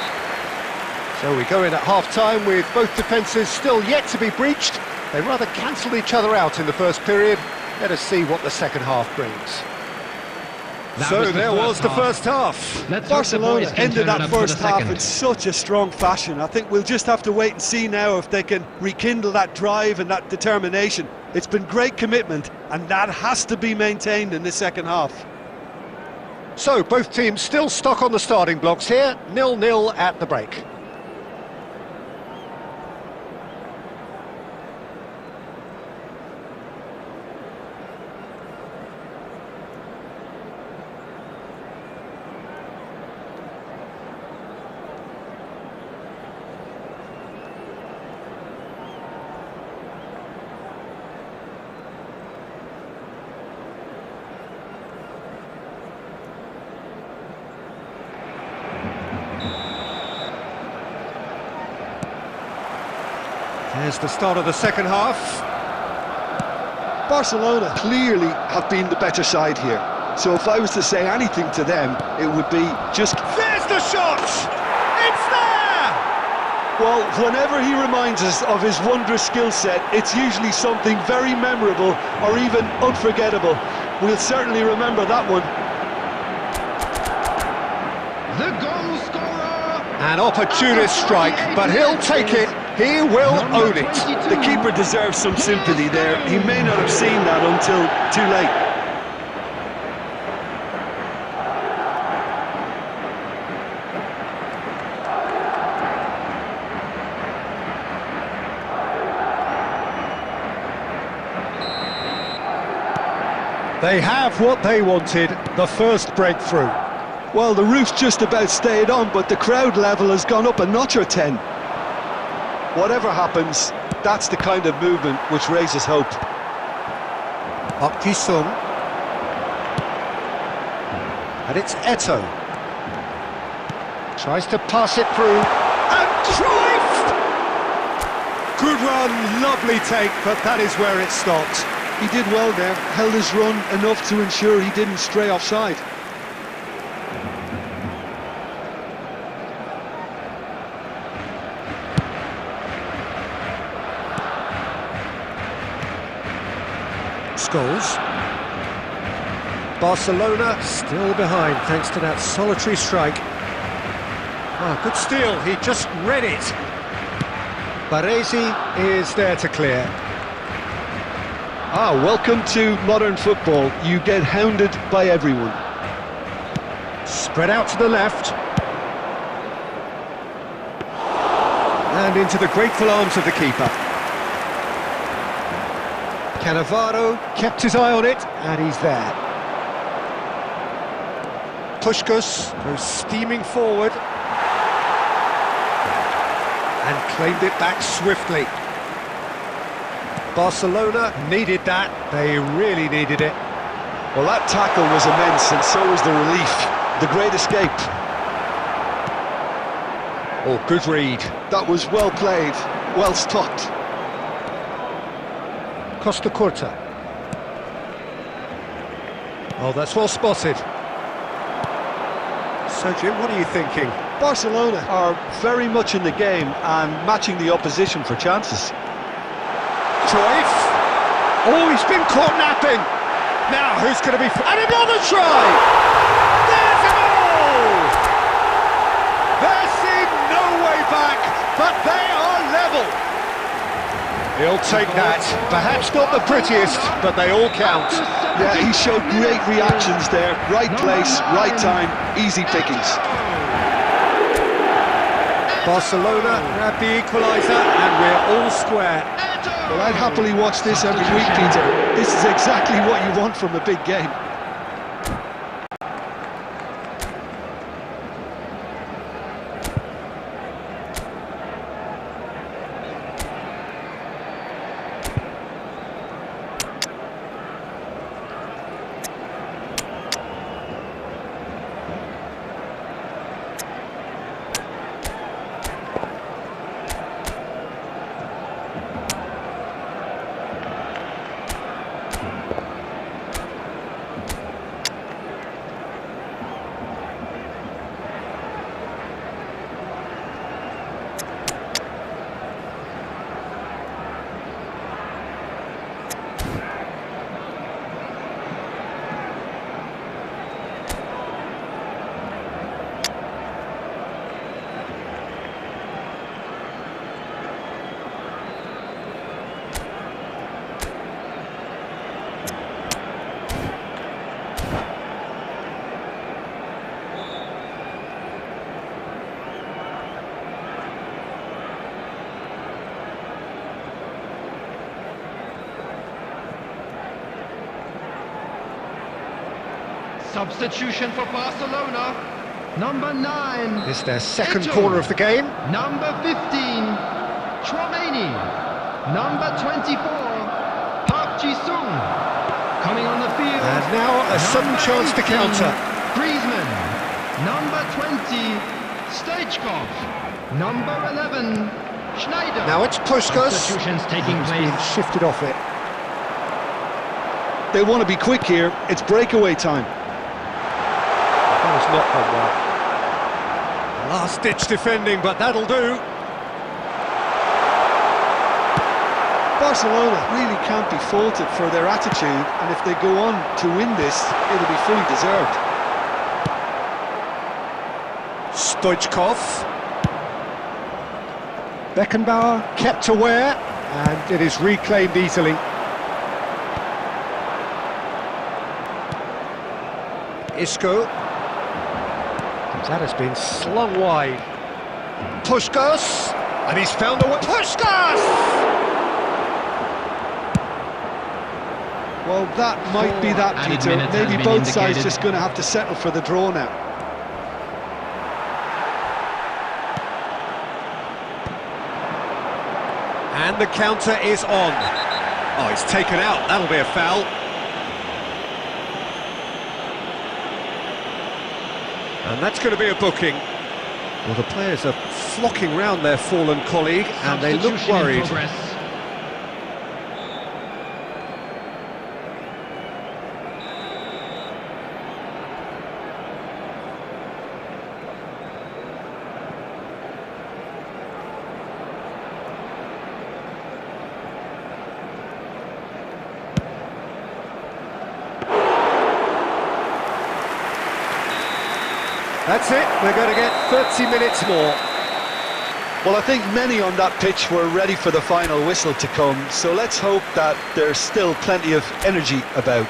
So we go in at half-time with both defences still yet to be breached. They rather cancelled each other out in the first period. Let us see what the second half brings. So there was the first half. Barcelona ended that first half in such a strong fashion. I think we'll just have to wait and see now if they can rekindle that drive and that determination. It's been great commitment, and that has to be maintained in the second half. So both teams still stuck on the starting blocks here, 0-0 at the break. It's the start of the second half. Barcelona clearly have been the better side here. So if I was to say anything to them, it would be just... There's the shot! It's there! Well, whenever he reminds us of his wondrous skill set, it's usually something very memorable or even unforgettable. We'll certainly remember that one. The goal scorer! An opportunist strike, but he'll take it. He will own it. The keeper deserves some sympathy there. He may not have seen that until too late. They have what they wanted, the first breakthrough. Well, the roof's just about stayed on, but the crowd level has gone up a notch or 10. Whatever happens, that's the kind of movement which raises hope. Park Ji-sung. And it's Eto'o. Tries to pass it through. And Cruyff! Good run, lovely take, but that is where it stopped. He did well there, held his run enough to ensure he didn't stray offside. Scholes. Barcelona still behind thanks to that solitary strike. Ah, good steal, he just read it. Baresi is there to clear. Ah, welcome to modern football. You get hounded by everyone. Spread out to the left. And into the grateful arms of the keeper. Cannavaro kept his eye on it, and he's there. Puskás goes steaming forward. And claimed it back swiftly. Barcelona needed that, they really needed it. Well, that tackle was immense, and so was the relief. The great escape. Oh, good read. That was well played, well stopped. Costa Curta. Oh, that's well spotted. So, Jim, what are you thinking? Barcelona are very much in the game and matching the opposition for chances. Cruyff. Oh, he's been caught napping. Now, who's going to be... And another try! There's a goal! There seemed no way back, but they are level. He'll take that. Perhaps not the prettiest, but they all count. Yeah, he showed great reactions there. Right place, right time, easy pickings. Barcelona grab the equaliser, and we're all square. Well, I'd happily watch this every week, Peter. This is exactly what you want from a big game. Substitution for Barcelona. Number 9. It's their second Eto'o. corner of the game. Number 15. Chouameni. Number 24. Park Ji-sung. Coming on the field. And now a sudden chance to 18, counter. Griezmann. Number 20. Stoichkov. Number 11. Schneider. Now it's Puskás. Substitutions taking He's place. being shifted off it. They want to be quick here. It's breakaway time. That has not gone well. Last-ditch defending, but that'll do. Barcelona really can't be faulted for their attitude, and if they go on to win this, it'll be fully deserved. Stoichkov. Beckenbauer kept aware, and it is reclaimed easily. Isco. That has been slung wide. Puskás, and he's found a way. Puskás! Well, that might be that, Added Peter. minutes has Maybe been both sides indicated. just going to have to settle for the draw now. And the counter is on. Oh, it's taken out. That'll be a foul. And that's going to be a booking. Well, the players are flocking round their fallen colleague, and they look Substitution in worried. progress. That's it. We're going to get 30 minutes more. Well, I think many on that pitch were ready for the final whistle to come, so let's hope that there's still plenty of energy about.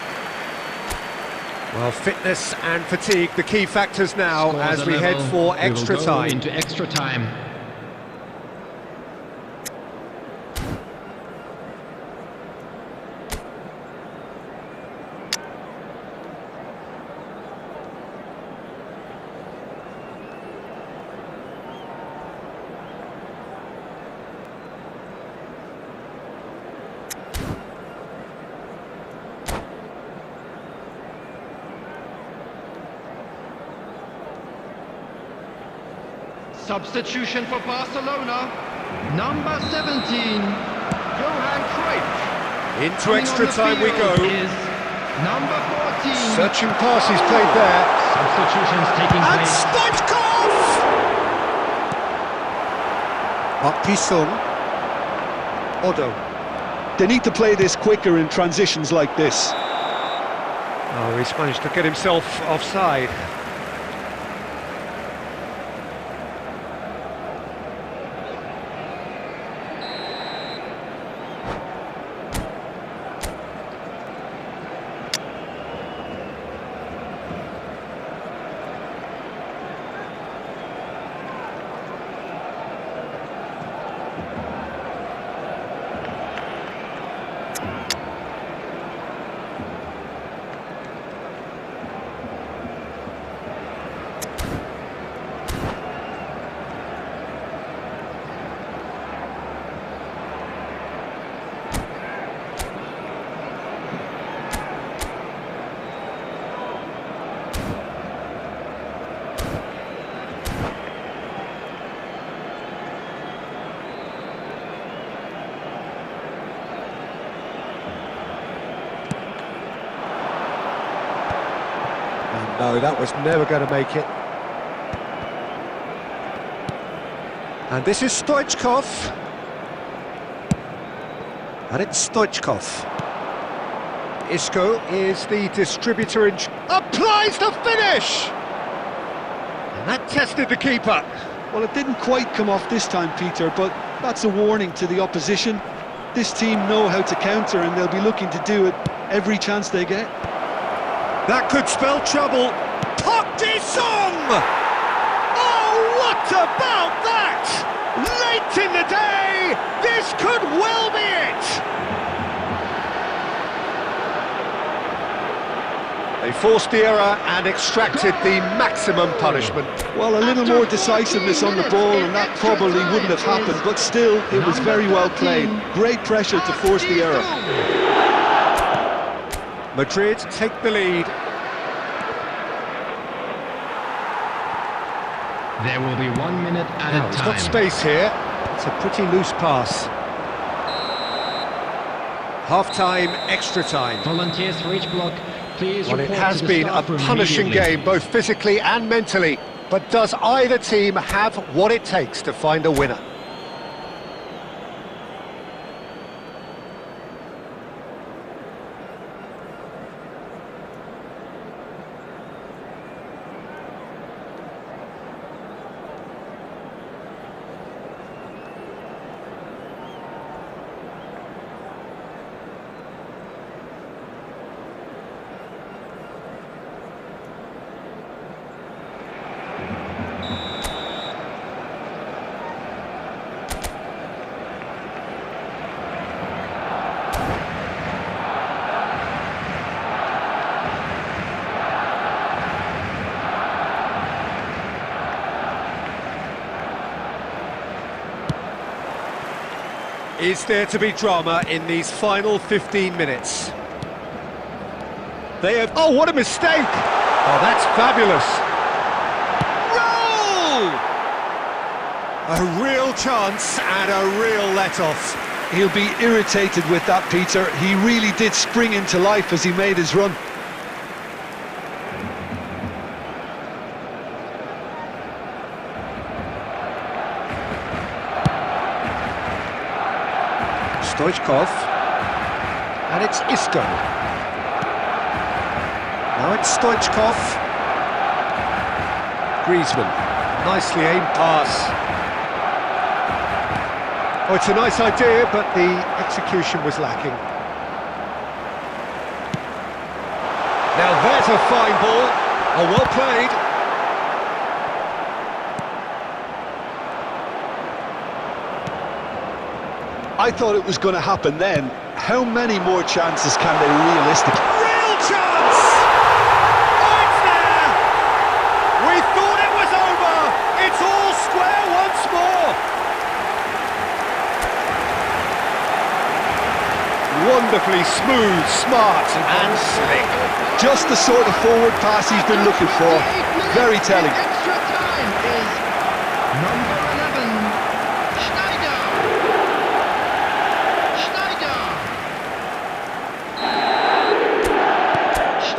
Well, fitness and fatigue, the key factors now Scores as are we head level. for We extra will go time. into extra time. Substitution for Barcelona, number 17, Johan Cruyff. Into Coming extra on the time we field go. is number 14. Searching passes played there. Substitutions taking And place. Stoichkov! Sung. Odo. They need to play this quicker in transitions like this. Oh, he's managed to get himself offside. No, that was never going to make it. And this is Stoichkov. And it's Stoichkov. Isco is the distributor and applies the finish! And that tested the keeper. Well, it didn't quite come off this time, Peter, but that's a warning to the opposition. This team know how to counter, and they'll be looking to do it every chance they get. That could spell trouble. Song! Oh, what about that? Late in the day, this could well be it. They forced the error and extracted the maximum punishment. Well, a little more decisiveness on the ball, and that probably wouldn't have happened, but still, it was very well played. Great pressure to force the error. Madrid take the lead. There will be 1 minute added Now, he's time. got space here. It's a pretty loose pass. Half-time, extra time. Volunteers for each block, please Well, it report has to the been a staff room punishing immediately. game, both physically and mentally. But does either team have what it takes to find a winner? Is there to be drama in these final 15 minutes? They have... Oh, what a mistake! Oh, that's fabulous! Goal! A real chance and a real let-off. He'll be irritated with that, Peter. He really did spring into life as he made his run. Stoichkov, and it's Isco. Now it's Stoichkov. Griezmann, nicely aimed pass. Oh, it's a nice idea, but the execution was lacking. Now there's a fine ball. Oh, well played. I thought it was going to happen then. How many more chances can they realistically? Real chance! Oh, it's there! We thought it was over! It's all square once more! Wonderfully smooth, smart and slick. Just the sort of forward pass he's been looking for. Very telling. Extra time is number 11, Schneider.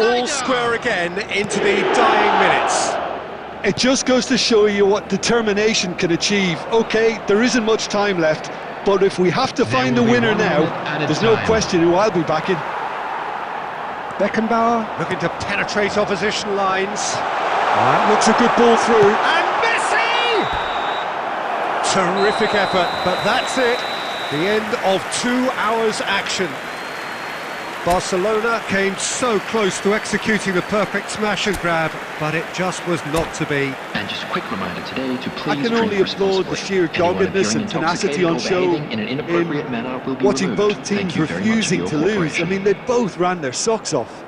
All square again into the dying minutes. It just goes to show you what determination can achieve. Okay, there isn't much time left, but if we have to find a will be winner 1 now, minute at a there's no time. question who I'll be backing. Beckenbauer looking to penetrate opposition lines. That looks a good ball through. And Messi! Terrific effort, but that's it. The end of 2 hours action. Barcelona came so close to executing the perfect smash and grab, but it just was not to be. And just a quick reminder today to please I can drink only applaud the responsibly. sheer Anyone doggedness appearing and tenacity intoxicated on or show behaving in an inappropriate manner will be watching removed. both Thank teams you very much for refusing your to lose. I cooperation. mean, they both ran their socks off.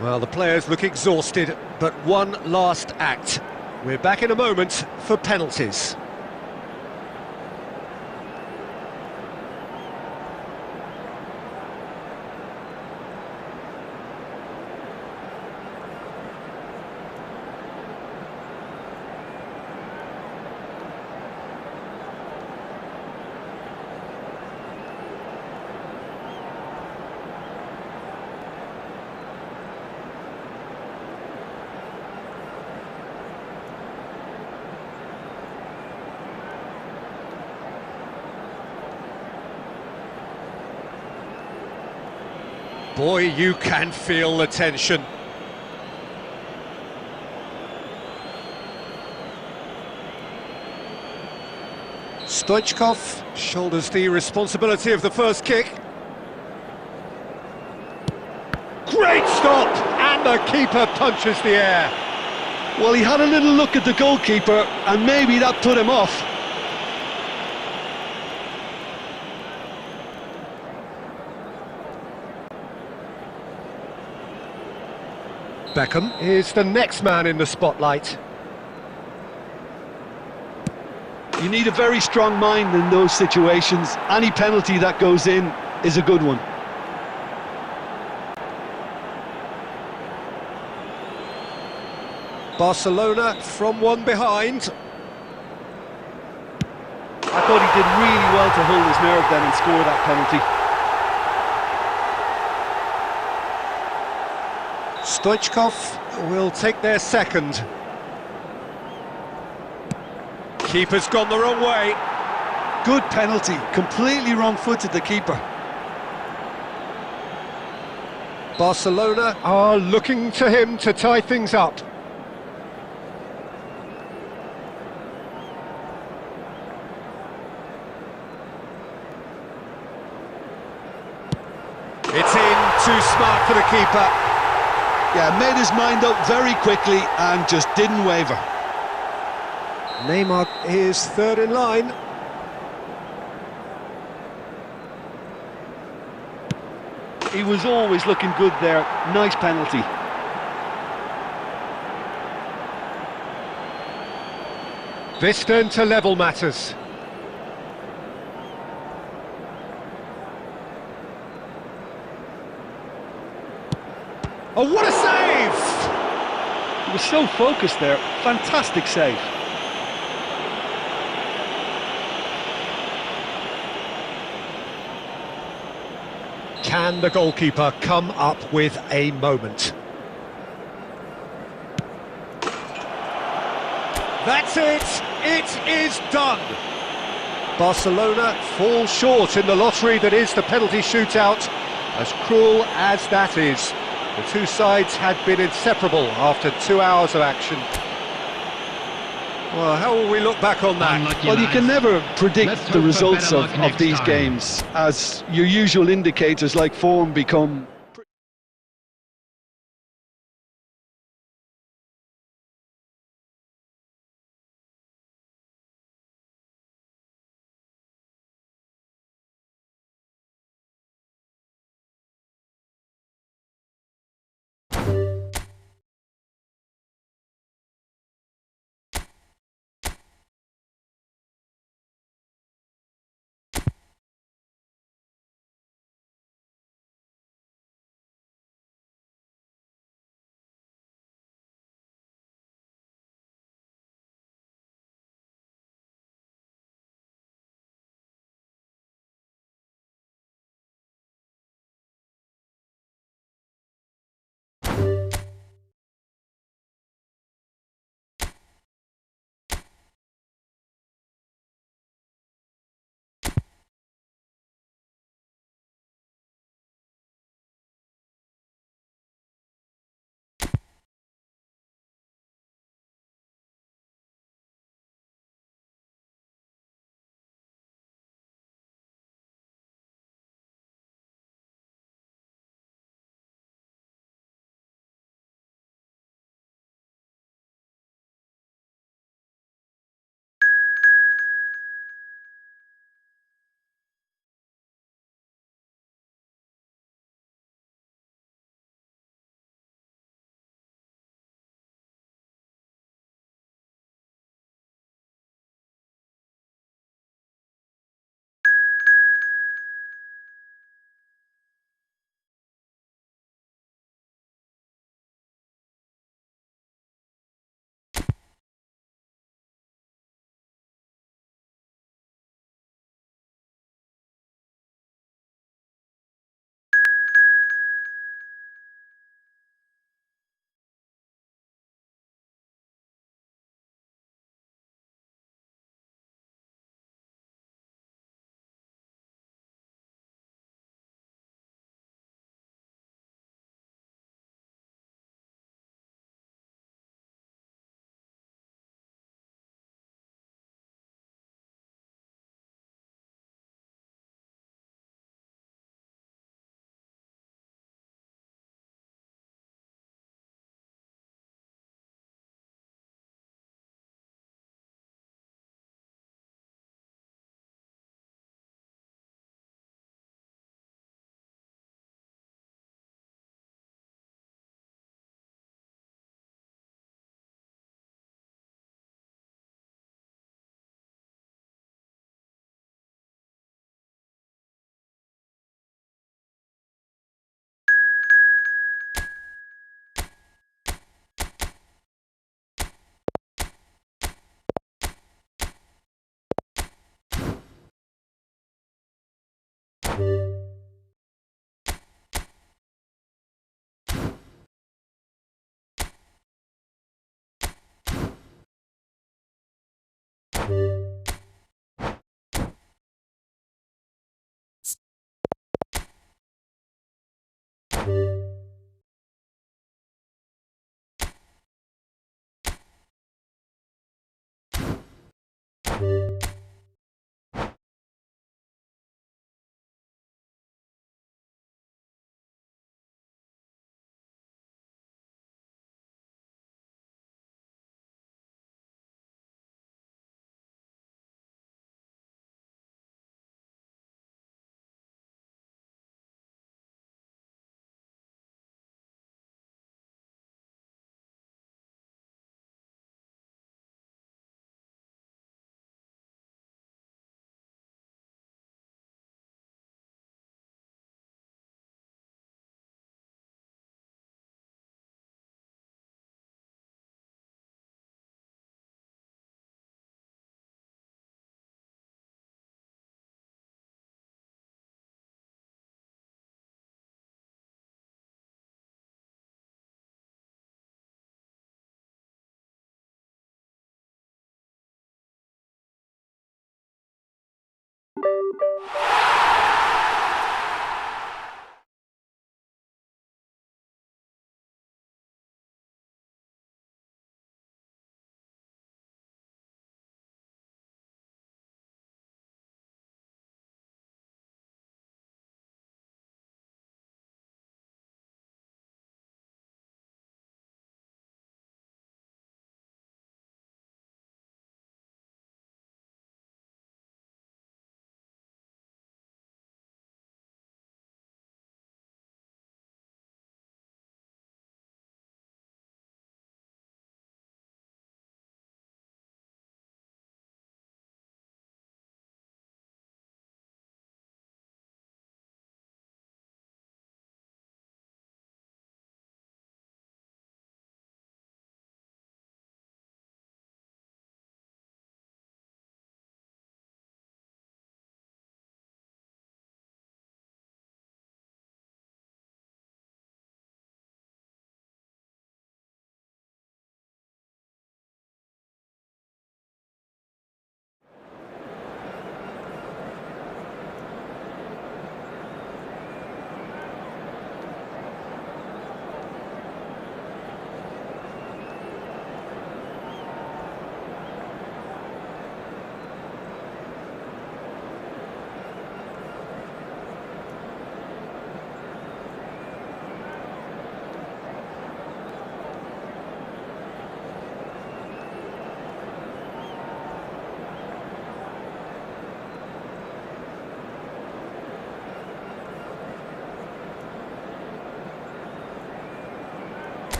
Well, the players look exhausted, but one last act. We're back in a moment for penalties. Boy, you can feel the tension. Stoichkov shoulders the responsibility of the first kick. Great stop! And the keeper punches the air. Well, he had a little look at the goalkeeper, and maybe that put him off. Beckham is the next man in the spotlight. You need a very strong mind in those situations. Any penalty that goes in is a good one. Barcelona from one behind. did really well to hold his nerve then and score that penalty. Stoichkov will take their second. Keeper's gone the wrong way. Good penalty, completely wrong-footed the keeper. Barcelona are looking to him to tie things up. It's in, too smart for the keeper. Yeah, made his mind up very quickly and just didn't waver. Neymar is third in line. He was always looking good there. Nice penalty. This turn to level matters. Oh, what a save! He was so focused there. Fantastic save. Can the goalkeeper come up with a moment? That's it! It is done! Barcelona fall short in the lottery that is the penalty shootout. As cruel as that is, the two sides had been inseparable after 2 hours of action. Well, how will we look back on that? Unlucky Well, you lads. can never Let's predict hope the for results better of, luck of next these time. games, as your usual indicators like form become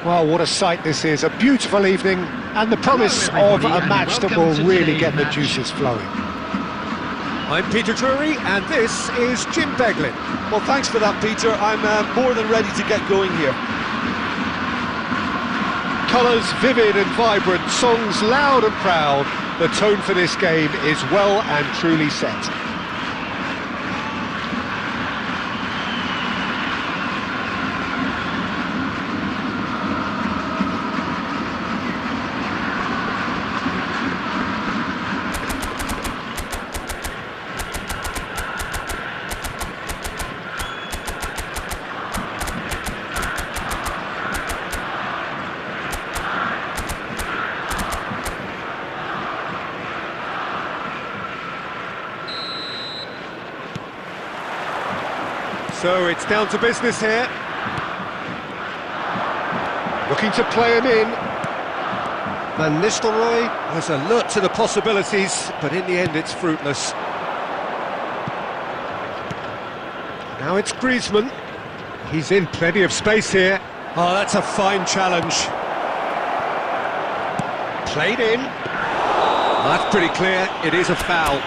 Well, what a sight this is, a beautiful evening, and the promise Hello, of a everybody, match and that will welcome to really today's get the match. juices flowing. I'm Peter Drury, and this is Jim Beglin. Well, thanks for that, Peter. I'm more than ready to get going here. Colours vivid and vibrant, songs loud and proud. The tone for this game is well and truly set. So it's down to business here. Looking to play him in. Van Nistelrooy was alert to the possibilities, but in the end it's fruitless. Now it's Griezmann. He's in plenty of space here. Oh, that's a fine challenge. Played in. That's pretty clear, it is a foul.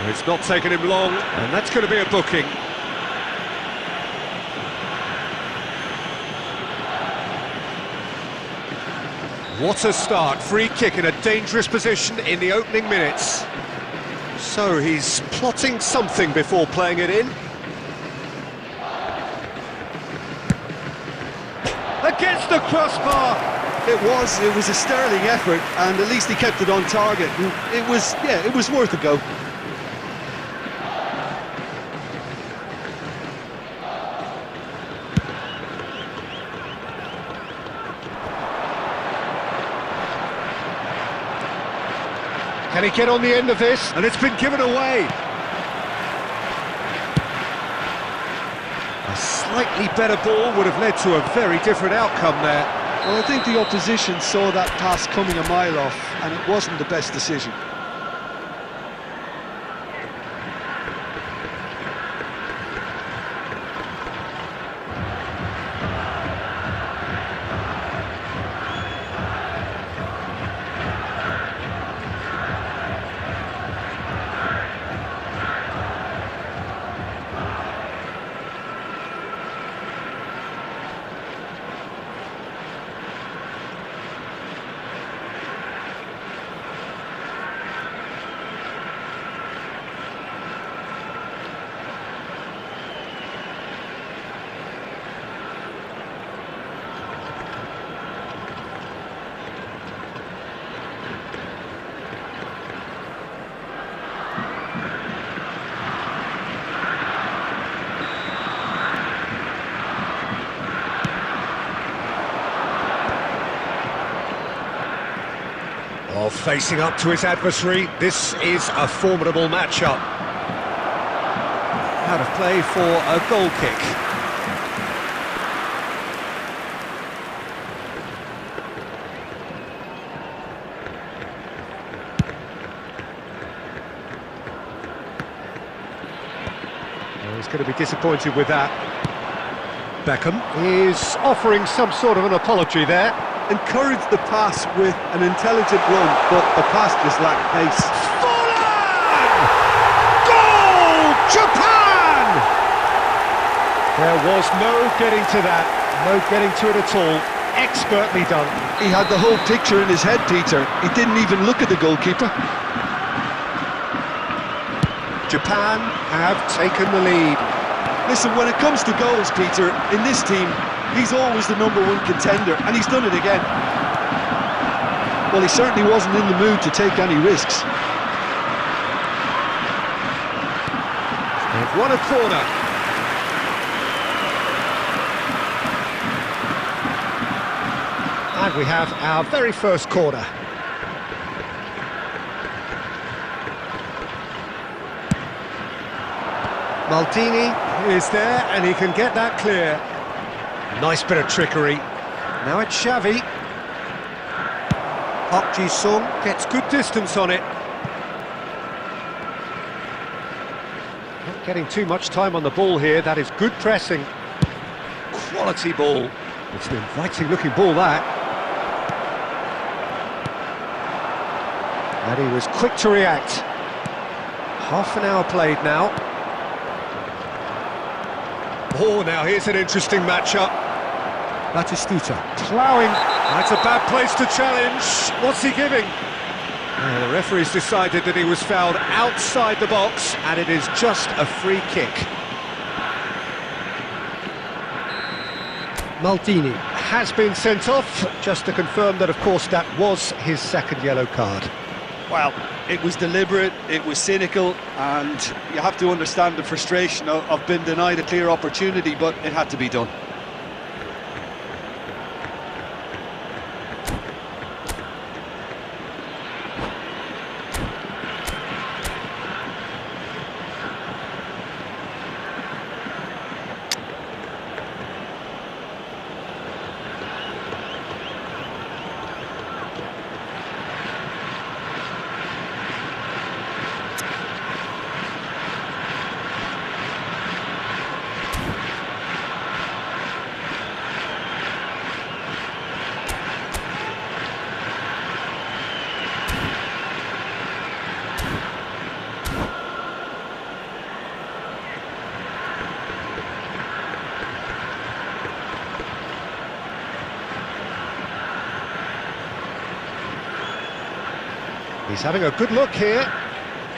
It's not taken him long, and that's going to be a booking. What a start, free kick in a dangerous position in the opening minutes. So he's plotting something before playing it in. Against the crossbar! It was a sterling effort, and at least he kept it on target. It was worth a go. Can he get on the end of this? And it's been given away. A slightly better ball would have led to a very different outcome there. Well, I think the opposition saw that pass coming a mile off, and it wasn't the best decision. Oh, facing up to his adversary, this is a formidable matchup. Out of play for a goal kick. Well, he's going to be disappointed with that. Beckham is offering some sort of an apology there. Encouraged the pass with an intelligent run, but the pass just lacked pace. Goal! Japan! There was no getting to that, no getting to it at all. Expertly done. He had the whole picture in his head, Peter. He didn't even look at the goalkeeper. Japan have taken the lead. Listen, when it comes to goals, Peter, in this team, he's always the #1 contender, and he's done it again. Well, he certainly wasn't in the mood to take any risks. They've won a corner. And we have our very first corner. Maldini is there, and he can get that clear. Nice bit of trickery. Now it's Xavi. Park Ji-sung gets good distance on it. Not getting too much time on the ball here. That is good pressing. Quality ball. It's an inviting looking ball, that. And he was quick to react. Half an hour played now. Oh, now here's an interesting matchup. Batistuta ploughing. That's a bad place to challenge. What's he giving? The referee's decided that he was fouled outside the box, and it is just a free kick. Maldini has been sent off, just to confirm that, of course, that was his second yellow card. Well, it was deliberate, it was cynical, and you have to understand the frustration of being denied a clear opportunity, but it had to be done. He's having a good look here.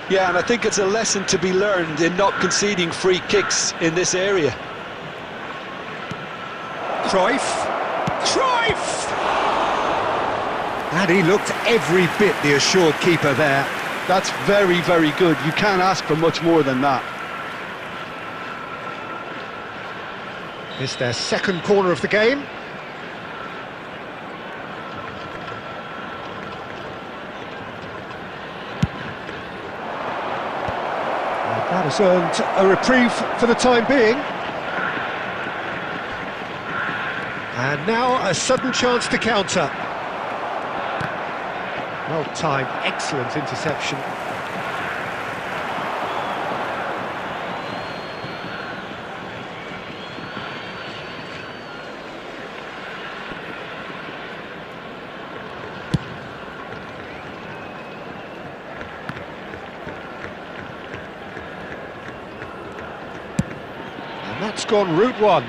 Yeah, and I think it's a lesson to be learned in not conceding free kicks in this area. Cruyff! Cruyff! And he looked every bit the assured keeper there. That's very, very good. You can't ask for much more than that. It's their second corner of the game. That has earned a reprieve for the time being. And now a sudden chance to counter. Well timed, excellent interception. And that's gone route one.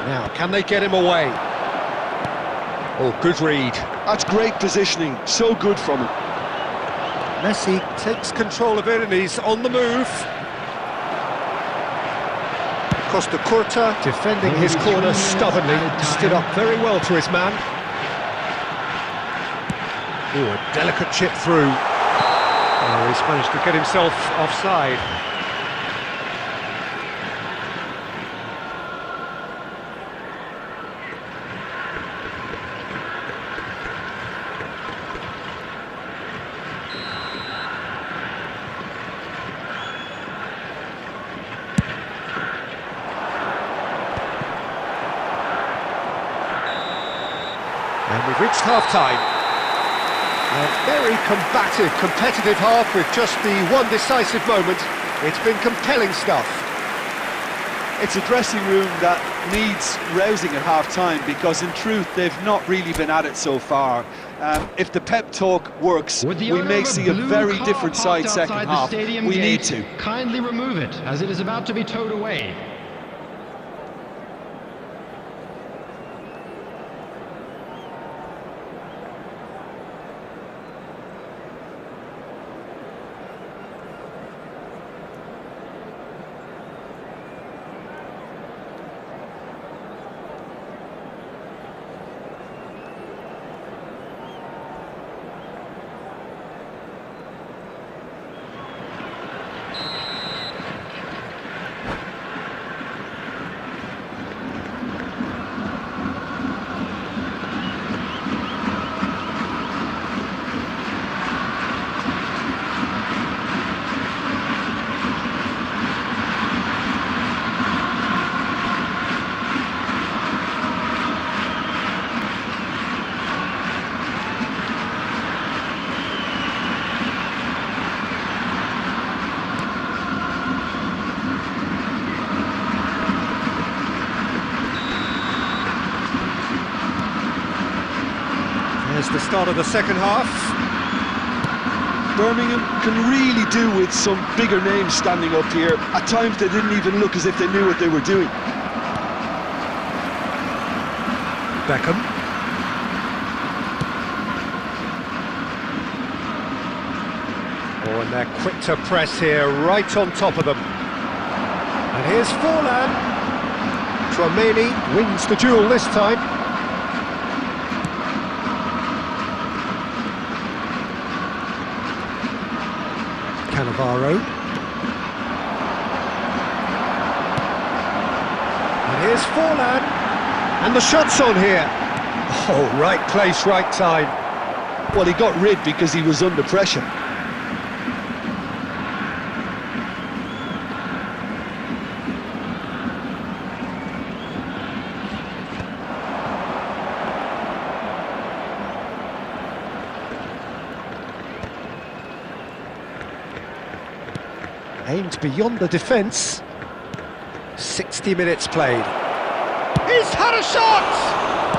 Now, can they get him away? Oh, good read. That's great positioning, so good from him. Messi takes control of it and he's on the move. Costa Curta defending his corner stubbornly, stood up very well to his man. Oh, a delicate chip through. Oh, he's managed to get himself offside. And we've reached half-time. A very combative, competitive half with just the one decisive moment. It's been compelling stuff. It's a dressing room that needs rousing at half-time because, in truth, they've not really been at it so far. If the pep talk works, we may see a very different side second half. We need to. Kindly remove it, as it is about to be towed away. start of the second half. Birmingham can really do with some bigger names standing up here. At times they didn't even look as if they knew what they were doing. Beckham. Oh, and they're quick to press here, right on top of them. And here's Forlan. Tromeni wins the duel this time. Cannavaro. And here's Forlan. And the shot's on here. Oh, right place, right time. Well, he got rid because he was under pressure. Aimed beyond the defence. 60 minutes played. He's had a shot!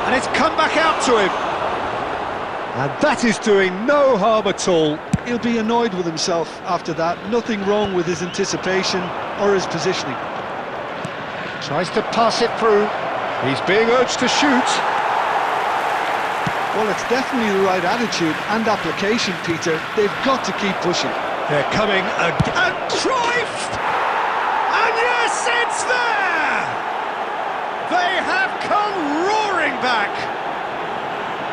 And it's come back out to him. And that is doing no harm at all. He'll be annoyed with himself after that. Nothing wrong with his anticipation or his positioning. Tries to pass it through. He's being urged to shoot. Well, it's definitely the right attitude and application, Peter. They've got to keep pushing. They're coming again. Cruyff! And yes, it's there! They have come roaring back.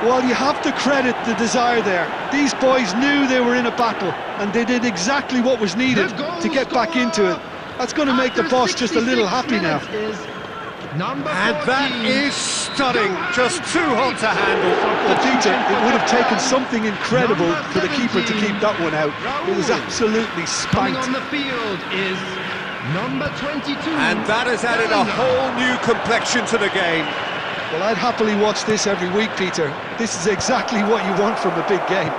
Well, you have to credit the desire there. These boys knew they were in a battle, and they did exactly what was needed to get back into it. That's going to make the boss just a little happy now. And that is stunning, just too hot to handle. Well, Peter, it would have taken something incredible for the keeper to keep that one out. It was absolutely Coming spanked. on the field is number 22. And that has added a whole new complexion to the game. Well, I'd happily watch this every week, Peter. This is exactly what you want from a big game.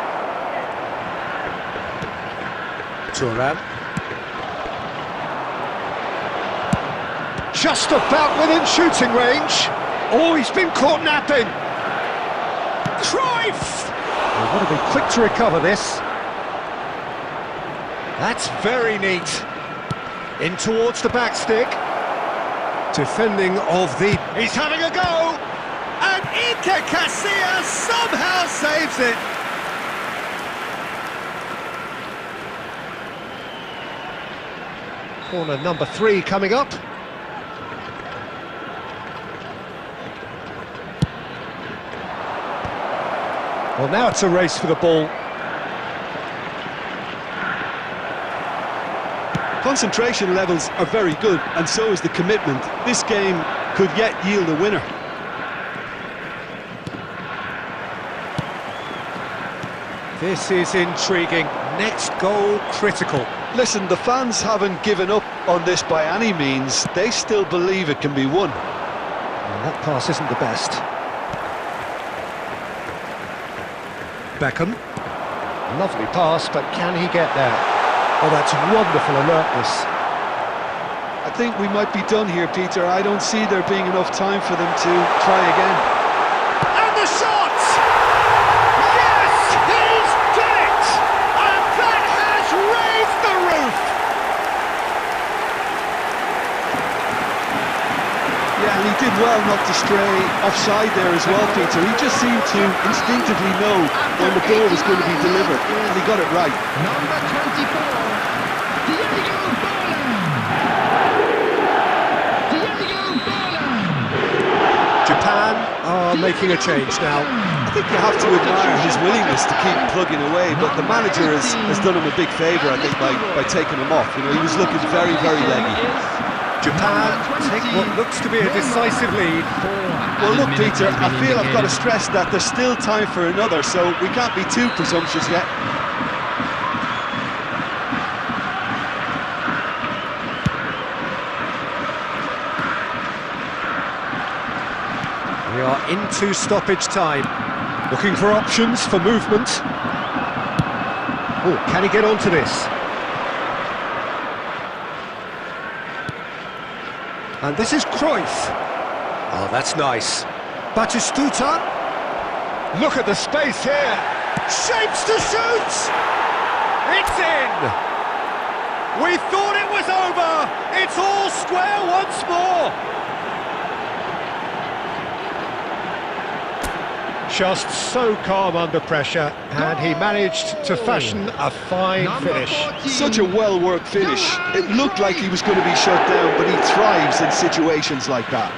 Thuram. Just about within shooting range. Oh, he's been caught napping. Cruyff! They want to be quick to recover this. That's very neat. In towards the back stick. Defending of the... He's having a go! And Iker Casillas somehow saves it. Corner number 3 coming up. Well, now it's a race for the ball. Concentration levels are very good, and so is the commitment. This game could yet yield a winner. This is intriguing. Next goal critical. Listen, the fans haven't given up on this by any means. They still believe it can be won. Well, that pass isn't the best. Beckham. Lovely pass, but can he get there? Oh, that's wonderful alertness. I think we might be done here, Peter. I don't see there being enough time for them to try again. And the shot! Yes, he's done it! And that has raised the roof! Yeah, and he did well not to stray offside there as well, Peter. He just seemed to instinctively know when the ball was going to be delivered, and he got it right. Number 24, Diego Forlan. Japan are making a change now. I think you have to admire his willingness to keep plugging away, but the manager has done him a big favour, I think, by taking him off. You know, he was looking very, very leggy. Japan take what looks to be a decisive lead. Well, look, Peter, I feel I've got to stress that there's still time for another, so we can't be too presumptuous yet. We are into stoppage time. Looking for options for movement. Oh, can he get onto this? And this is Cruyff. Oh, that's nice. Batistuta. Look at the space here. Shapes to shoot! It's in! We thought it was over! It's all square once more! Just so calm under pressure, and he managed to fashion a fine finish. Such a well-worked finish. It looked like he was going to be shut down, but he thrives in situations like that.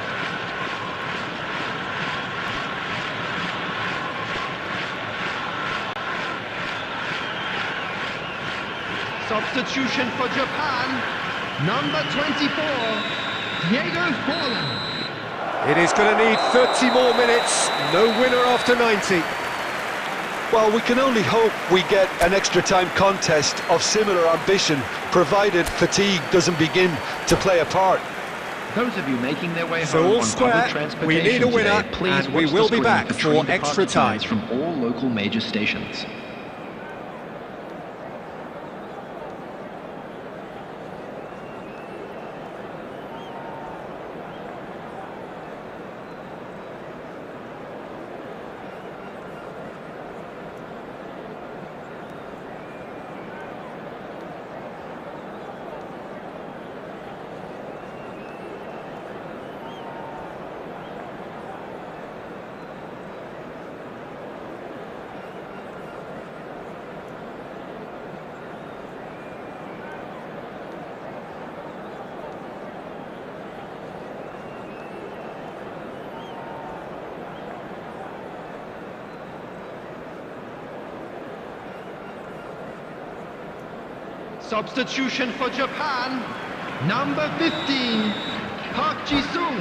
Substitution for Japan, number 24, Diego Forlan. It is going to need 30 more minutes, no winner after 90. Well, we can only hope we get an extra-time contest of similar ambition, provided fatigue doesn't begin to play a part. Those of you making their way So home all on square, public transportation we need a winner, today, please and we watch the will be screen back for for train extra departure time. times from all local major stations. Substitution for Japan, number 15, Park Ji-sung.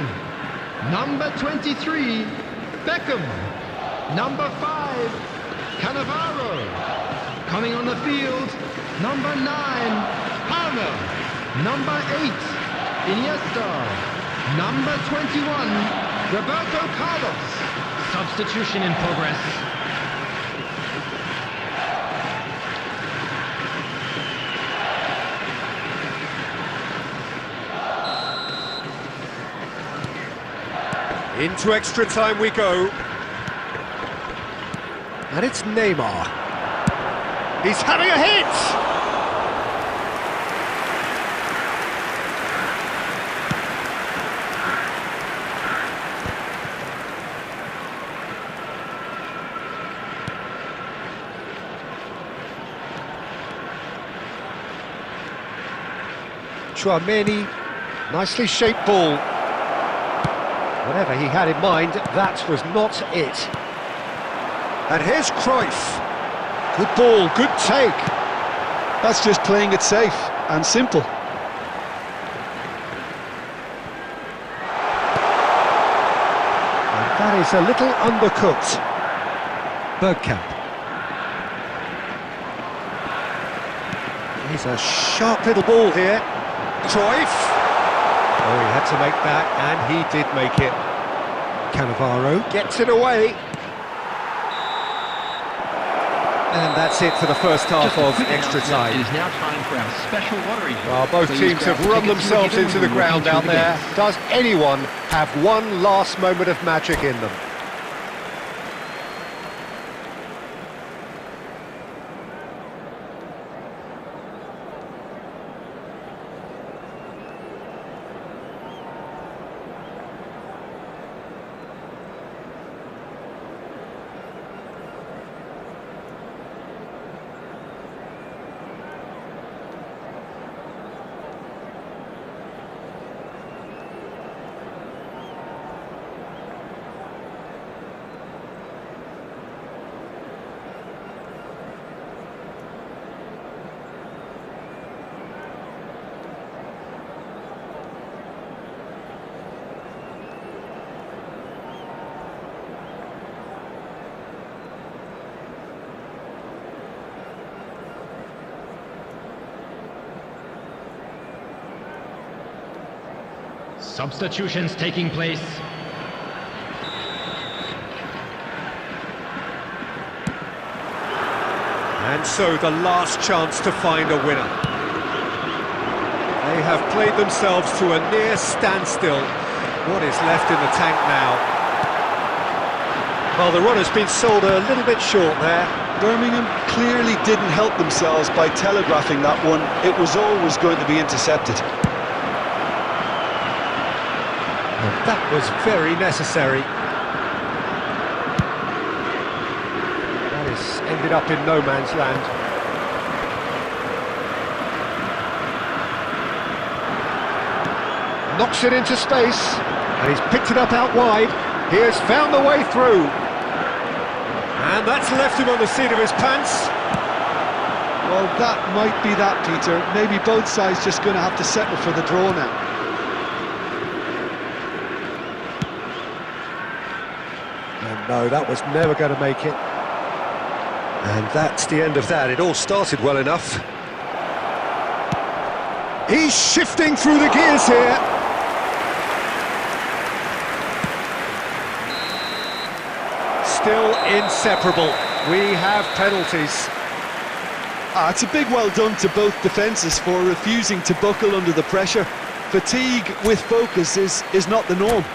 Number 23, Beckham. Number 5, Cannavaro. Coming on the field, number 9, Palmer. Number 8, Iniesta. Number 21, Roberto Carlos. Substitution in progress. Into extra time we go. And it's Neymar. He's having a hit! Chouameni, nicely shaped ball. Whatever he had in mind, that was not it. And here's Cruyff. Good ball, good take. That's just playing it safe and simple. And that is a little undercooked. Bergkamp. He's a sharp little ball here. Cruyff. Oh, he had to make that, and he did make it. Cannavaro gets it away. And that's it for the first half of extra time. It is now time for our special lottery. Well, both Please teams grab have the run tickets you were themselves given into the when walking ground through out the there. gates. Does anyone have one last moment of magic in them? Substitutions taking place. And so the last chance to find a winner. They have played themselves to a near standstill. What is left in the tank now? Well, the run has been sold a little bit short there. Birmingham clearly didn't help themselves by telegraphing that one. It was always going to be intercepted. And that was very necessary. That has ended up in no man's land. Knocks it into space, and he's picked it up out wide. He has found the way through. And that's left him on the seat of his pants. Well, that might be that, Peter. Maybe both sides just going to have to settle for the draw now. And no, that was never going to make it. And that's the end of that. It all started well enough. He's shifting through the gears here. Still inseparable. We have penalties. It's a big well done to both defences for refusing to buckle under the pressure. Fatigue with focus is not the norm.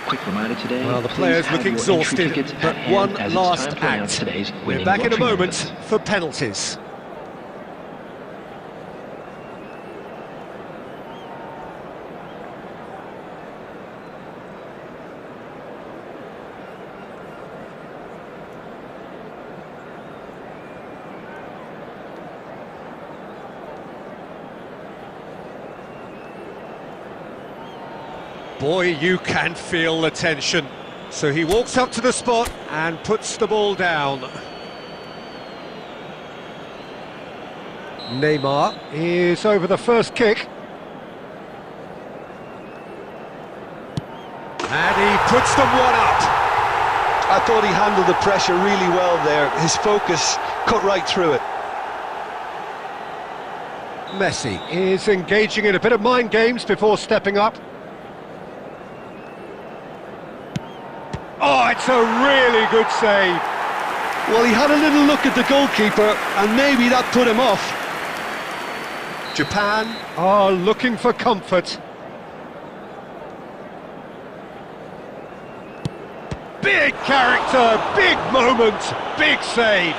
Quick reminder today. Well, the please players have look your exhausted, entry tickets but at hand one as it's last time to announce act. today's We're winning back in a lottery moment numbers. for penalties. Boy, you can feel the tension. So he walks up to the spot and puts the ball down. Neymar is over the first kick. And he puts them one up. I thought he handled the pressure really well there. His focus cut right through it. Messi is engaging in a bit of mind games before stepping up. Oh, it's a really good save. Well, he had a little look at the goalkeeper, and maybe that put him off. Japan are looking for comfort. Big character, big moment, big save.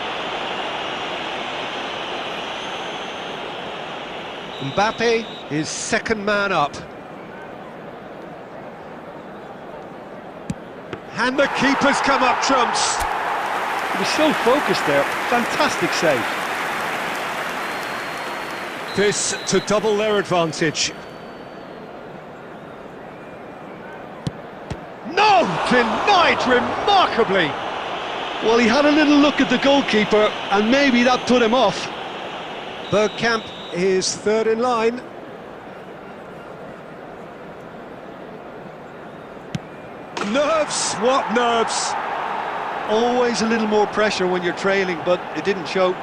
Mbappe is second man up. And the keeper's come up trumps. He was so focused there. Fantastic save. This to double their advantage. No! Denied remarkably! Well, he had a little look at the goalkeeper, and maybe that put him off. Bergkamp is third in line. Nerves, what nerves? Always a little more pressure when you're trailing, but it didn't show.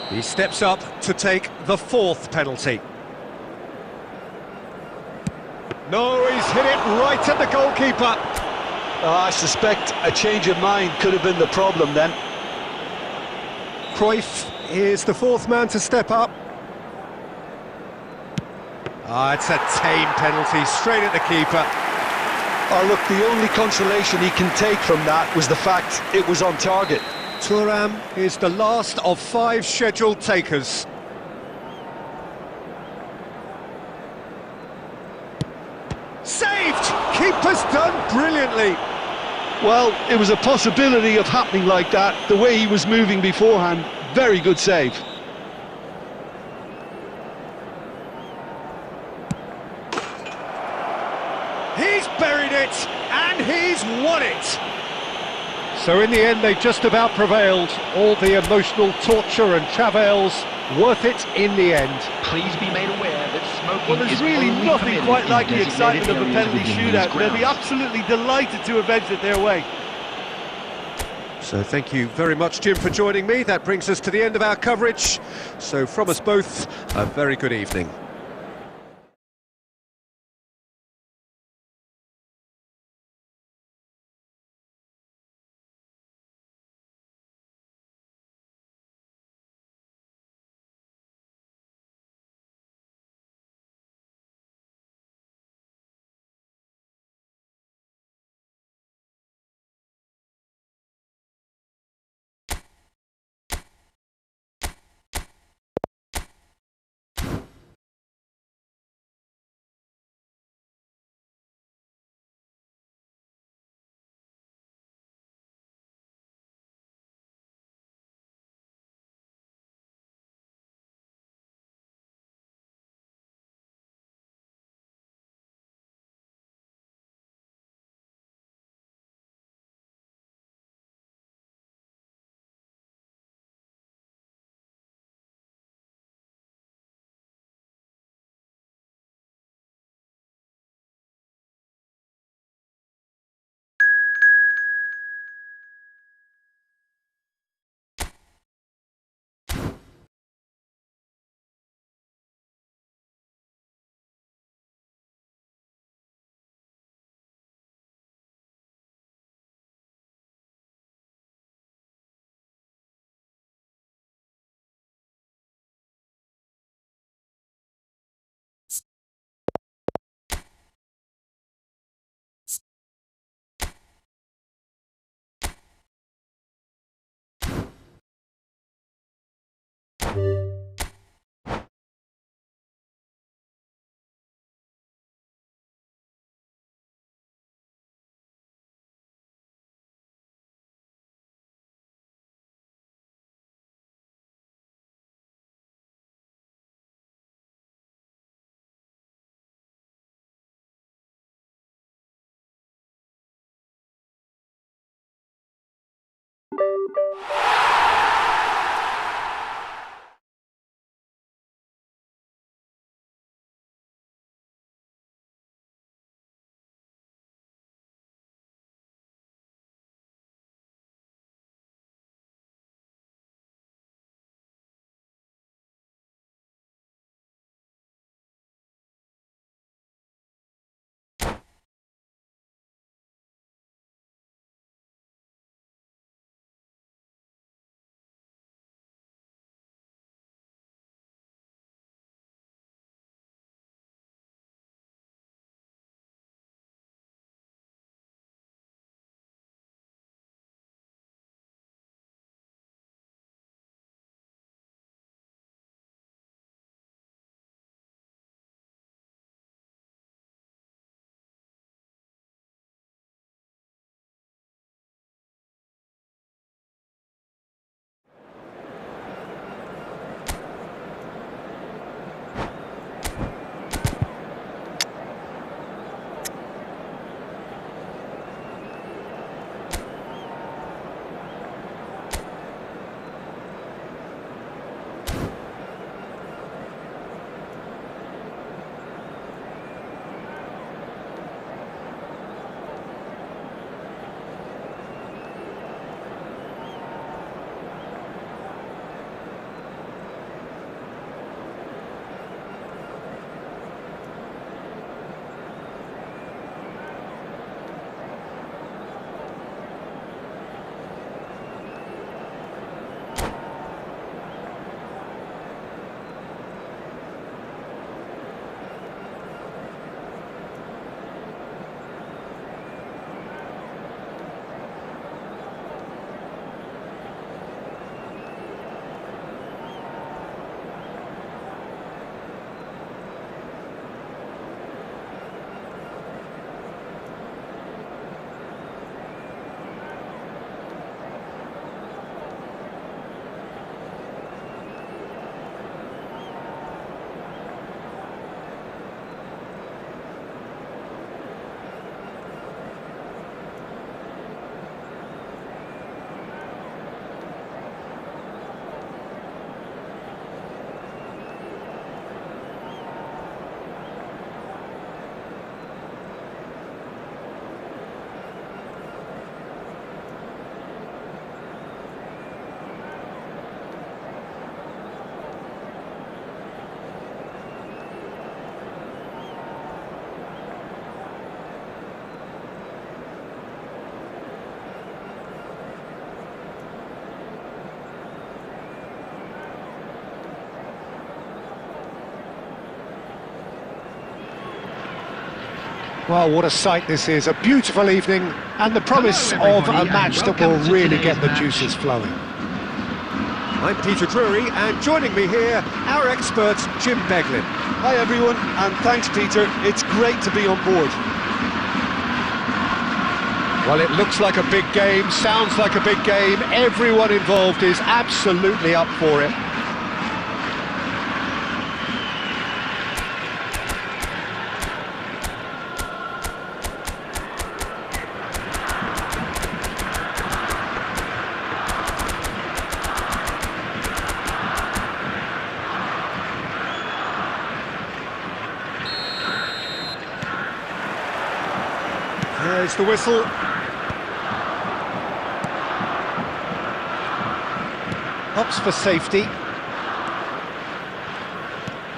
He steps up to take the fourth penalty. No, he's hit it right at the goalkeeper. I suspect a change of mind could have been the problem then. Cruyff is the fourth man to step up. It's a tame penalty, straight at the keeper. Oh, look, the only consolation he can take from that was the fact it was on target. Thuram is the last of 5 scheduled takers. Saved! Keeper's done brilliantly. Well, it was a possibility of happening like that, the way he was moving beforehand. Very good save. He's buried it, and he's won it. So in the end, they just about prevailed. All the emotional torture and travails, worth it in the end. Please be made aware that smoking Well, there's is really only nothing permitted quite in like the designated excitement of a areas penalty within shootout. these They'll be grounds. absolutely delighted to avenge it their way. So thank you very much, Jim, for joining me. That brings us to the end of our coverage. So from us both, a very good evening. Well, what a sight this is, a beautiful evening, and the promise of a match that will really get the juices flowing. I'm Peter Drury, and joining me here, our expert, Jim Beglin. Hi everyone, and thanks Peter, it's great to be on board. Well, it looks like a big game, sounds like a big game, everyone involved is absolutely up for it. There's the whistle. Opts for safety.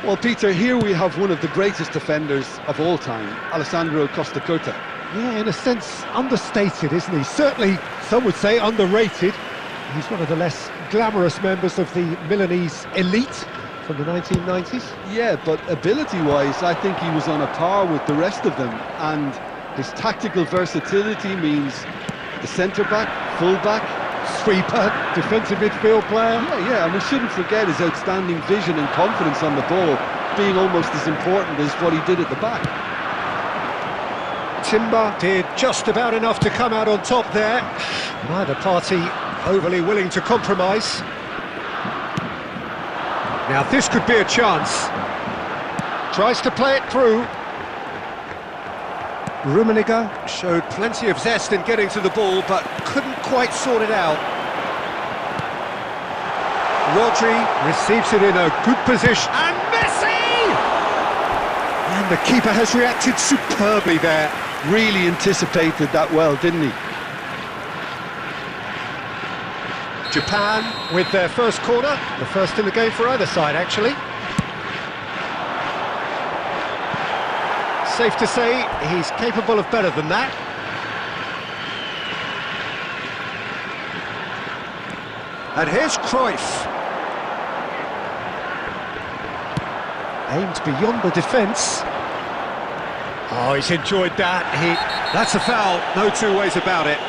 Well, Peter, here we have one of the greatest defenders of all time, Alessandro Costa Curta. Yeah, in a sense, understated, isn't he? Certainly, some would say underrated. He's one of the less glamorous members of the Milanese elite from the 1990s. Yeah, but ability-wise, I think he was on a par with the rest of them, and his tactical versatility means the centre-back, full-back, Sweeper, defensive midfield player. Yeah, and we shouldn't forget his outstanding vision and confidence on the ball being almost as important as what he did at the back. Timber did just about enough to come out on top there. Neither party overly willing to compromise. Now this could be a chance. Tries to play it through. Rummenigge showed plenty of zest in getting to the ball, but couldn't quite sort it out. Rodri receives it in a good position. And Messi! And the keeper has reacted superbly there. Really anticipated that well, didn't he? Japan with their first corner, the first in the game for either side, actually. Safe to say he's capable of better than that. And here's Cruyff. Aimed beyond the defence. Oh, he's enjoyed that. That's a foul, no two ways about it.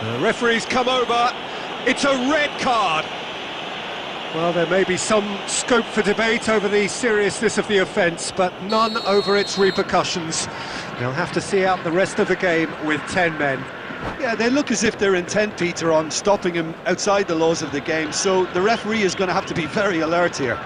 The referee's come over. It's a red card. Well, there may be some scope for debate over the seriousness of the offence, but none over its repercussions. They'll have to see out the rest of the game with 10 men. Yeah, they look as if they're intent, Peter, on stopping him outside the laws of the game, so the referee is going to have to be very alert here.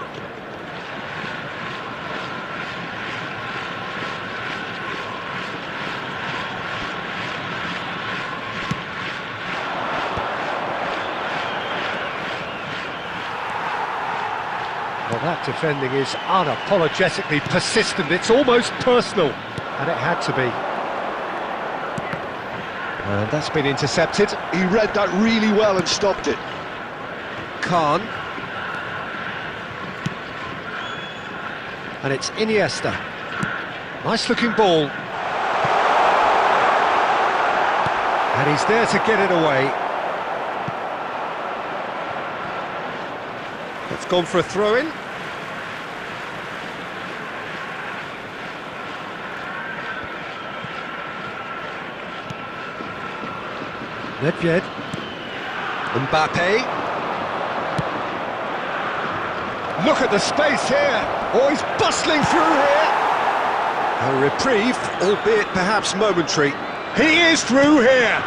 Well, that defending is unapologetically persistent. It's almost personal, and it had to be. And that's been intercepted. He read that really well and stopped it. Khan. And it's Iniesta. Nice looking ball. And he's there to get it away. It's gone for a throw-in. Nedved. Mbappe. Look at the space here. Oh, he's bustling through here. A reprieve, albeit perhaps momentary. He is through here.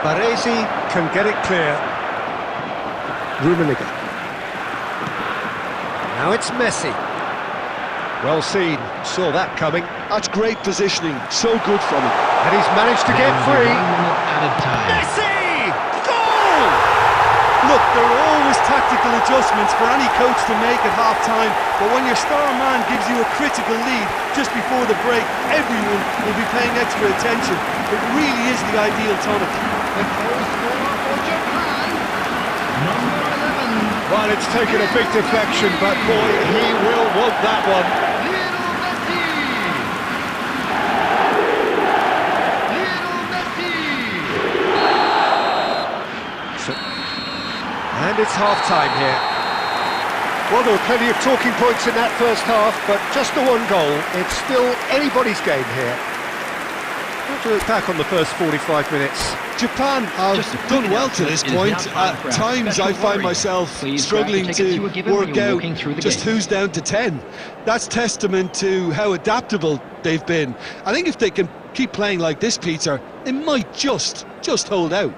Baresi can get it clear. Rummenigge. Now it's Messi. Well seen, saw that coming. That's great positioning, so good from him. And he's managed to get free. Added time. Messi! Goal! Look, there are always tactical adjustments for any coach to make at half-time, but when your star man gives you a critical lead just before the break, everyone will be paying extra attention. It really is the ideal tonic. The goal scorer for Japan, number 11. Well, it's taken a big deflection, but boy, he will want that one. Lionel Messi! Lionel Messi! And it's half-time here. Well, there were plenty of talking points in that first half, but just the one goal. It's still anybody's game here. We'll do it back on the first 45 minutes. Japan have done well to this point. At times I find myself struggling to work out just who's down to 10. That's testament to how adaptable they've been. I think if they can keep playing like this, Peter, they might just hold out.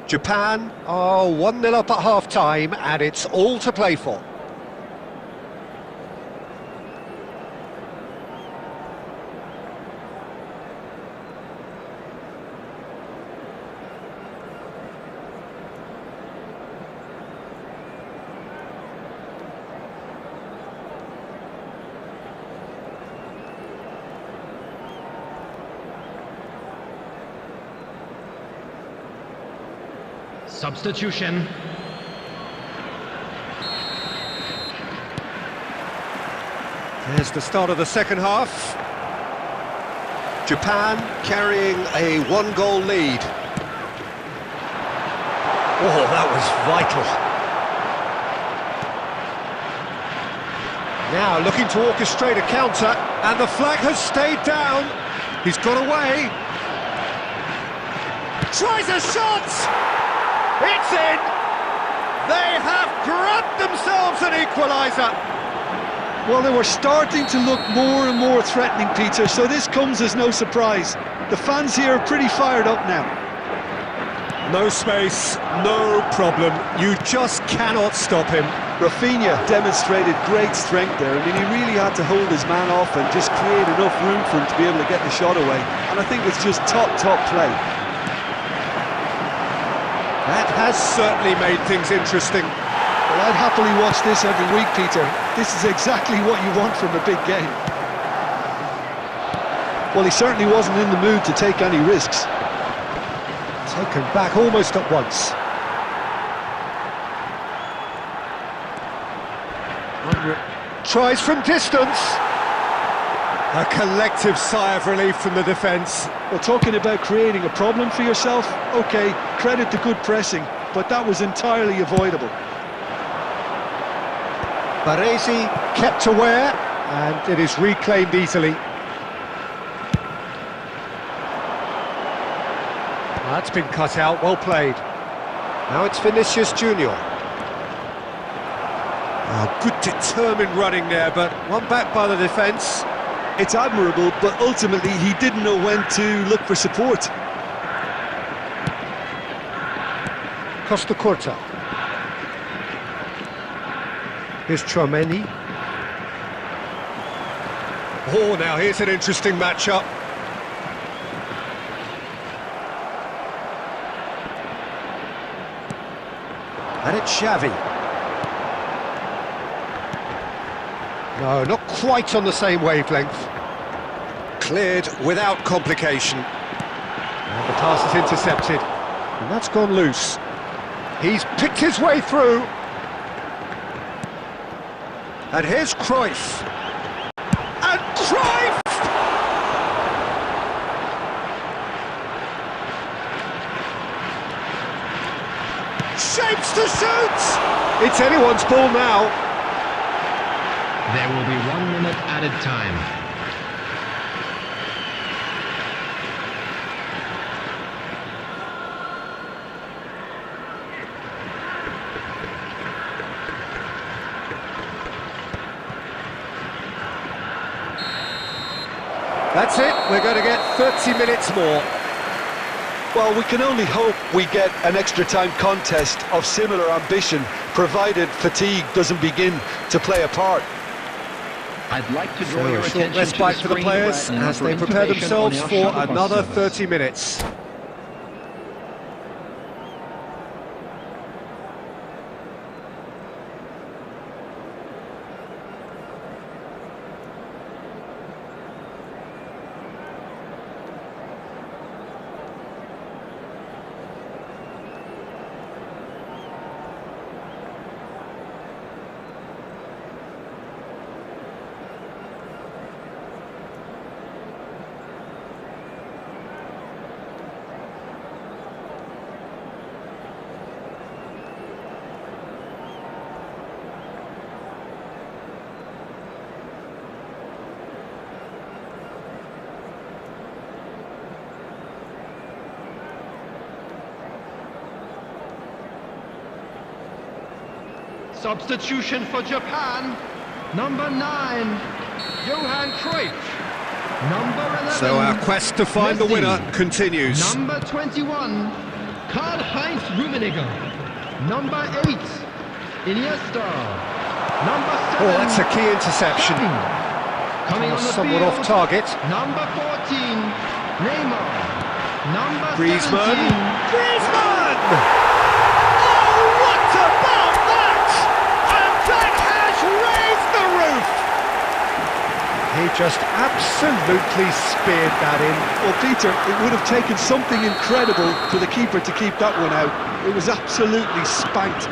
Japan are 1-0 up at half-time, and it's all to play for. Substitution. There's the start of the second half. Japan carrying a one-goal lead. Oh, that was vital. Now looking to orchestrate a counter, and the flag has stayed down. He's got away. Tries a shot! It's in! They have grabbed themselves an equaliser! Well, they were starting to look more and more threatening, Peter, so this comes as no surprise. The fans here are pretty fired up now. No space, no problem. You just cannot stop him. Rafinha demonstrated great strength there. I mean, he really had to hold his man off and just create enough room for him to be able to get the shot away. And I think it's just top play. That has certainly made things interesting. Well, I'd happily watch this every week, Peter. This is exactly what you want from a big game. Well, he certainly wasn't in the mood to take any risks. Taken back almost at once. Tries from distance. A collective sigh of relief from the defence. Well, talking about creating a problem for yourself, OK, credit to good pressing, but that was entirely avoidable. Baresi kept aware, and it is reclaimed easily. That's been cut out, well played. Now it's Vinicius Junior. Oh, good determined running there, but one back by the defence. It's admirable, but ultimately he didn't know when to look for support. Costa Curta. Here's Chouameni. Oh, now here's an interesting matchup. And it's Xavi. No, not quite on the same wavelength. Cleared without complication. And the pass is intercepted. And that's gone loose. He's picked his way through. And here's Cruyff. And Cruyff! Shapes to shoot! It's anyone's ball now. There will be 1 minute added time. That's it, we're going to get 30 minutes more. Well, we can only hope we get an extra-time contest of similar ambition, provided fatigue doesn't begin to play a part. I'd like to draw So your a short attention to the respite for the screen players right now as for they prepare information themselves on our for shuttle bus another service. 30 minutes. Substitution for Japan, number 9, Johan Cruyff. Number 11. So our quest to find the Messi. winner continues. Number 21, Karl-Heinz Rummenigge. Number 8, Iniesta. Number 7. Oh, that's a key interception. Coming on the Somewhat field, off target. number 14, Neymar. Number Griezmann. 17, Griezmann! Oh, what about that? And that has raised the roof! He just absolutely speared that in. Well, Peter, it would have taken something incredible for the keeper to keep that one out. It was absolutely spanked.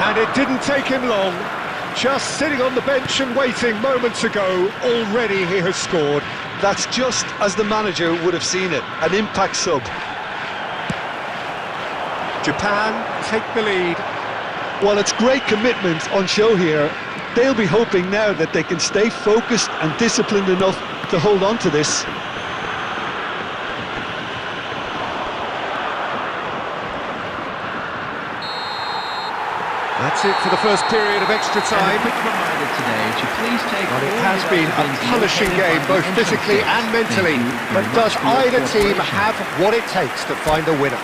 And it didn't take him long. Just sitting on the bench and waiting moments ago, already he has scored. That's just as the manager would have seen it, an impact sub. Japan take the lead. Well, it's great commitment on show here. They'll be hoping now that they can stay focused and disciplined enough to hold on to this. That's it for the first period of extra And a time. quick reminder today to please take But it all has your been a items punishing located game, by the both entrance physically gates. and mentally. Thank you But very does much for your either team cooperation. have what it takes to find a winner?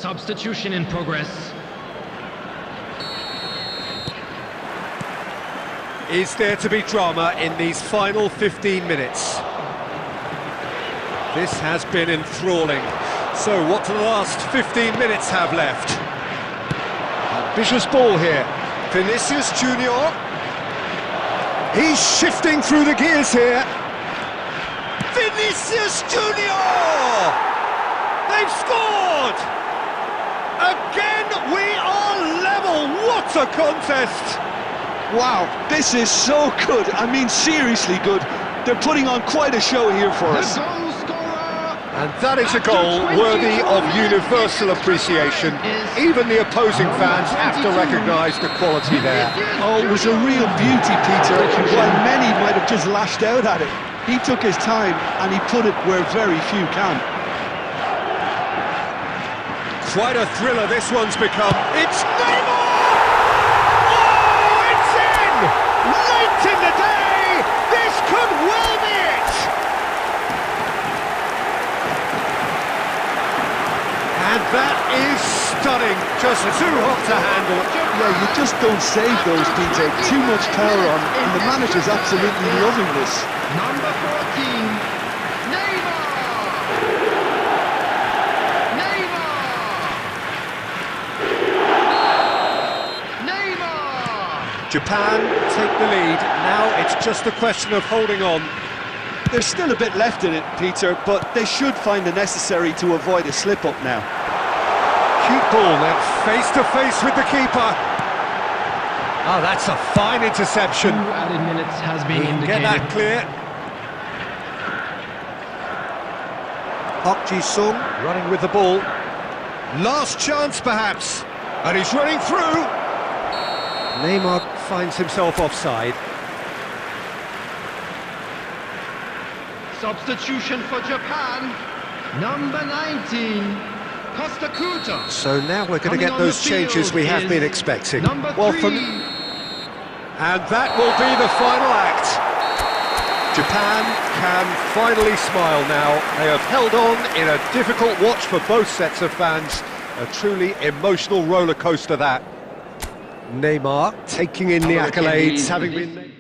Substitution in progress. Is there to be drama in these final 15 minutes? This has been enthralling. So what do the last 15 minutes have left? Ambitious ball here. Vinicius Junior. He's shifting through the gears here. Vinicius Junior! They've scored! Again, we are level. What a contest! Wow, this is so good. I mean, seriously good. They're putting on quite a show here for us. The goal scorer. And that is a goal worthy of universal appreciation. Even the opposing fans have to recognise the quality there. Oh, it was a real beauty, Peter. While many might have just lashed out at it, he took his time and he put it where very few can. Quite a thriller this one's become. It's Neymar! Oh, it's in! Late in the day! This could well be it! And that is stunning. Just too hot to handle. Yeah, you just don't save those, Peter. Too much power on, and the manager's absolutely loving this. Number 14, Neymar! Japan take the lead. Now it's just a question of holding on. There's still a bit left in it, Peter, but they should find the necessary to avoid a slip-up now. Cute ball then, face to face with the keeper. Oh, that's a fine interception. 2 added minutes has been indicated. Get that clear. Park Ji-sung running with the ball. Last chance perhaps. And he's running through. Neymar finds himself offside. Substitution for Japan. Number 19, Costa Kuta. So now we're going to get Coming on those the changes field we have is been expecting. Number Well, 3. and that will be the final act. Japan can finally smile now. They have held on in a difficult watch for both sets of fans. A truly emotional roller coaster that. Neymar taking in the accolades, having been...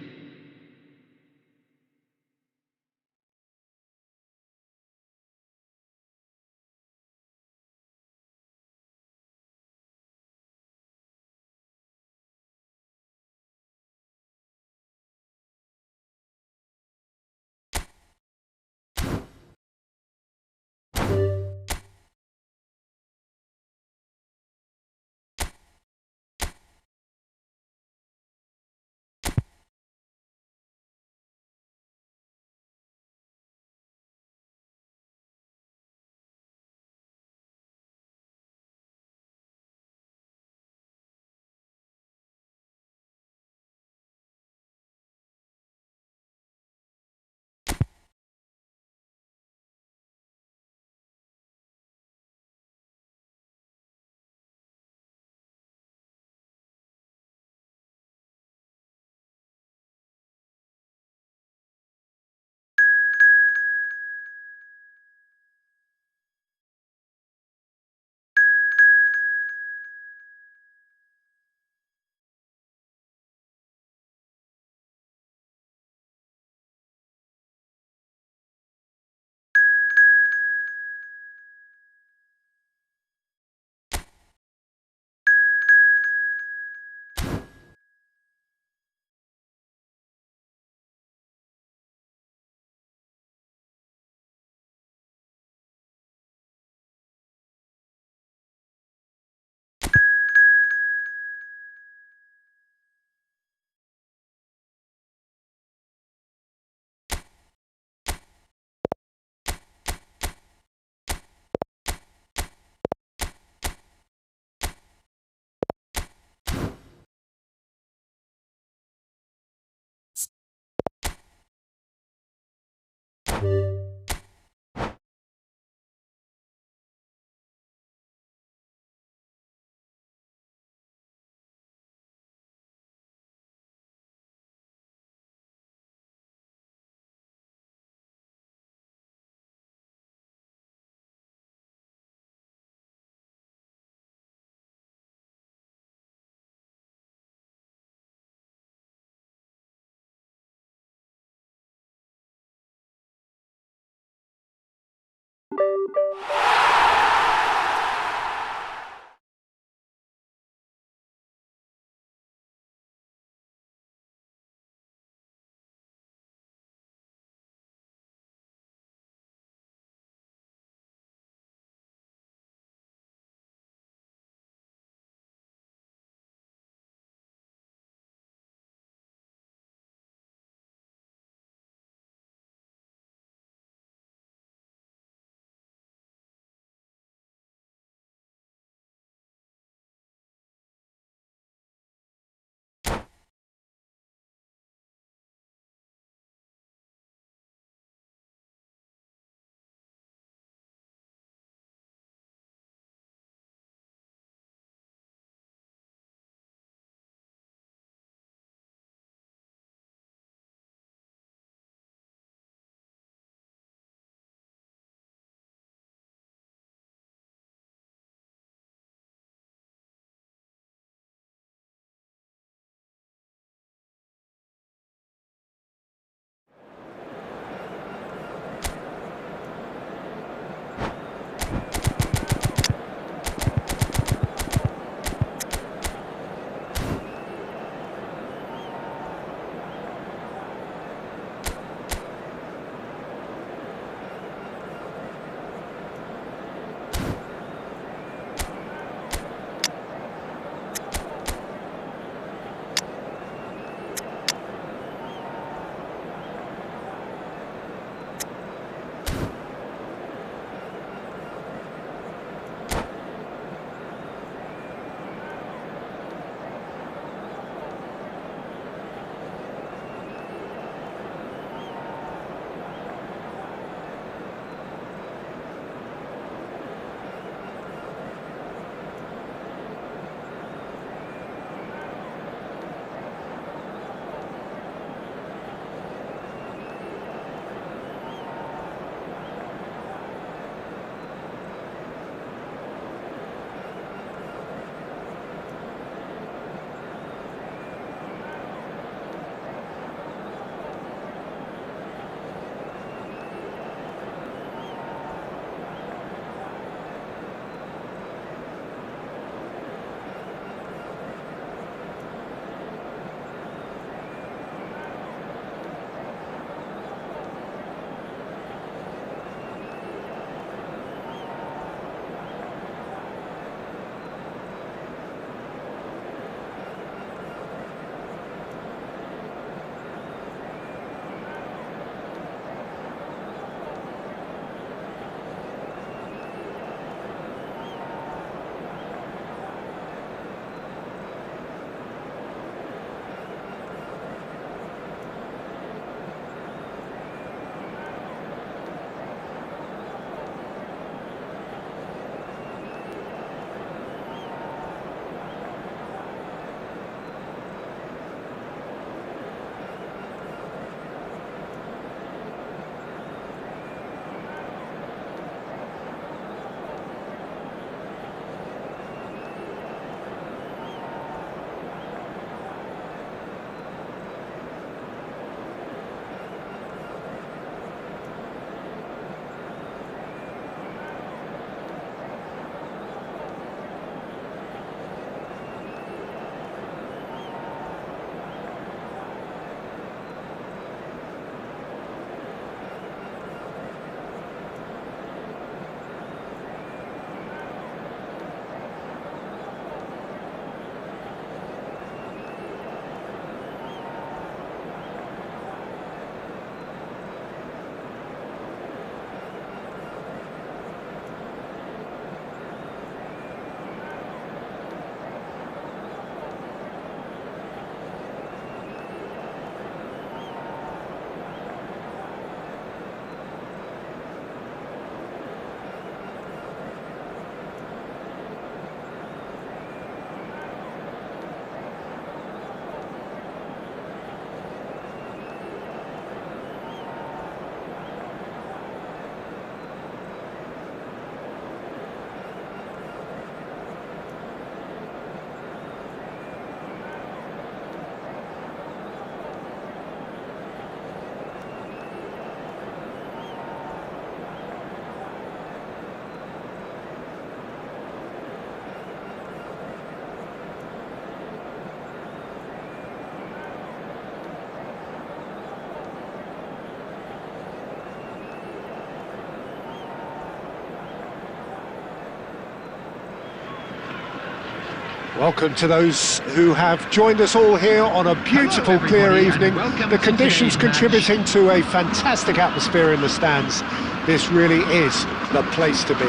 Welcome to those who have joined us all here on a beautiful, clear evening. The conditions contributing to a fantastic atmosphere in the stands. This really is the place to be.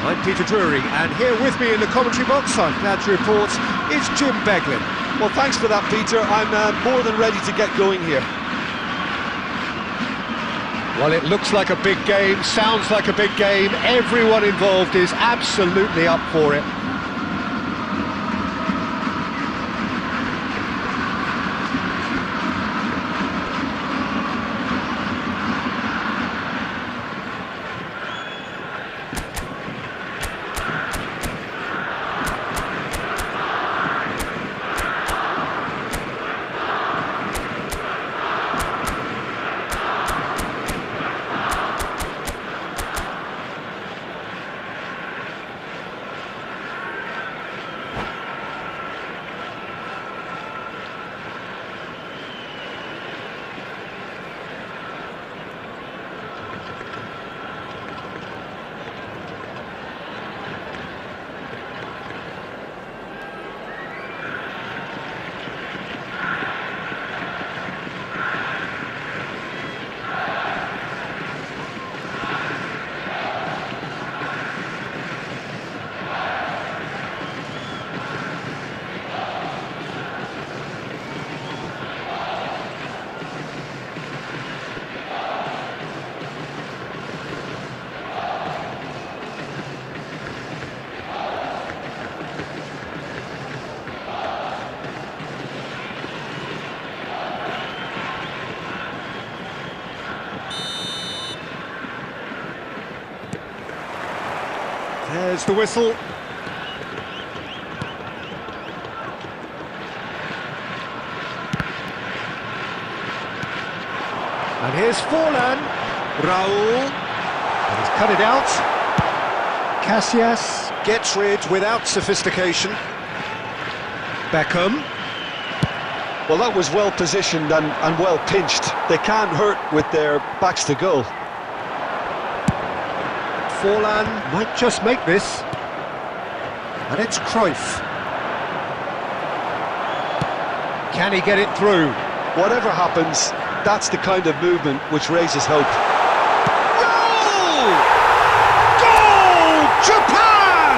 I'm Peter Drury, and here with me in the commentary box, I'm glad to report, is Jim Beglin. Well, thanks for that, Peter. I'm more than ready to get going here. Well, it looks like a big game, sounds like a big game. Everyone involved is absolutely up for it. There's the whistle. And here's Forlan. Raul. And he's cut it out. Casillas gets rid without sophistication. Beckham. Well, that was well positioned and well pinched. They can't hurt with their backs to goal. Forlan might just make this. And it's Cruyff. Can he get it through? Whatever happens, that's the kind of movement which raises hope. Goal! Goal! Japan!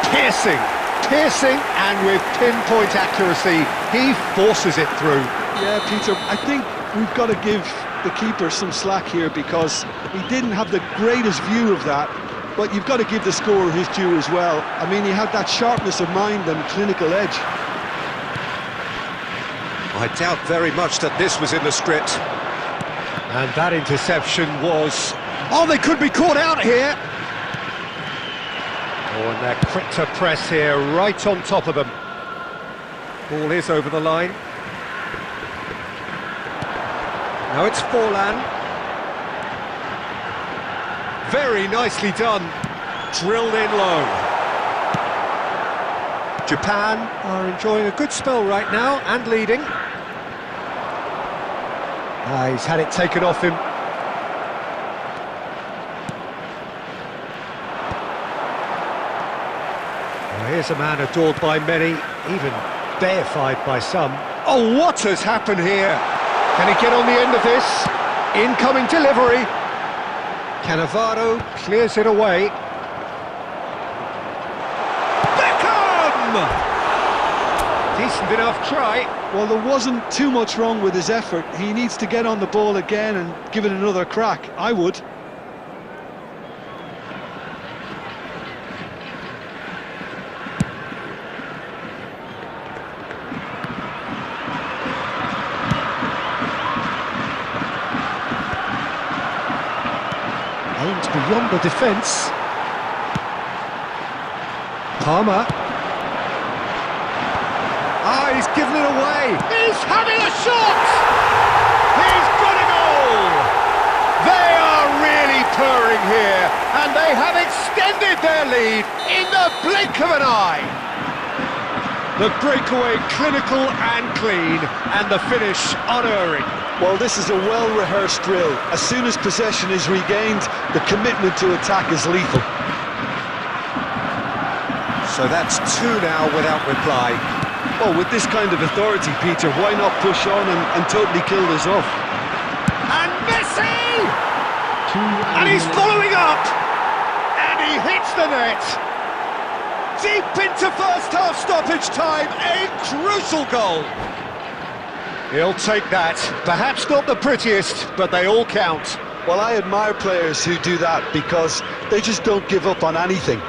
Piercing, and with pinpoint accuracy, he forces it through. Yeah, Peter, I think we've got to give the keeper some slack here because he didn't have the greatest view of that, but you've got to give the scorer his due as well. I mean, he had that sharpness of mind and clinical edge. I doubt very much that this was in the script. And that interception was... Oh, they could be caught out here! Oh, and they're quick to press here, right on top of them. Ball is over the line. Now it's Forlan. Very nicely done. Drilled in low. Japan are enjoying a good spell right now and leading. He's had it taken off him. Well, here's a man adored by many, even deified by some. Oh, what has happened here? Can he get on the end of this? Incoming delivery. Cannavaro clears it away. Beckham! Decent enough try. Well, there wasn't too much wrong with his effort. He needs to get on the ball again and give it another crack. I would. Aimed beyond the defence. Palmer. He's given it away. He's having a shot! He's got a goal! They are really purring here, and they have extended their lead in the blink of an eye. The breakaway clinical and clean, and the finish unerring. Well, this is a well-rehearsed drill. As soon as possession is regained, the commitment to attack is lethal. So that's two now without reply. Well, with this kind of authority, Peter, why not push on and totally kill this off? And Messi! And he's following up! And he hits the net! Deep into first half stoppage time, a crucial goal! He'll take that. Perhaps not the prettiest, but they all count. Well, I admire players who do that because they just don't give up on anything.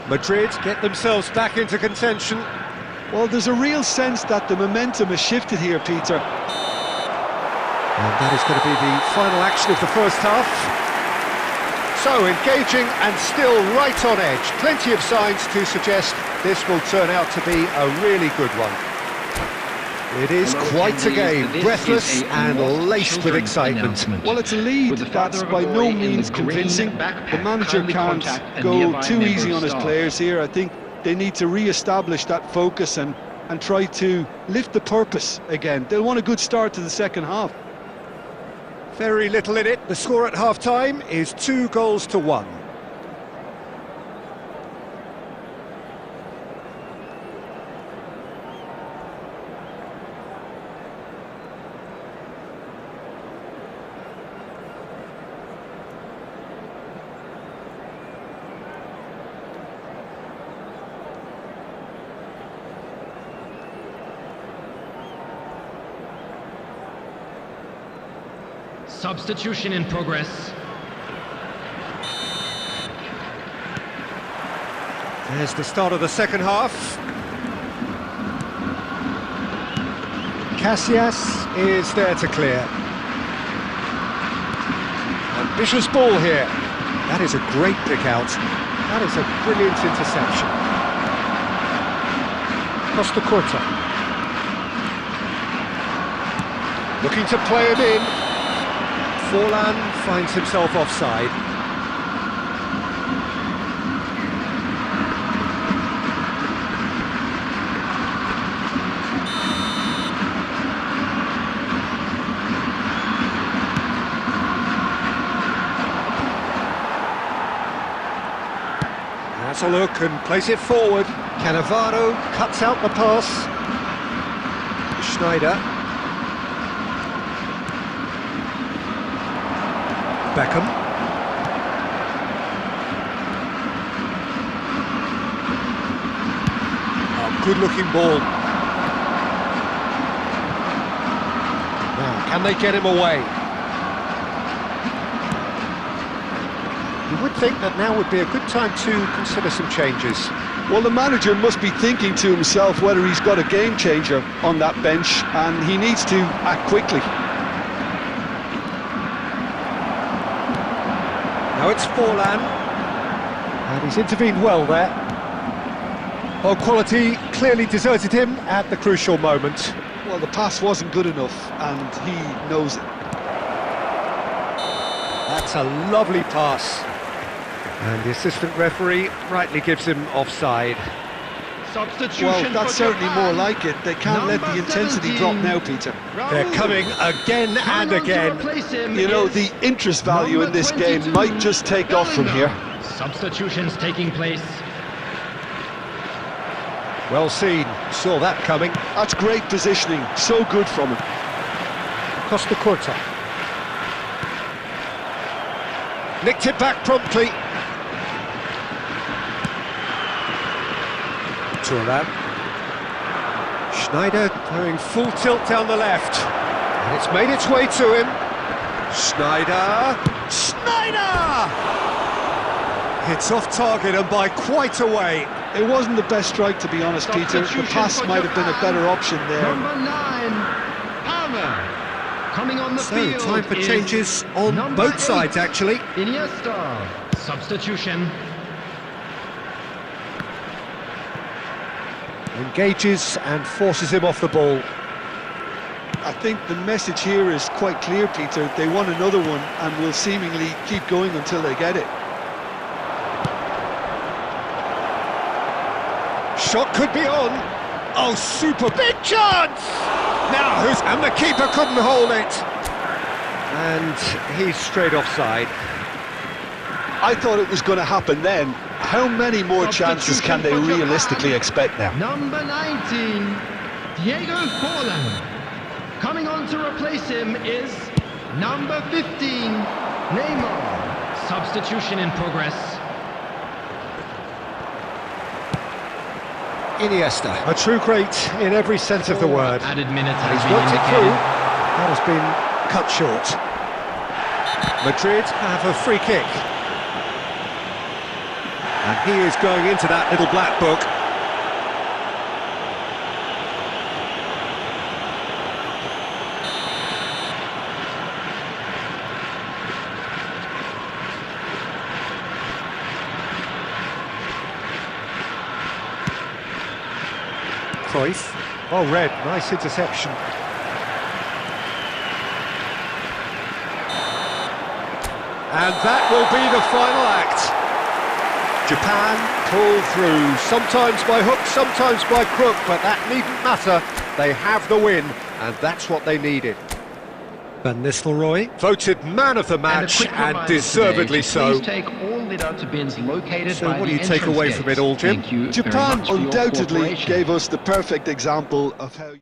Madrid get themselves back into contention. Well, there's a real sense that the momentum has shifted here, Peter. And that is going to be the final action of the first half. So, engaging and still right on edge. Plenty of signs to suggest this will turn out to be a really good one. It is quite a game, breathless and laced with excitement. Well, it's a lead that's by no means convincing. The manager can't go too easy on his players here. I think they need to re-establish that focus and try to lift the purpose again. They'll want a good start to the second half. Very little in it. The score at half-time is 2-1. Substitution in progress. There's the start of the second half. Casillas is there to clear. Ambitious ball here. That is a great pick out. That is a brilliant interception. Costa Curta. Looking to play him in. Forlan finds himself offside. Has a look and plays it forward. Cannavaro cuts out the pass. Schneider. Beckham. Oh, good-looking ball. Now, can they get him away? You would think that now would be a good time to consider some changes. Well, the manager must be thinking to himself whether he's got a game changer on that bench, and he needs to act quickly. Now it's Forlan, and he's intervened well there. Well, quality clearly deserted him at the crucial moment. Well, the pass wasn't good enough, and he knows it. That's a lovely pass. And the assistant referee rightly gives him offside. Substitution. Well, that's certainly more like it. They can't let the intensity drop now, Peter. They're coming again and again. You know, the interest value in this game might just take off from here. Substitutions taking place. Well seen, saw that coming. That's great positioning, so good from him. Costa Curta. Nicked it back promptly. Thuram. Schneider going full tilt down the left. And it's made its way to him. Schneider! Hits off target and by quite a way. It wasn't the best strike, to be honest, Peter. The pass might have been a better option there. Number 9, Palmer. Coming on the field Time for is changes on number both 8, sides, actually. Iniesta. Substitution. Engages and forces him off the ball. I think the message here is quite clear, Peter. They want another one and will seemingly keep going until they get it. Shot could be on. Oh, super big chance! Now who's... And the keeper couldn't hold it. And he's straight offside. I thought it was going to happen then. How many more chances can they realistically expect now? Number 19, Diego Forlan. Coming on to replace him is number 15, Neymar. Substitution in progress. Iniesta, a true great in every sense of the word. Added minutes He's has been worked it through. indicated. That has been cut short. Madrid have a free kick. And he is going into that little black book. Cruyff. Oh, red, nice interception. And that will be the final act. Japan pull through, sometimes by hook, sometimes by crook, but that needn't matter. They have the win, and that's what they needed. Van Nistelrooy, voted man of the match, and deservedly so. Please take all litter bins located So by what do the you take entrance away gates. from it all, Jim? Thank you very Japan much for your undoubtedly cooperation. gave us the perfect example of how...